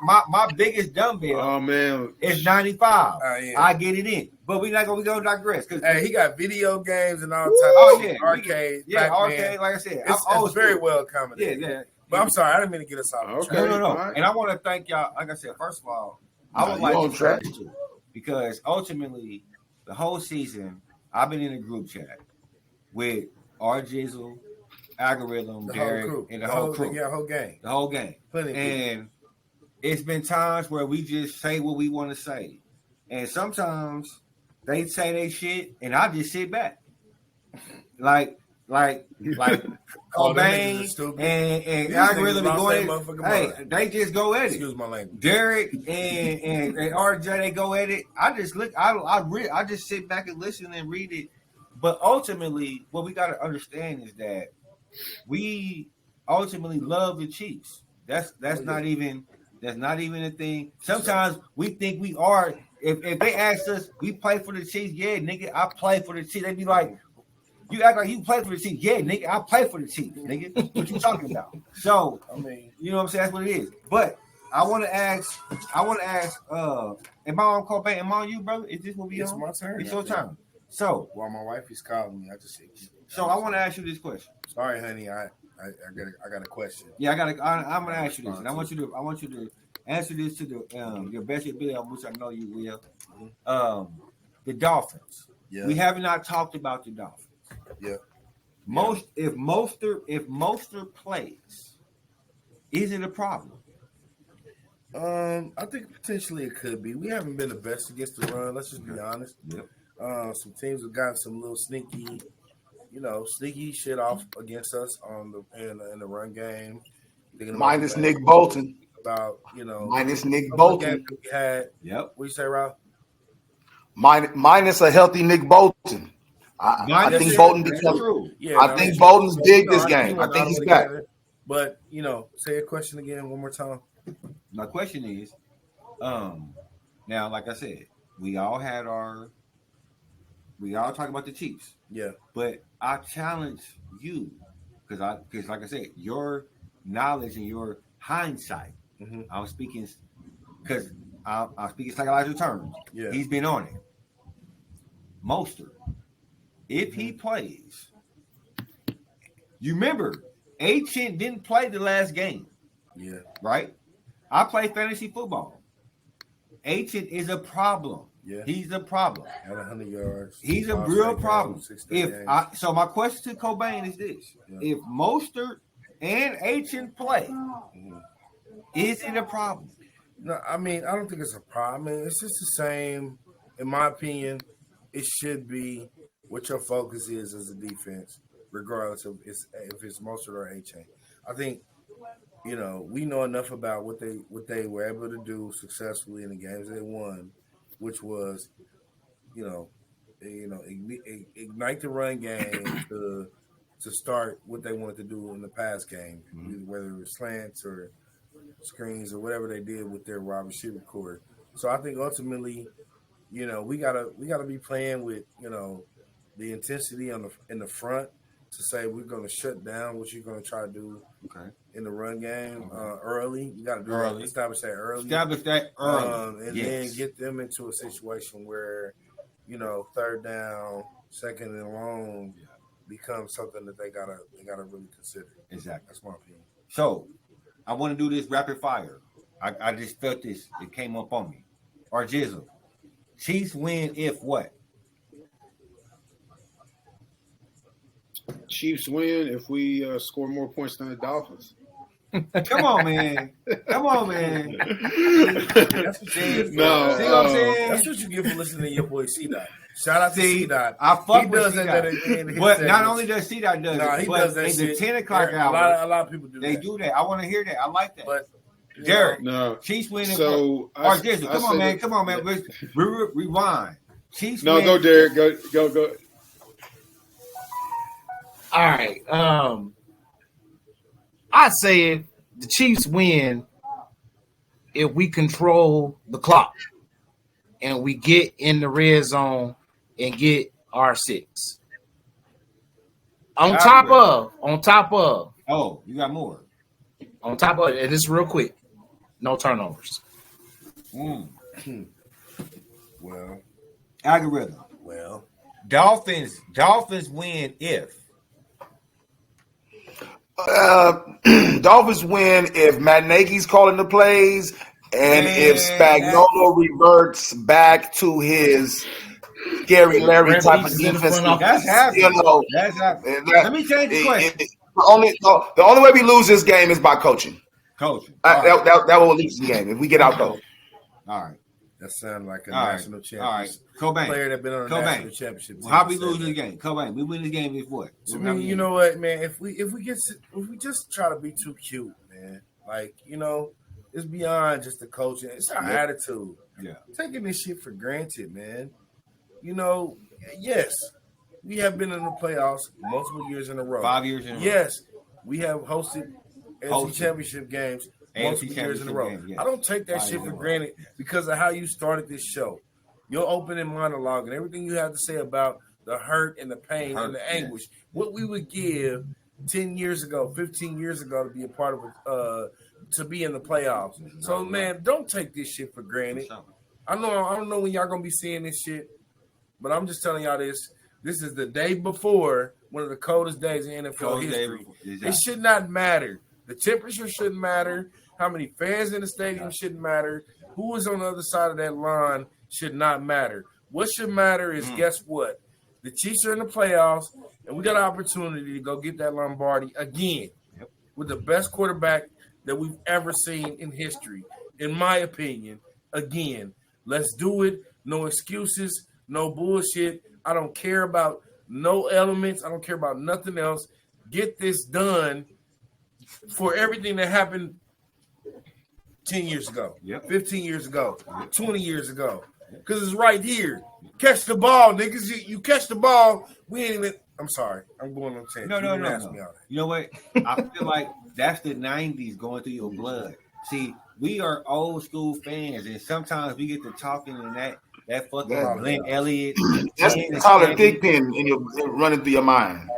biggest dumbbell. Oh man, is 95. I get it in. But we gonna digress. Hey, he got video games and all types of arcade. Yeah, arcade. Like I said, it's very well accommodated. Yeah. But I'm sorry, I didn't mean to get us off. Okay. No. Right. And I want to thank y'all. Like I said, first of all, I would like to thank you because ultimately, the whole season, I've been in a group chat with our Jizzle, Algorithm, Derek, and the whole crew. Yeah, the whole game. And it's been times where we just say what we want to say, and sometimes they say they shit, and I just sit back. Like like Oh, them niggas KoBayne are stupid. and These algorithm niggas is lost going. their motherfucking Hey, mind. they just go at it. Excuse my language. Derek and RJ, they go at it. I just look. I just sit back and listen and read it. But ultimately, what we got to understand is that we ultimately love the Chiefs. That's not even a thing. Sometimes we think we are. If they ask us, we play for the Chiefs. Yeah, nigga, I play for the Chiefs. They be like, you act like you play for the Chiefs. Yeah, nigga, I play for the Chiefs, nigga. What you talking about? So, I mean, you know what I'm saying? That's what it is. But I want to ask, am I on KoBayne? Am I on you, brother? Is this what we it's on? my turn. It's your turn. So, While my wife is calling me, I just say. so I want to ask you this question. Sorry, honey. I got a question. Yeah, I'm gonna ask you this, and I want you to answer this to the your best ability, which I know you will. The Dolphins. Yeah. We have not talked about the Dolphins. Yeah. If Mostert plays, is it a problem? I think potentially it could be. We haven't been the best against the run. Let's just be honest. Yep. Some teams have gotten some little sneaky shit off against us in the run game. Minus Nick Bolton. About Minus Nick Bolton. We had. Yep. What you say, Rob? Minus a healthy Nick Bolton. I think Bolton becomes. Yeah, I think Bolton's big this game. I think think he's back. But say a question again one more time. My question is, now, like I said, we all talk about the Chiefs. Yeah. But I challenge you because like I said, your knowledge and your hindsight. Mm-hmm. I'm speaking because I'm speaking psychological terms. Yeah. He's been on it. Mostert, if he plays, you remember, H.N. didn't play the last game. Yeah. Right? I play fantasy football. H.N. is a problem. Yeah. He's a problem. At 100 yards. He's a real problem. So my question to KoBayne is this: if Mostert and H.N. play, is it a problem? No, I mean, I don't think it's a problem. I mean, it's just the same. In my opinion, it should be what your focus is as a defense, regardless of if it's Mostert or H.N. I think, we know enough about what they were able to do successfully in the games they won, which was, ignite the run game to start what they wanted to do in the pass game, whether it was slants or screens or whatever they did with their wide receiver core. So I think ultimately, we gotta be playing with the intensity in the front to say we're gonna shut down what you're gonna try to do in the run game early. You gotta do early. Establish that early. And then get them into a situation where third down, second and long becomes something that they gotta really consider. Exactly. That's my opinion. So I want to do this rapid fire. I just felt this. It came up on me. Or Jizzle. Chiefs win if what? Chiefs win if we score more points than the Dolphins. Come on, man. Come on, man. That's what you No, See what I'm saying? That's what you get for listening to your boy C-Dot. Shout out to C-Dot. I fuck He with does C-Dot. that. But not only does C-Dot does it, he but does that in the shit. 10 o'clock A hour, lot of people do they that. do that. I want to hear that. I like that. But Derek, No. Chiefs win if So what? Or Jizzle, come on, man. Come on, man. Rewind. Chiefs No, win. go, Derek. Go. All right. I said the Chiefs win if we control the clock and we get in the red zone and get our 6. On top of. Oh, you got more. On top of it, and it's real quick. No turnovers. Well, Algorithm. well. Dolphins win if. Dolphins win if Matt Nagy's calling the plays and if Spagnuolo reverts back to his Gary Larry type of defense. That's happening. That's happening. Let me change the question. The only way we lose this game is by coaching. Coaching. That will lose the game if we get out though. All right. That sounds like a All right. national championship. All right. KoBayne. Player that been on a KoBayne. national championship team. Well, how we said lose that. this game? KoBayne, we win this game with what? To me, you know what, man? If we just try to be too cute, man, like, you know, it's beyond just the coaching. It's our attitude. Yeah. Taking this shit for granted, man. You know, yes, we have been in the playoffs multiple years in a row. 5 years in a row. Yes, we have hosted AFC championship games multiple years in a row. Game, yeah. I don't take that 5 shit years for in a row. granted because of how you started this show. Your opening monologue and everything you have to say about the hurt and the pain and the anguish. What we would give 10 years ago, 15 years ago to be a part of to be in the playoffs. So, man, don't take this shit for granted. I don't know when y'all gonna be seeing this shit, but I'm just telling y'all this. This is the day before one of the coldest days in NFL history. It should not matter. The temperature shouldn't matter. How many fans in the stadium shouldn't matter. Who is on the other side of that line should not matter. What should matter is, guess what? The Chiefs are in the playoffs, and we got an opportunity to go get that Lombardi again with the best quarterback that we've ever seen in history, in my opinion. Again, let's do it. No excuses, no bullshit. I don't care about no elements. I don't care about nothing else. Get this done for everything that happened 10 years ago, 15 years ago, 20 years ago. Because it's right here. Catch the ball, niggas. You catch the ball. We ain't even. I'm sorry. I'm going on saying. No. You know what? I feel like that's the 90s going through your blood. See, we are old school fans, and sometimes we get to talking and that fucking Glenn Elliott. That's Tyler Thigpen running through your mind.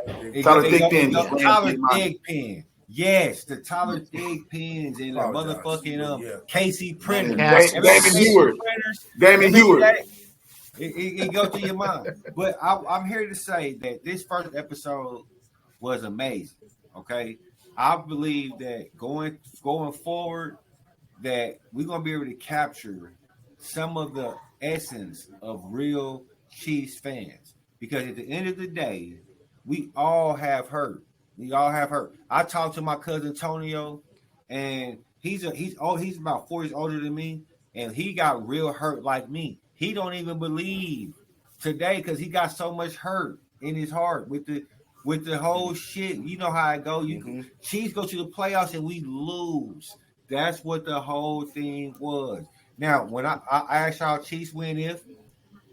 Tyler Thigpen. Tyler Thigpen. Yes, the Tyler Thigpens and the motherfucking Casey Printers. Damon Heward. It goes through your mind. But I'm here to say that this first episode was amazing. Okay, I believe that going forward, that we're gonna be able to capture some of the essence of real Chiefs fans, because at the end of the day, we all have hurt. I talked to my cousin Antonio, and he's about 4 years older than me, and he got real hurt like me. He don't even believe today because he got so much hurt in his heart with the whole shit. You know how it go. Chiefs go to the playoffs and we lose. That's what the whole thing was. Now, when I asked y'all Chiefs win if,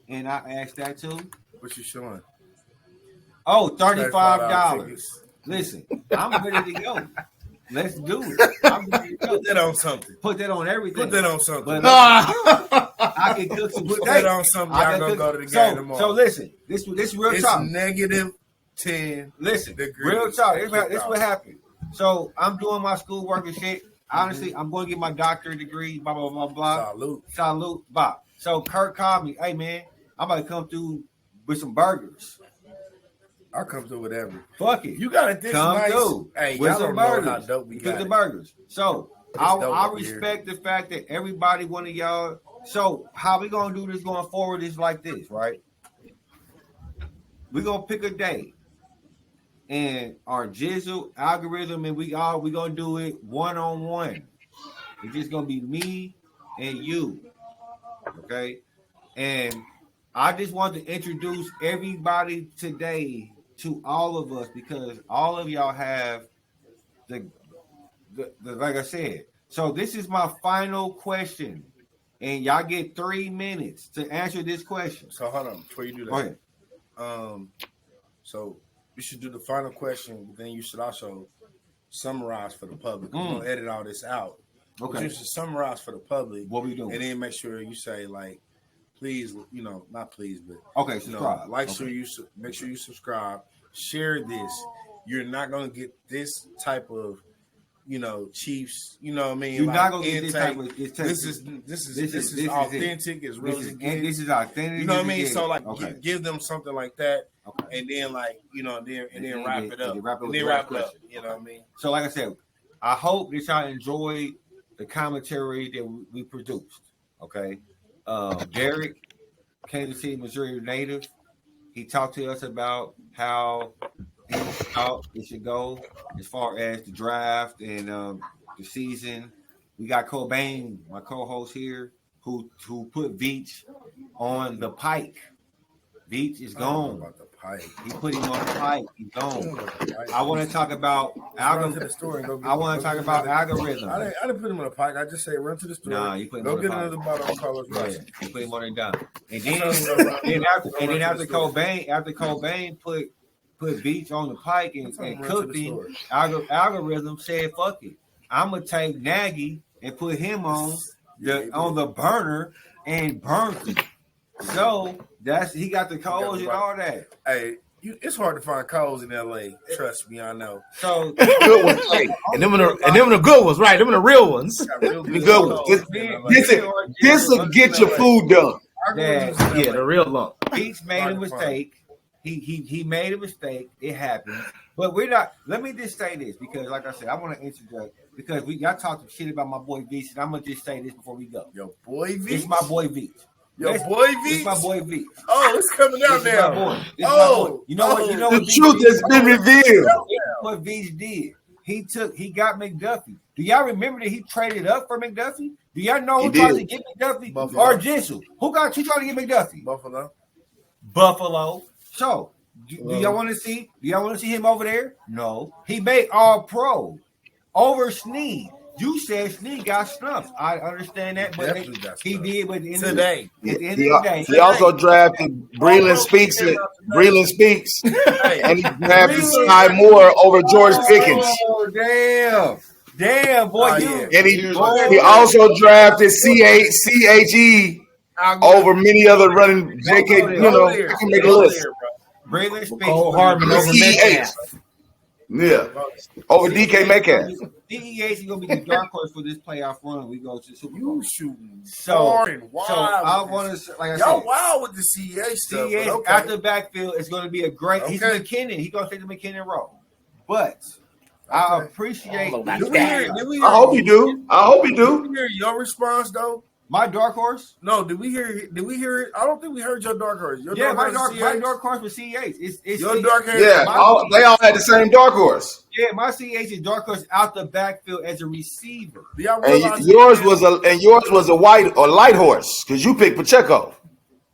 and I asked that too. What you showing? Oh, $35. Listen, I'm ready to go. Let's do it. I'm ready to go. Put that on something. Put that on everything. Put that on something. But, I can cook some Put that on something. Y'all gonna go to the game tomorrow. So listen, this real talk. It's negative 10. Listen, degrees. Real talk. This what happened. So I'm doing my schoolwork and shit. Honestly, I'm going to get my doctorate degree. Blah blah blah blah. Salute. Blah. So Kirk called me. Hey man, I'm about to come through with some burgers. I'll come through whatever. Fuck it. You got it this come nice. Through hey, with y'all some don't burgers. Know how dope we got the burgers. So I respect here. the fact that everybody, one of y'all. So how we gonna do this going forward is like this, right? We're gonna pick a day, and our Jizzle algorithm, and we gonna do it 1-on-1. It's just gonna be me and you, okay? And I just want to introduce everybody today to all of us, because all of y'all have the like I said. So this is my final question, and y'all get 3 minutes to answer this question. So hold on before you do that. Go ahead. So you should do the final question, but then you should also summarize for the public. I'm gonna edit all this out. Okay. You should summarize for the public what we doing, and then make sure you say like, please, not please, but okay, subscribe. Make sure you subscribe. Share this. You're not gonna get this type of, Chiefs. You know what I mean? You're not gonna get this type of. This is authentic. It's real. This is authentic. You know what I mean? So give them something like that, and then then wrap it up. And then wrap it up. You know what I mean? So like I said, I hope that y'all enjoyed the commentary that we produced. Okay, Derek, Kansas City, Missouri native. He talked to us about how he thought it should go as far as the draft and the season. We got KoBayne, my co-host here, who put Veach on the pike. Veach is gone. About the pipe. He put him on the pike. He's gone. Pipe. I want to talk about Run to the store and go get, I want to talk about algorithm. I didn't put him on a pike. I just say run to the store. Nah, you put him go on get the another bottle of Carlos Yeah, Rice. you put him on and done. And then after KoBayne put Veach on the pike and cooked him, algorithm said, "Fuck it, I'm gonna take Nagy and put him on the burner and burn him." So he got the coals and all that. Hey, it's hard to find coals in LA. Trust me, I know. So Good ones, right? And them are the good ones, right? Them are the real ones. The good ones. This will get your food done. Yeah, the real lump. Veach made a mistake. He made a mistake. It happened. But we're not. Let me just say this because, like I said, I want to interject because y'all talking shit about my boy Veach, and I'm gonna just say this before we go. Your boy Veach. It's my boy Veach. Your boy Veach. It's my boy Veach. Oh, it's coming out now. My boy. My boy. You know what? The truth has been revealed. What Veach did. He got McDuffie. Do y'all remember that he traded up for McDuffie? Do y'all know who tried to get McDuffie? Buffalo. Or Jissel? Who tried to get McDuffie? Buffalo. So do y'all want to see? Do y'all want to see him over there? No. He made All Pro over Snead. You said Snead got stumped. I understand that, but he did. But at the end of the day, he also drafted Breland Speaks, and he drafted Sky Moore over George Pickens. Oh, damn, boy! And he also drafted CHE over many other running JK. You know, I can make a list. Breland Speaks, Hartman over Metcalf. Yeah, over DK Metcalf. DEH is gonna be the dark horse for this playoff run. We go to Super Bowl. You shooting So wild. I want to, like I y'all said, wild with the CEH stuff. CEH Okay. after the backfield is going to be a great. He's McKinnon. He's going to take the McKinnon role. But I appreciate. Did we hear, I hope you do. Did we hear your response though? My dark horse? No, did we hear it? I don't think we heard your dark horse. My dark horse was CEH. It's your dark horse. Yeah, they all had the same dark horse. Yeah, my CEH is dark horse out the backfield as a receiver. And yours was a white or light horse because you picked Pacheco.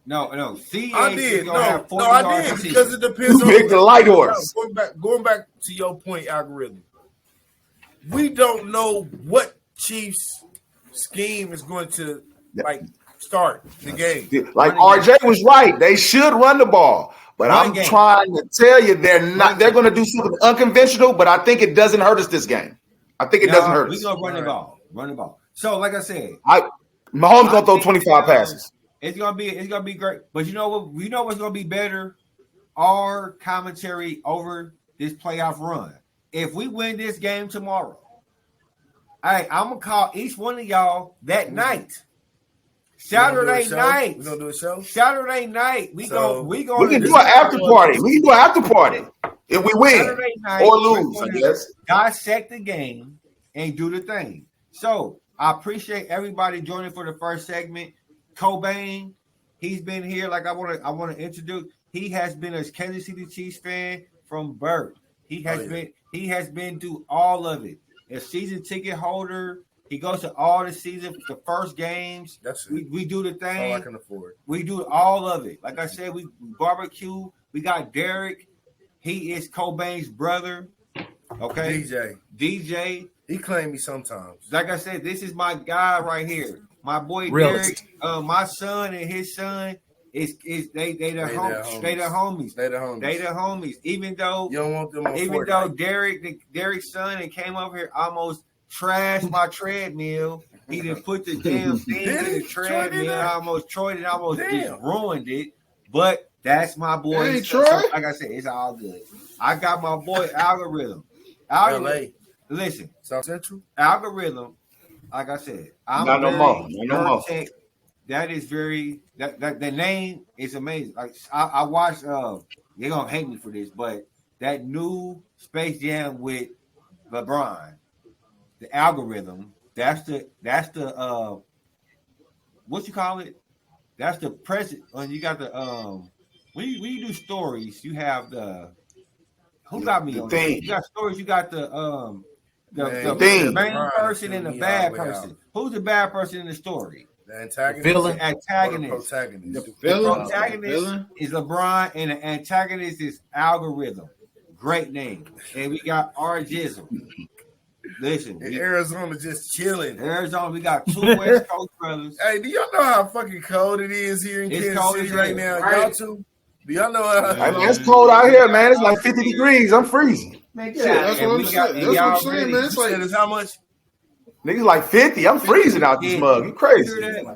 No. CEH I did. I did because it depends. You picked the light horse. Going back to your point, algorithm. We don't know what Chiefs scheme is going to start the game. Like RJ was right. They should run the ball. But I'm trying to tell you they're not. They're going to do something unconventional, but I think it doesn't hurt us this game. I think it doesn't hurt us. We're going to run the ball. Run the ball. So, like I said, Mahomes going to throw 25 passes. It's gonna be great. But you know what? You know what's gonna be better? Our commentary over this playoff run. If we win this game tomorrow, I'm gonna call each one of y'all that night. Saturday night. We're gonna do a show. Saturday night. We can do an after party. We can do an after party if we win or lose. I guess dissect the game and do the thing. So I appreciate everybody joining for the first segment. KoBayne, he's been here. Like I want to introduce. He has been a Kansas City Chiefs fan from birth. He has been through all of it. A season ticket holder. He goes to all the season, the first games. That's it. We do the thing. All I can afford. We do all of it. Like I said, we barbecue. We got Derek. He is KoBayne's brother. Okay. DJ. He claimed me sometimes. Like I said, this is my guy right here. My boy Realist. Derek, my son and his son they the homies. Even though you don't want them on even though Derek's son and came over here almost trashed my treadmill. He didn't put the damn thing in the treadmill. I almost Troy and almost just ruined it. But that's my boy. Hey, Troy. Like I said, it's all good. I got my boy Algorithm. LA. Listen, South Central. Algorithm. Like I said, not no more. That is that the name is amazing. Like I watched. They're gonna hate me for this, but that new Space Jam with LeBron, the Algorithm. That's the what you call it? That's the present. When you got the when you do stories, you have the who got me on that? You got stories. You got the main person and the bad person. Who's the bad person in the story? The antagonist. villain? The antagonist. Or the protagonist. The Villain? protagonist Villain? is LeBron, and the antagonist is Algorithm. Great name. And we got our Jizzle. Listen, And Arizona just chilling. Arizona, we got 2 West Coast brothers. Hey, do y'all know how fucking cold it is here in It's Kansas cold City as right hell, now? right? Y'all too? Do y'all know how? I mean, it's cold out here, man. It's like 50 degrees. I'm freezing. Man, Yeah, that's what I'm saying. That's what I'm saying, man. It's You said like, it's how much? Niggas like 50. I'm freezing out this mug. You crazy.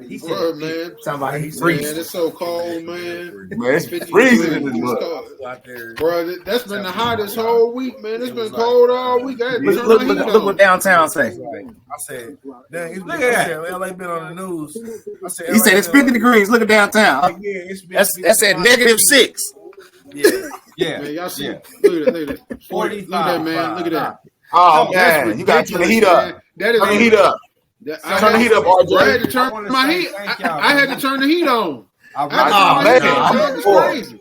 He bro, said, man. Somebody Man, freezing. it's so cold, man. Man, it's 50 freezing in degrees. this mug. Cold. Out there. Bro, that's been the hottest whole week, man. It's been cold all week. I had to turn Look, my look, heat look on. what downtown say. I said, dang, Look at that. LA been on the news. I said, He said it's 50 degrees. Look at downtown. Yeah, it's been That's at -6. Yeah. yeah, Man, y'all see? yeah. Look at that. 45. Look at that, man. Look at that. Oh, That's man. You got to turn the heat ridiculous, up. man. That is Turn the heat up. Turn the heat up, RJ. I had to I turn wanna my say heat. thank y'all, I had man. to turn the heat on. I I had to Oh, turn my man. heat on. I'm Man, it's for it. crazy.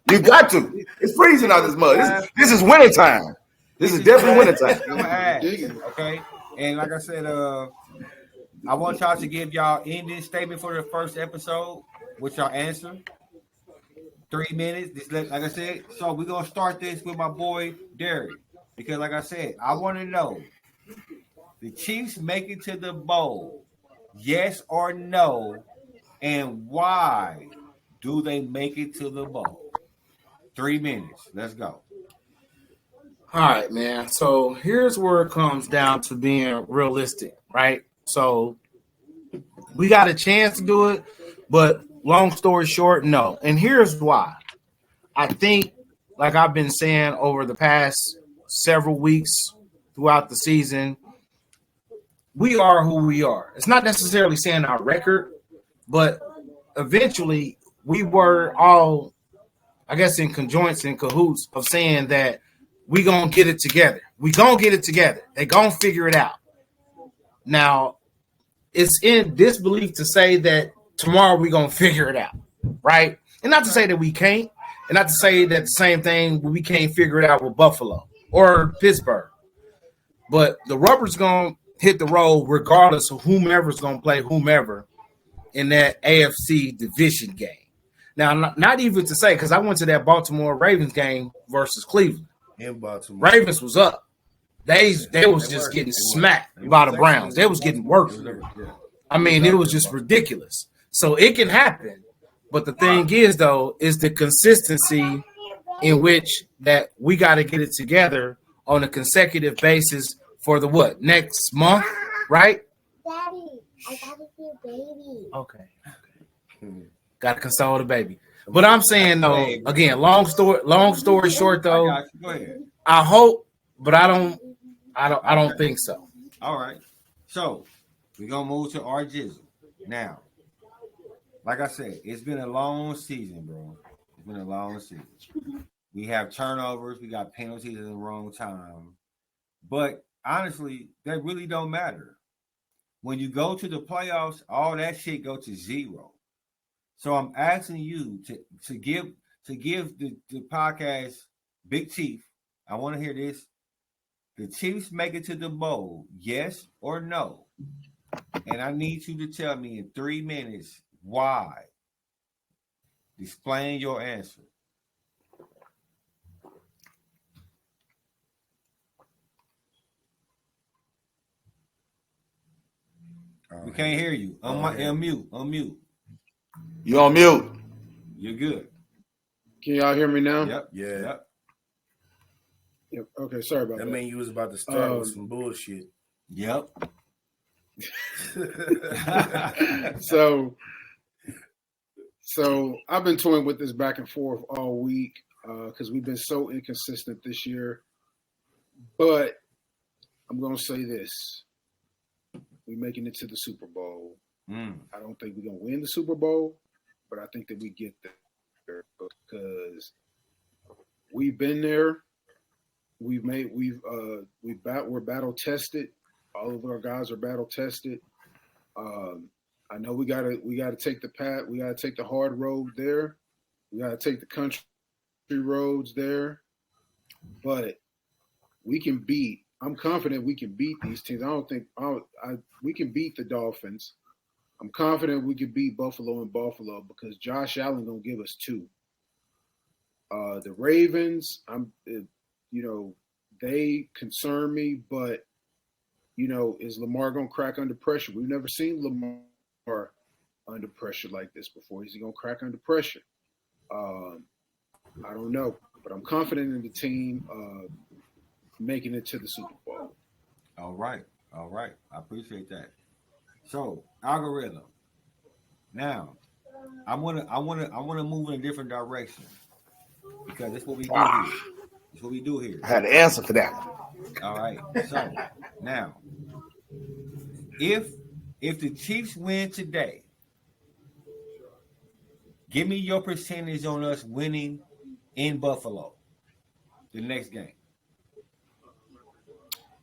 You got to. It's freezing out this mug. This is wintertime. This is definitely wintertime. I'm gonna ask, Digging. okay? And like I said, I want y'all to give y'all ending statement for the first episode with y'all answer. 3 minutes. Like I said, so we're gonna start this with my boy Derek. Because like I said, I want to know the Chiefs make it to the bowl, yes or no, and why do they make it to the bowl? 3 minutes. Let's go. All right, man. So here's where it comes down to being realistic, right? So we got a chance to do it, but long story short, no. And here's why. I think, like I've been saying over the past several weeks throughout the season, we are who we are. It's not necessarily saying our record, but eventually we were all, I guess, in conjoints and cahoots of saying that we gonna get it together. We gonna get it together. They gonna figure it out. Now, it's in disbelief to say that tomorrow we gonna figure it out, right? And not to say that we can't, and not to say that the same thing we can't figure it out with Buffalo or Pittsburgh. But the rubber's gonna hit the road regardless of whomever's gonna play whomever in that AFC division game. Now, not even to say, because I went to that Baltimore Ravens game versus Cleveland. In Baltimore. Ravens was up. They was just getting smacked by the Browns. They was getting worked. I mean, it was just ridiculous. So it can happen. But the thing is, though, is the consistency in which that we got to get it together on a consecutive basis for the what? Next month, right? Daddy, I gotta see a baby. Okay. Got to console the baby. But I'm saying, though, again, long story short, though, Go ahead. I hope, but I don't think so. All right. So we're gonna move to our Jizzle. Now, like I said, it's been a long season, bro. It's been a long season. We have turnovers, we got penalties at the wrong time. But honestly, that really don't matter. When you go to the playoffs, all that shit go to zero. So I'm asking you to give the podcast Big Chief. I want to hear this. The Chiefs make it to the bowl, yes or no? And I need you to tell me in 3 minutes why. Explain your answer. We can't hear you. Unmute. You on mute. You're good. Can y'all hear me now? Yep. Yeah. Yep. Yep. Okay, sorry about That that. mean you was about to start with some bullshit. Yep. So I've been toying with this back and forth all week because we've been so inconsistent this year. But I'm going to say this. We're making it to the Super Bowl. I don't think we're going to win the Super Bowl, but I think that we get there because we've been there. We're battle tested. All of our guys are battle tested. I know we gotta take the path. We gotta take the hard road there. We gotta take the country roads there. But we can beat. I'm confident we can beat these teams. We can beat the Dolphins. I'm confident we could beat Buffalo in Buffalo because Josh Allen gonna give us 2. The Ravens, they concern me, but is Lamar gonna crack under pressure? We've never seen Lamar under pressure like this before. Is he gonna crack under pressure? I don't know, but I'm confident in the team making it to the Super Bowl. All right. I appreciate that. So, algorithm. Now, I wanna move in a different direction because that's what we do here. That's what we do here. I had an answer for that. All right. So now, if the Chiefs win today, give me your percentage on us winning in Buffalo the next game.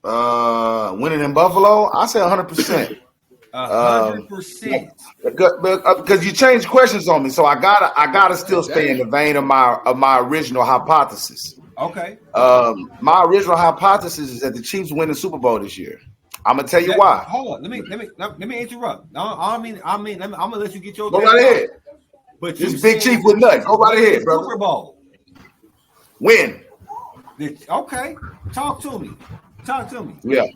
Winning in Buffalo, I say 100%. 100%. Because you changed questions on me, so I gotta still stay in the vein of my original hypothesis. Okay. My original hypothesis is that the Chiefs win the Super Bowl this year. I'm gonna tell you why. Hold on. Let me interrupt. I'm gonna let you get your. Go right ahead. But this Big Chief with nuts. Go right ahead, bro. Super Bowl. Win. Okay. Talk to me. Yeah.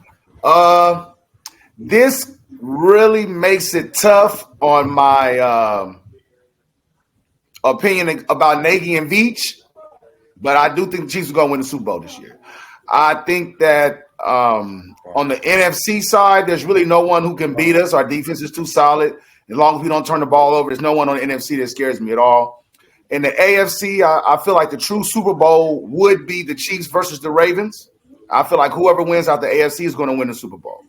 This really makes it tough on my opinion about Nagy and Veach, but I do think the Chiefs are going to win the Super Bowl this year. I think that on the NFC side, there's really no one who can beat us. Our defense is too solid. As long as we don't turn the ball over, there's no one on the NFC that scares me at all. In the AFC, I feel like the true Super Bowl would be the Chiefs versus the Ravens. I feel like whoever wins out the AFC is going to win the Super Bowl.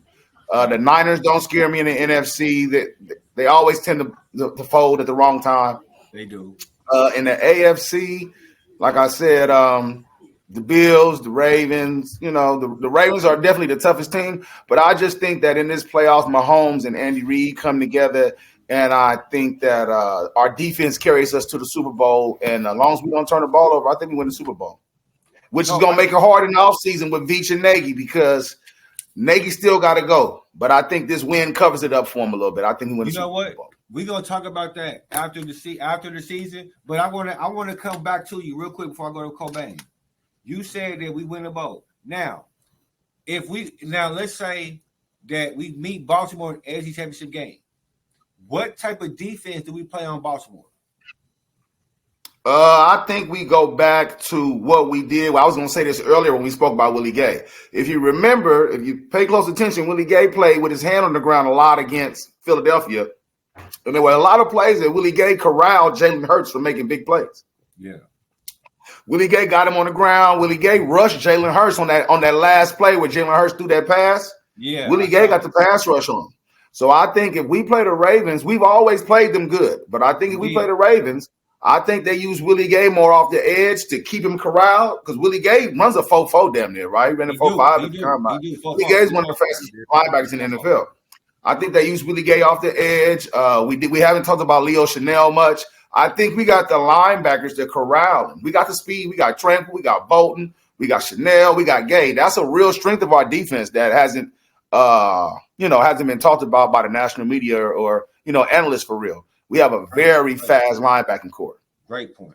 The Niners don't scare me in the NFC. They always tend to fold at the wrong time. They do. In the AFC, like I said, the Bills, the Ravens, the Ravens are definitely the toughest team. But I just think that in this playoffs, Mahomes and Andy Reid come together. And I think that our defense carries us to the Super Bowl. And as long as we don't turn the ball over, I think we win the Super Bowl. Which is going to make it hard in the offseason with Veach and Nagy because Nagy still got to go. But I think this win covers it up for him a little bit. I think he wins the Super Bowl. You know what? We're going to talk about that after the season. But I want to come back to you real quick before I go to KoBayne. You said that we win the bowl. Now, let's say that we meet Baltimore in the AFC Championship game. What type of defense do we play on Baltimore? I think we go back to what we did. Well, I was going to say this earlier when we spoke about Willie Gay. If you remember, if you pay close attention, Willie Gay played with his hand on the ground a lot against Philadelphia. And there were a lot of plays that Willie Gay corralled Jalen Hurts from making big plays. Yeah. Willie Gay got him on the ground. Willie Gay rushed Jalen Hurts on that last play where Jalen Hurts threw that pass. Yeah. Willie Gay got the pass rush on him. So I think if we play the Ravens, we've always played them good. But I think if we play the Ravens, I think they use Willie Gay more off the edge to keep him corralled because Willie Gay runs a 4.4 damn near, right? He ran a 4.5 at the combine. Willie Gay is one of the fastest linebackers in the NFL. I think they use Willie Gay off the edge. We haven't talked about Leo Chanel much. I think we got the linebackers that corral him. We got the speed. We got Trample. We got Bolton. We got Chanel. We got Gay. That's a real strength of our defense that hasn't been talked about by the national media or analysts for real. We have a very fast linebacking core. Great point.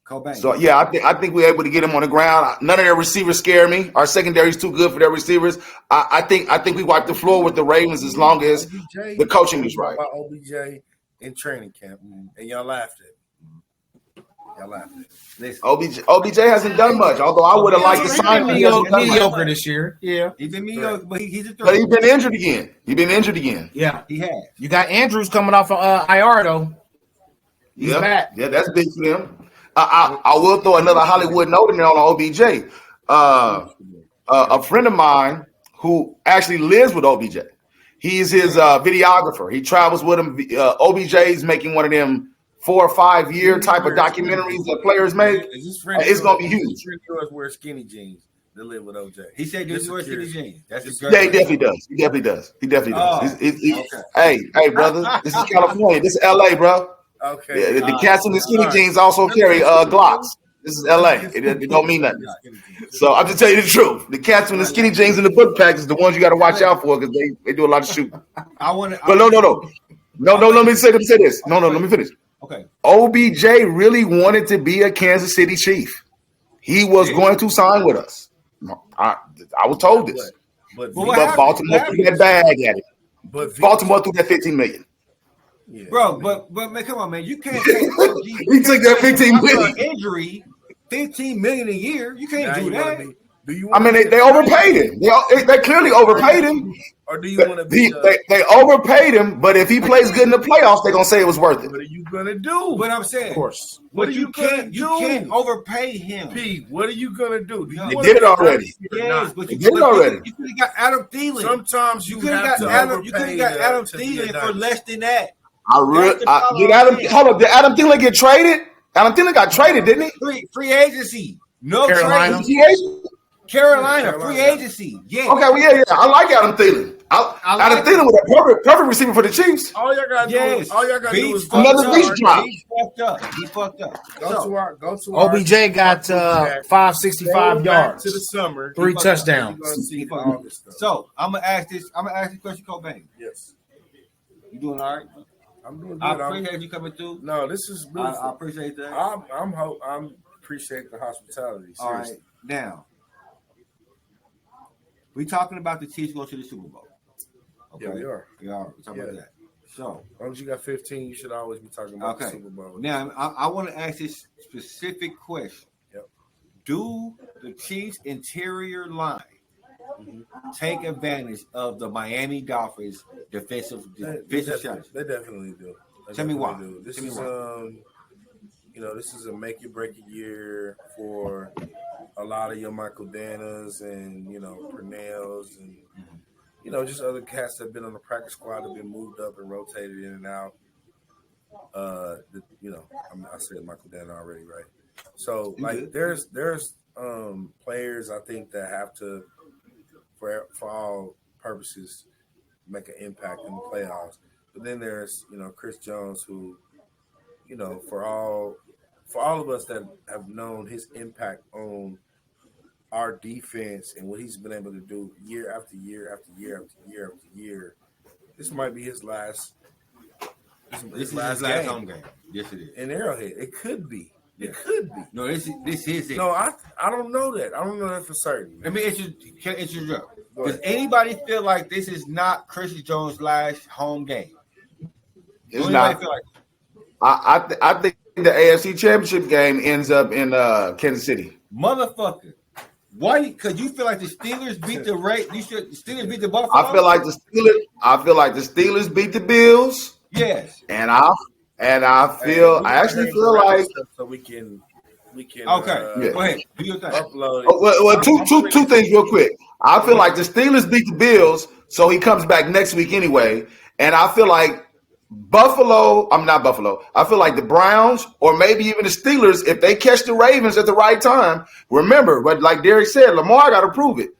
KoBayne. So yeah, I think we're able to get him on the ground. None of their receivers scare me. Our secondary is too good for their receivers. I think we wipe the floor with the Ravens as long as the coaching is right. About OBJ in training camp, and y'all laughed at it. Listen. OBJ hasn't done much, although I would have liked to sign him. Mediocre this year. Yeah. He's been mediocre, but he's a threat. But he's been injured again. Yeah. He has. You got Andrews coming off of IR, though. He's back. Yeah, that's big for them. I will throw another Hollywood note in there on OBJ. A friend of mine who actually lives with OBJ. He's his videographer. He travels with him. OBJ is making one of them 4 or 5 year type of documentaries that players make. It's going to be huge. Yours wear skinny jeans that live with OJ. He said you wear skinny jeans. Yeah, he definitely does. Hey, brother, this is California. This is LA, bro. Okay. The cats in the skinny jeans also carry Glocks. This is LA. It don't mean nothing. So I'm just telling you the truth. The cats with the skinny jeans and the book packs is the ones you got to watch out for because they do a lot of shooting. But no. Let me say this. No. Let me finish. Okay. OBJ really wanted to be a Kansas City Chief. He was going to sign with us. I was told this. But Baltimore threw that bag at it. But Baltimore threw that $15 million. Yeah, bro, but man, come on, man. You can't take he took that $15 million injury, $15 million a year. You can't do that. They overpaid him. They clearly overpaid him. Or do you want to be? They overpaid him, but if he plays good in the playoffs, they're gonna say it was worth it. What are you gonna do? What I'm saying, of course. What you can't overpay him. Pete, what are you gonna do? They did it already. Yes, but you did it already. You could have got Adam Thielen. Sometimes you could have got Adam Thielen for less than that. Did Adam Thielen get traded? Adam Thielen got traded, didn't he? Free agency. No Carolina. Carolina, free agency. Yeah. Okay, well, yeah. I like Adam Thielen. Adam Thielen was a perfect receiver for the Chiefs. All y'all gotta do is another beach drop. He fucked up. Go to OBJ got 565 yards to the summer. 3 touchdowns. So I'm gonna ask this question, KoBayne. Yes. You doing all right? I'm doing good. I appreciate you coming through. No, this is beautiful. I appreciate that. I'm appreciate the hospitality. Seriously. All right, now we talking about the Chiefs going to the Super Bowl. Okay? Yeah, we are. We are. We're talking about that. So, as long as you got 15, you should always be talking about the Super Bowl. Now, I want to ask this specific question. Yep. Do the Chiefs' interior line take advantage of the Miami Dolphins' defensive strategy? They definitely do. Tell me why. This is this is a make it break it year for a lot of your Michael Danas and Purnells and just other cats that have been on the practice squad have been moved up and rotated in and out. I said Michael Dana already, right? So there's players I think that have to for all purposes make an impact in the playoffs. But then there's Chris Jones who for all of us that have known his impact on our defense and what he's been able to do year after year after year after year after year, this might be his last. This is his last home game. Yes, it is. In Arrowhead, it could be. It could be. No, this is it. No, I don't know that. I don't know that for certain. Let me interrupt. Does anybody feel like this is not Chris Jones' last home game? It's not. Feel like I think the AFC Championship game ends up in Kansas City. Motherfucker. Why? Because you feel like the Steelers beat the Steelers beat the Buffalo. I feel like the Steelers beat the Bills. Yes. And I actually feel like so we can okay. Go ahead. Do your thing. Upload it. Well, two things real quick. I feel like the Steelers beat the Bills, so he comes back next week anyway. And I feel like I feel like the Browns or maybe even the Steelers, if they catch the Ravens at the right time, remember, but like Derek said, Lamar got to prove it.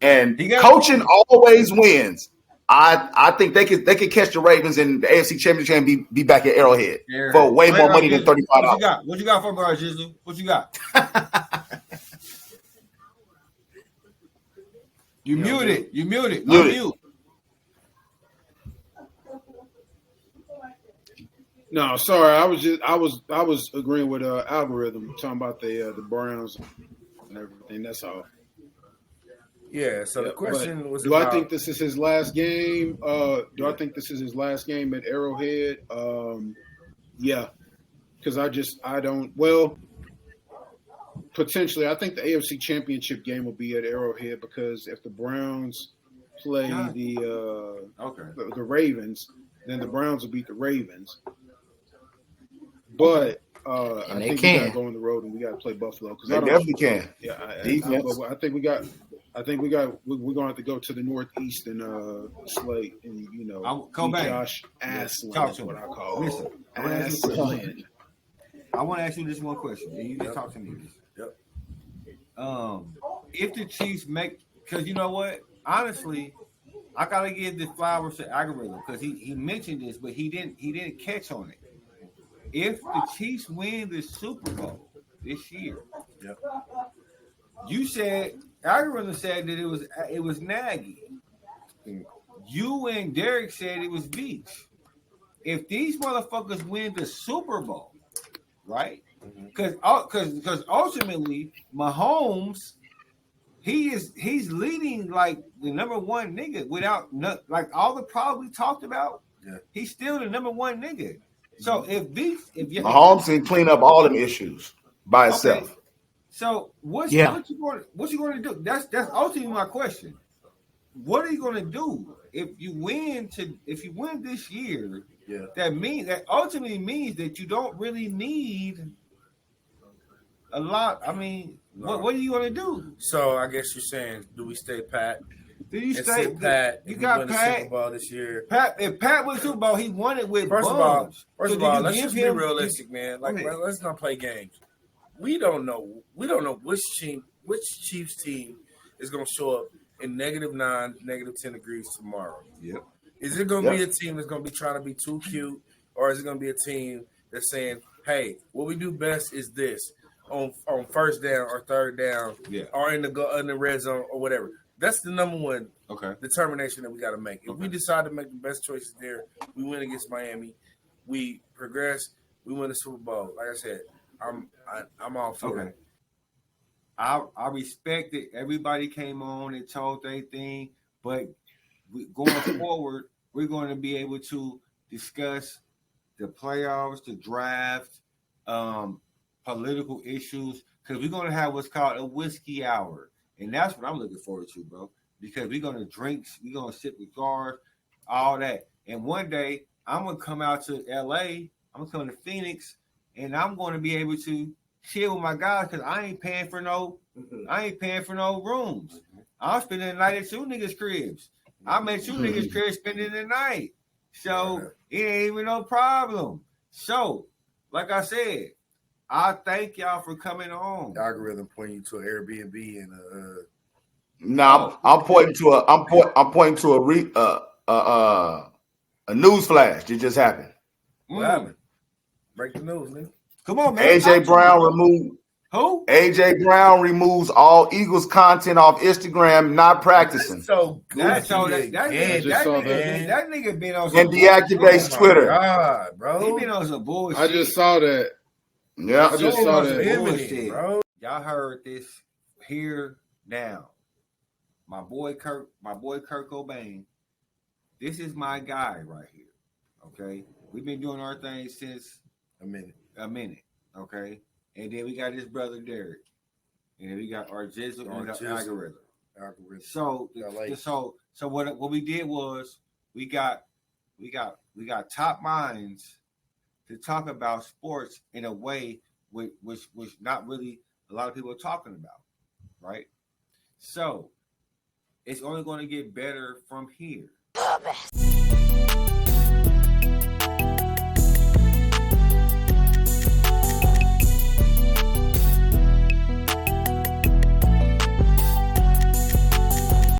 And coaching always wins. I think they could catch the Ravens in the AFC Championship and be back at Arrowhead for way more money than $35. What you got for me, Jizzle? What you got? You muted. Mute. No, sorry. I was agreeing with algorithm talking about the Browns and everything. That's all. Yeah. So the question was: do I think this is his last game? Do I think this is his last game at Arrowhead? Yeah, because I don't. Well, potentially, I think the AFC Championship game will be at Arrowhead because if the Browns play the Ravens, then the Browns will beat the Ravens. But I think we got to go on the road and we got to play Buffalo. They definitely can. Yeah, I think we're going to have to go to the Northeast and slate and Josh Aslan. Talk to what me. I call Listen, Aslan. I want to ask you this one question. And you just talk to me. Yep. If the Chiefs because you know what? Honestly, I gotta give the flowers to algorithm because he mentioned this, but he didn't catch on it. If the Chiefs win the Super Bowl this year, Yep. You said Algorithm said that it was Nagy. You and Derek said it was Beach. If these motherfuckers win the Super Bowl, right? Because ultimately Mahomes, he's leading like the number one nigga without like all the problems we talked about. Yeah. He's still the number one nigga. So if Mahomes can clean up all them issues by itself. Okay. So what you going to do? That's ultimately my question. What are you going to do if you win this year? Yeah. That ultimately means that you don't really need a lot. I mean, No. what are you going to do? So I guess you're saying, do we stay pat? Do you And stay sit pat? You if got we win Pat. the Super Bowl this year. If Pat wins Super Bowl, he won it with First of bums. all, let's just be realistic, man. Like, Okay. let's not play games. We don't know which Chiefs team is going to show up in -9, -10 degrees tomorrow. Yep. Is it going to be a team that's going to be trying to be too cute, or is it going to be a team that's saying, "Hey, what we do best is this on first down or third down, or in the red zone or whatever." That's the number one determination that we got to make. If we decide to make the best choices there, we win against Miami, we progress, we win the Super Bowl. Like I said, I'm all for it. I respect it. Everybody came on and told their thing, but going forward, we're going to be able to discuss the playoffs, the draft, political issues, because we're going to have what's called a whiskey hour. And that's what I'm looking forward to, bro, because we're going to drink, we're going to sit with cars, all that. And one day, I'm going to come out to L.A., I'm going to come to Phoenix, and I'm going to be able to chill with my guys because I ain't paying for no rooms. I'm spending the night at you niggas' cribs. I'm at you niggas' cribs spending the night. So it ain't even no problem. So, like I said, I thank y'all for coming on. The algorithm pointing you to an Airbnb and No, I'm pointing to a news flash that just happened. What happened? Break the news, nigga. Come on, man. AJ Brown removed. Who? AJ Brown removes all Eagles content off Instagram, not practicing. So that nigga been on some and deactivates Twitter. God, bro. He been on some bullshit. I just saw that. Yeah, I just saw that. Bullshit, bro. Y'all heard this here now. My boy Kirk KoBayne. This is my guy right here. Okay, we've been doing our thing since a minute. Okay, and then we got his brother Derek, and then we got our Jizzle and our algorithm. So what we did was we got top minds to talk about sports in a way which not really a lot of people are talking about, right? So it's only going to get better from here.